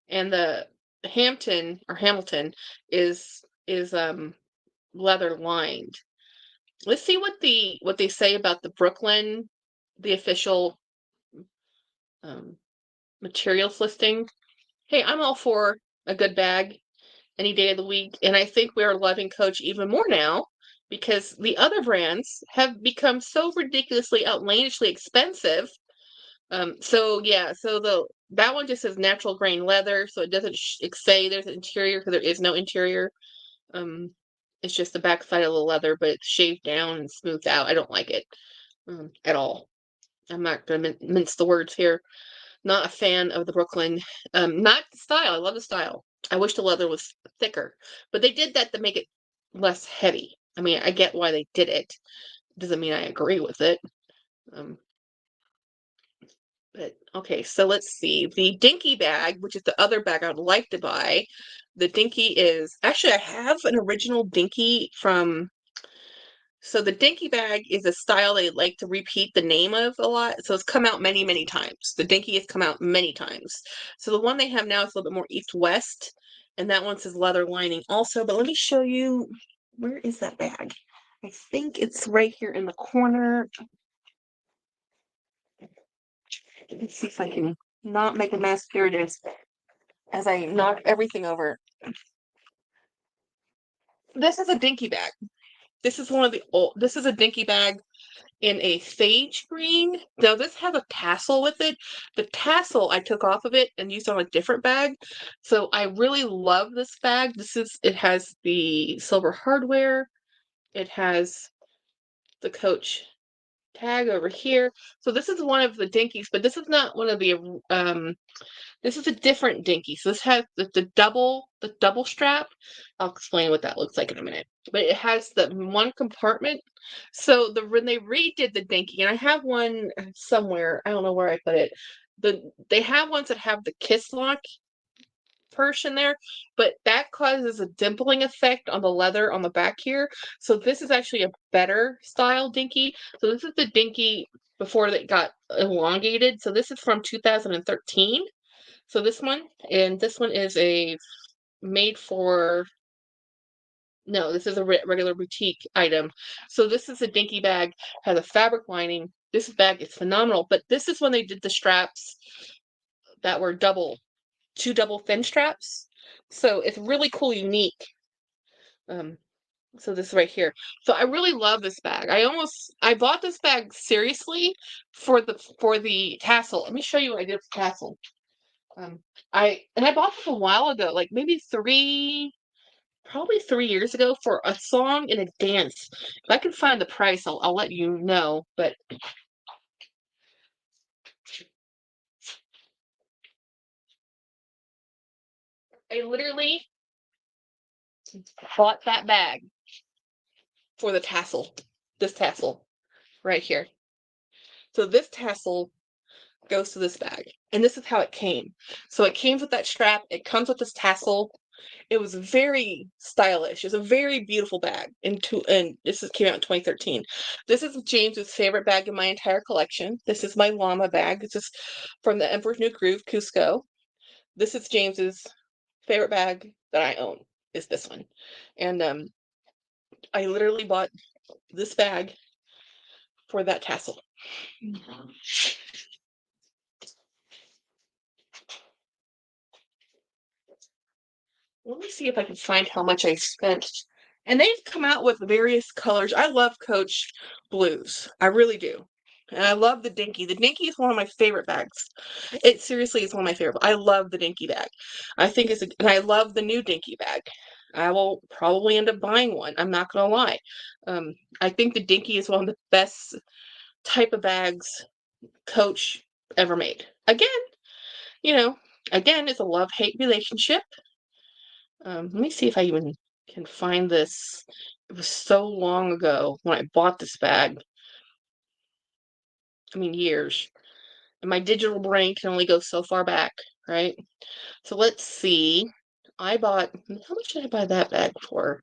and the Hamilton is leather lined. Let's see what they say about the Brooklyn, the official materials listing. Hey, I'm all for a good bag any day of the week, and I think we are loving Coach even more now because the other brands have become so ridiculously outlandishly expensive. So yeah, so that one just says natural grain leather, so it doesn't say there's an interior because there is no interior. Um, it's just the backside of the leather, but it's shaved down and smoothed out. I don't like it at all. I'm not gonna mince the words here. Not a fan of the Brooklyn. Not the style. I love the style. I wish the leather was thicker, but they did that to make it less heavy. I mean, I get why they did it. Doesn't mean I agree with it. Um, but okay, so let's see. The Dinky bag, which is the other bag I would like to buy. The Dinky is actually I have an original Dinky from. So the Dinky bag is a style they like to repeat the name of a lot. So it's come out many, many times. The Dinky has come out many times. So the one they have now is a little bit more east-west, and that one says leather lining also. But let me show you, where is that bag? I think it's right here in the corner. Let's see if I can not make a mess. Here it is. As I knock everything over. This is a Dinky bag. This is one of the old, this is a Dinky bag in a sage green. Now this has a tassel with it. The tassel I took off of it and used on a different bag. So I really love this bag. It has the silver hardware. It has the Coach tag over here. So this is one of the Dinkies, but this is not one of the this is a different Dinky. So this has the double strap. I'll explain what that looks like in a minute. But it has the one compartment. So when they redid the Dinky, and I have one somewhere, I don't know where I put it. They have ones that have the kiss lock portion there, but that causes a dimpling effect on the leather on the back here. So this is actually a better style Dinky. So this is the Dinky before it got elongated. So this is from 2013. So this one, and this one is a made for, no, this is a regular boutique item. So this is a Dinky bag, has a fabric lining. This bag is phenomenal, but this is when they did the straps that were two double thin straps. So it's really cool, unique. So this right here. So I really love this bag. I bought this bag seriously for the tassel. Let me show you what I did with the tassel. I bought this a while ago, like maybe probably 3 years ago for a song and a dance. If I can find the price, I'll let you know. But I literally bought that bag for the tassel. This tassel right here. So this tassel goes to this bag. And this is how it came. So it came with that strap. It comes with this tassel. It was very stylish. It's a very beautiful bag. And came out in 2013. This is James's favorite bag in my entire collection. This is my llama bag. This is from the Emperor's New Groove, Cusco. This is James's favorite bag that I own. Is this one. And I literally bought this bag for that tassel. Let me see if I can find how much I spent. And they've come out with various colors. I love Coach blues. I really do. And I love the Dinky. The Dinky is one of my favorite bags. It seriously is one of my favorite. I love the Dinky bag. And I love the new Dinky bag. I will probably end up buying one. I'm not gonna lie. I think the Dinky is one of the best type of bags Coach ever made. Again, it's a love-hate relationship. Let me see if I even can find this. It was so long ago when I bought this bag. I mean, years. And my digital brain can only go so far back, right? So let's see. How much did I buy that bag for?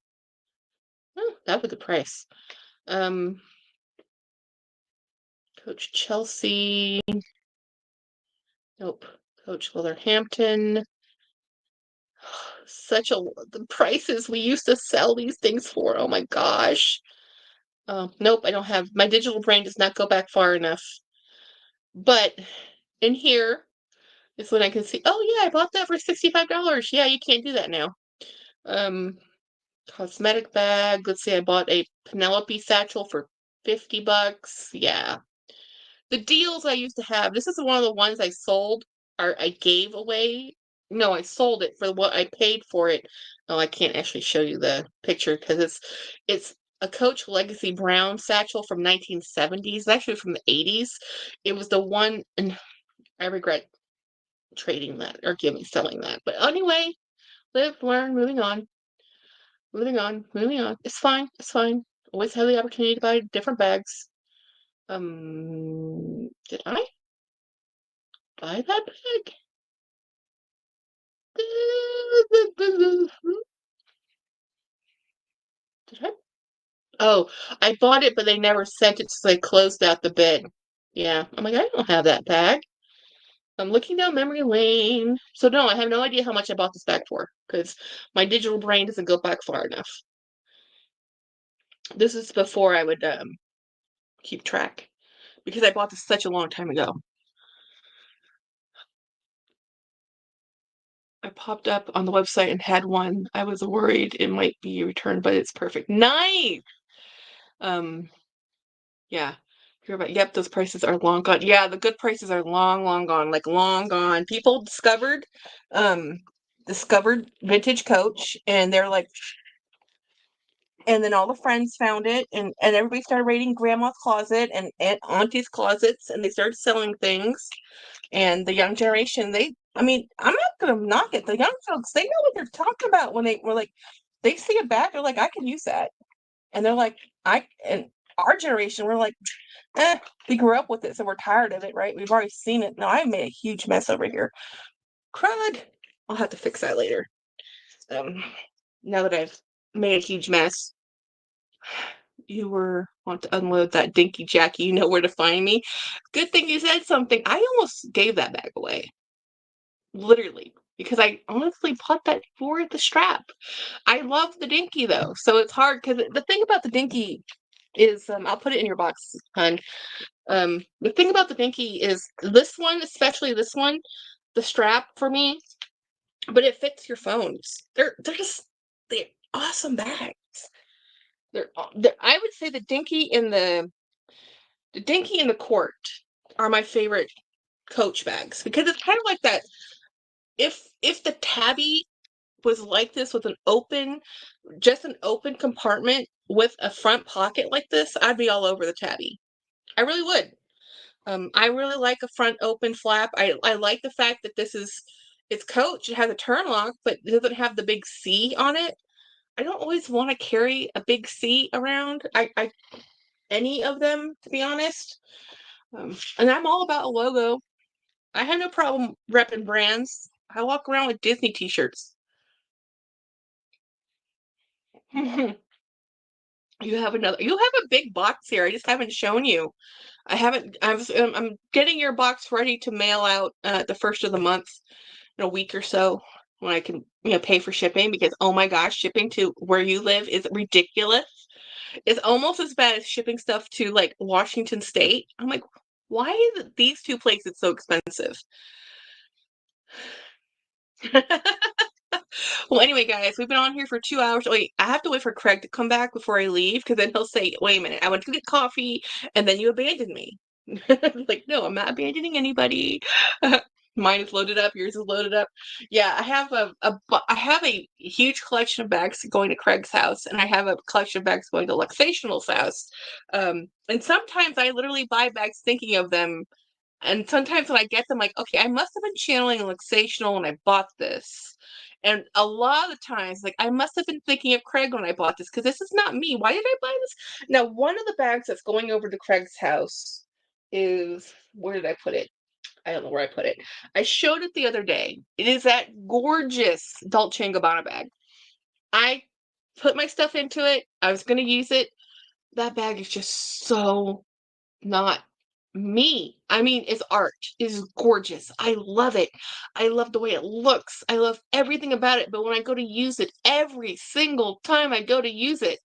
Oh, that was a good price. Coach Chelsea. Nope. Coach Wolverhampton. The prices we used to sell these things for. Oh my gosh. Nope, I don't have, my digital brain does not go back far enough. But in here is when I can see, oh yeah, I bought that for $65. Yeah, you can't do that now. Um, Cosmetic bag. Let's see, I bought a Penelope satchel for $50. Yeah. The deals I used to have, this is one of the ones I sold, or I gave away. No, I sold it for what I paid for it. Oh, I can't actually show you the picture because it's a Coach Legacy Brown satchel from 1970s, actually from the 80s. It was the one, and I regret trading that or selling that. But anyway, live, learn, moving on, moving on, moving on. It's fine. It's fine. Always have the opportunity to buy different bags. Did I buy that bag? Did I? Oh, I bought it, but they never sent it, so they closed out the bid. Yeah, I'm like, I don't have that bag. I'm looking down memory lane. So no, I have no idea how much I bought this bag for because my digital brain doesn't go back far enough. This is before I would keep track because I bought this such a long time ago. I popped up on the website and had one. I was worried it might be returned, but it's perfect. Nice. Um, yeah. Yep, those prices are long gone. Yeah, the good prices are long, long gone. Like long gone. People discovered vintage Coach, and they're like, and then all the friends found it, and everybody started raiding grandma's closet and auntie's closets, and they started selling things. And the young generation, I mean, I'm not gonna knock it. The young folks, they know what they're talking about when they were like, they see a bag, they're like, I can use that. And they're like, and our generation, we're like, we grew up with it, so we're tired of it, right? We've already seen it. Now I made a huge mess over here. Crud. I'll have to fix that later. Um, now that I've made a huge mess. Want to unload that dinky Jackie, you know where to find me. Good thing you said something. I almost gave that bag away. Literally. Because I honestly bought that for the strap. I love the dinky though. So it's hard because the thing about the dinky is I'll put it in your box, hon. The thing about the dinky is this one, especially this one, the strap for me, but it fits your phones. They're awesome bags. I would say the dinky and the court are my favorite Coach bags because it's kind of like that. If the tabby was like this with just an open compartment with a front pocket like this, I'd be all over the tabby. I really would. I really like a front open flap. I like the fact that it's Coach. It has a turn lock, but it doesn't have the big C on it. I don't always want to carry a big C around. Any of them, to be honest. And I'm all about a logo. I have no problem repping brands. I walk around with Disney t-shirts. You have a big box here. I just haven't shown you. I haven't. I'm getting your box ready to mail out the first of the month in a week or so when I can, pay for shipping because oh my gosh, shipping to where you live is ridiculous. It's almost as bad as shipping stuff to like Washington State. I'm like, why is these two places so expensive? Well, anyway, guys, we've been on here for 2 hours. Wait, I have to wait for Craig to come back before I leave because then he'll say, wait a minute, I went to get coffee and then you abandoned me. Like, no, I'm not abandoning anybody. Mine is loaded up, yours is loaded up. Yeah, I have a huge collection of bags going to Craig's house, and I have a collection of bags going to Luxational's house. And sometimes I literally buy bags thinking of them, and sometimes when I get them, like, okay, I must have been channeling Luxational when I bought this. And a lot of the times, like, I must have been thinking of Craig when I bought this because this is not me. Why did I buy this? Now, one of the bags that's going over to Craig's house is, where did I put it? I don't know where I put it. I showed it the other day. It is that gorgeous Dolce & Gabbana bag. I put my stuff into it. I was going to use it. That bag is just so not me. I mean, it's art. It's gorgeous. I love it. I love the way it looks. I love everything about it. But when I go to use it, every single time I go to use it,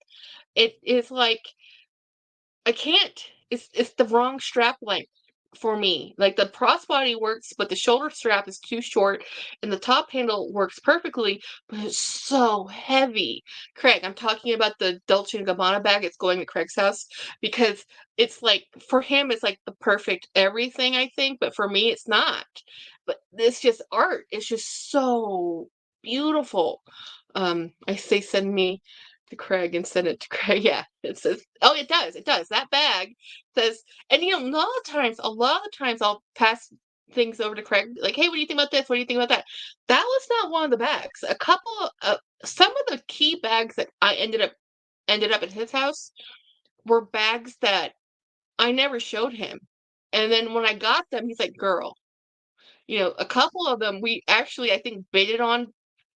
it is like I can't. It's the wrong strap length for me. Like the crossbody works, but the shoulder strap is too short, and the top handle works perfectly, but it's so heavy. Craig, I'm talking about the Dolce& and Gabbana bag. It's going to Craig's house because it's like for him, it's like the perfect everything, I think, but for me, it's not. But it's just art. It's just so beautiful. I say send me to Craig and send it to Craig. Yeah, it says, oh, it does. It does. That bag says, and you know, a lot of times I'll pass things over to Craig, like, hey, what do you think about this? What do you think about that? That was not one of the bags. A couple of, some of the key bags that I ended up at his house were bags that I never showed him. And then when I got them, he's like, girl, you know, a couple of them we actually, I think, bidded on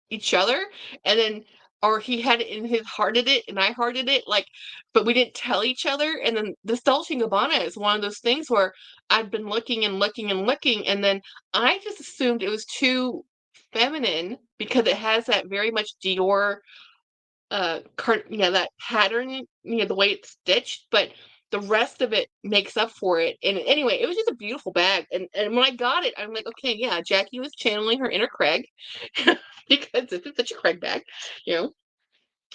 each other, and then or he had it in his hearted it and I hearted it, like, but we didn't tell each other. And then this Dolce& and Gabbana is one of those things where I've been looking and looking and looking, and then I just assumed it was too feminine because it has that very much Dior you know, that pattern, you know, the way it's stitched, but the rest of it makes up for it. And anyway, it was just a beautiful bag. And when I got it, I'm like, okay, yeah, Jackie was channeling her inner Craig because this is such a Craig bag, you know.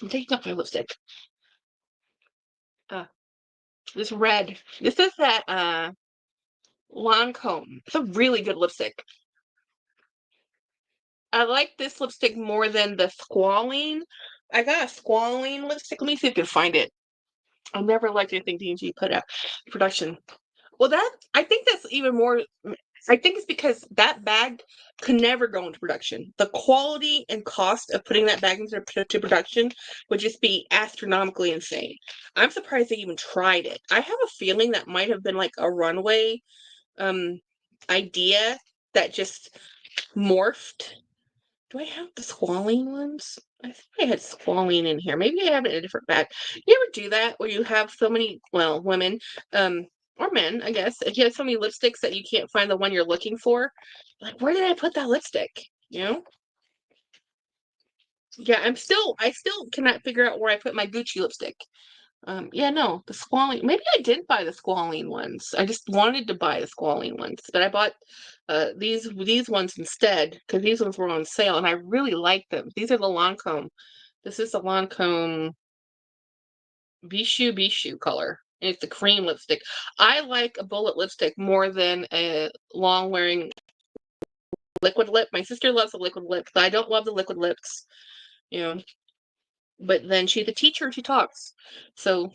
I'm taking off my lipstick. Uh, this red. This is that Lancome. It's a really good lipstick. I like this lipstick more than the Squalene. I got a Squalene lipstick. Let me see if I can find it. I never liked anything D&G put out production. Well, that I think that's even more. I think it's because that bag could never go into production. The quality and cost of putting that bag into production would just be astronomically insane. I'm surprised they even tried it. I have a feeling that might have been like a runway um idea that just morphed. Do I have the squalene ones? I think I had squalene in here. Maybe I have it in a different bag. You ever do that where you have so many, well, women, or men, I guess, if you have so many lipsticks that you can't find the one you're looking for? Like, where did I put that lipstick? You know? Yeah, I still cannot figure out where I put my Gucci lipstick. Yeah, no, the squalene. Maybe I did buy the squalene ones. I just wanted to buy the squalene ones, but I bought these ones instead because these ones were on sale and I really like them. These are the Lancome. This is the Lancome Bishu color. And it's the cream lipstick. I like a bullet lipstick more than a long wearing liquid lip. My sister loves the liquid lip, but I don't love the liquid lips, you know. But then she's a teacher and she talks. So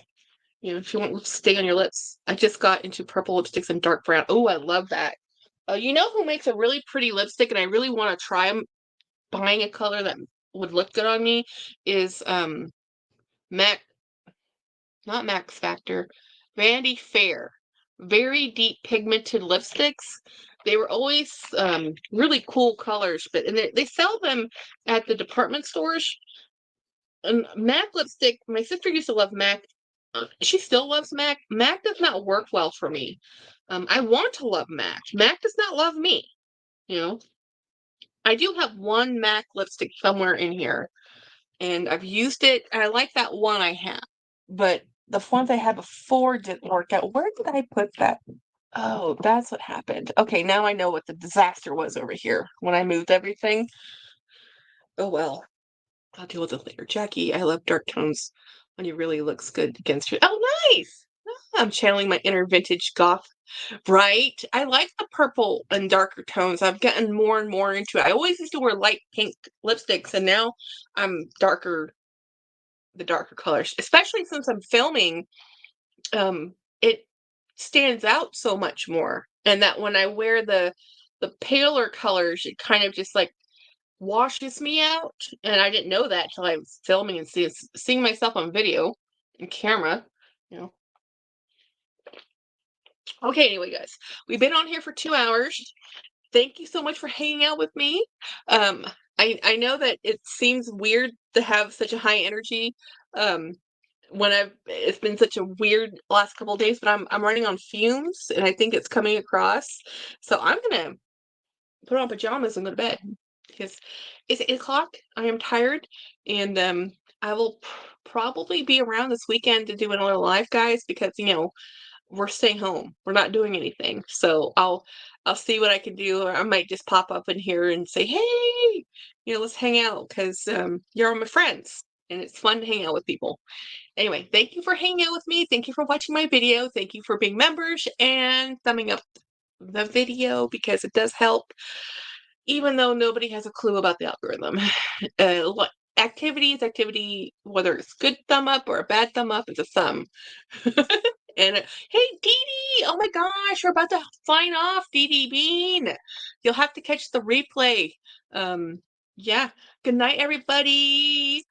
you know, if you want to stay on your lips. I just got into purple lipsticks and dark brown. Oh, I love that. You know who makes a really pretty lipstick, and I really want to try buying a color that would look good on me, is Mac, not Max Factor, Vanity Fair. Very deep pigmented lipsticks. They were always really cool colors, but and they sell them at the department stores. And MAC lipstick, my sister used to love MAC. She still loves MAC. MAC does not work well for me. I want to love MAC. MAC does not love me. You know, I do have one MAC lipstick somewhere in here, and I've used it. And I like that one I have, but the ones I had before didn't work out. Where did I put that? Oh, that's what happened. Okay, now I know what the disaster was over here when I moved everything. Oh well. I'll deal with it later. Jackie, I love dark tones when it really looks good against you. Oh, nice! I'm channeling my inner vintage goth. Right? I like the purple and darker tones. I've gotten more and more into it. I always used to wear light pink lipsticks, and now I'm the darker colors. Especially since I'm filming, it stands out so much more. And that when I wear the paler colors, it kind of just like washes me out, and I didn't know that till I was filming and seeing myself on video and camera, you know. Okay, anyway, guys, we've been on here for 2 hours. Thank you so much for hanging out with me. Um, I know that it seems weird to have such a high energy um it's been such a weird last couple of days, but I'm running on fumes, and I think it's coming across. So I'm gonna put on pajamas and go to bed because it's 8 o'clock. I am tired, and I will probably be around this weekend to do another live, guys, because we're staying home. We're not doing anything. So I'll see what I can do, or I might just pop up in here and say, hey, let's hang out because you're all my friends, and it's fun to hang out with people. Anyway, thank you for hanging out with me. Thank you for watching my video. Thank you for being members and thumbing up the video because it does help, even though nobody has a clue about the algorithm. What activity is activity, whether it's good thumb up or a bad thumb up, it's a thumb. And hey, Dee Dee! Oh my gosh, we're about to sign off, Dee Dee Bean. You'll have to catch the replay. Yeah. Good night, everybody.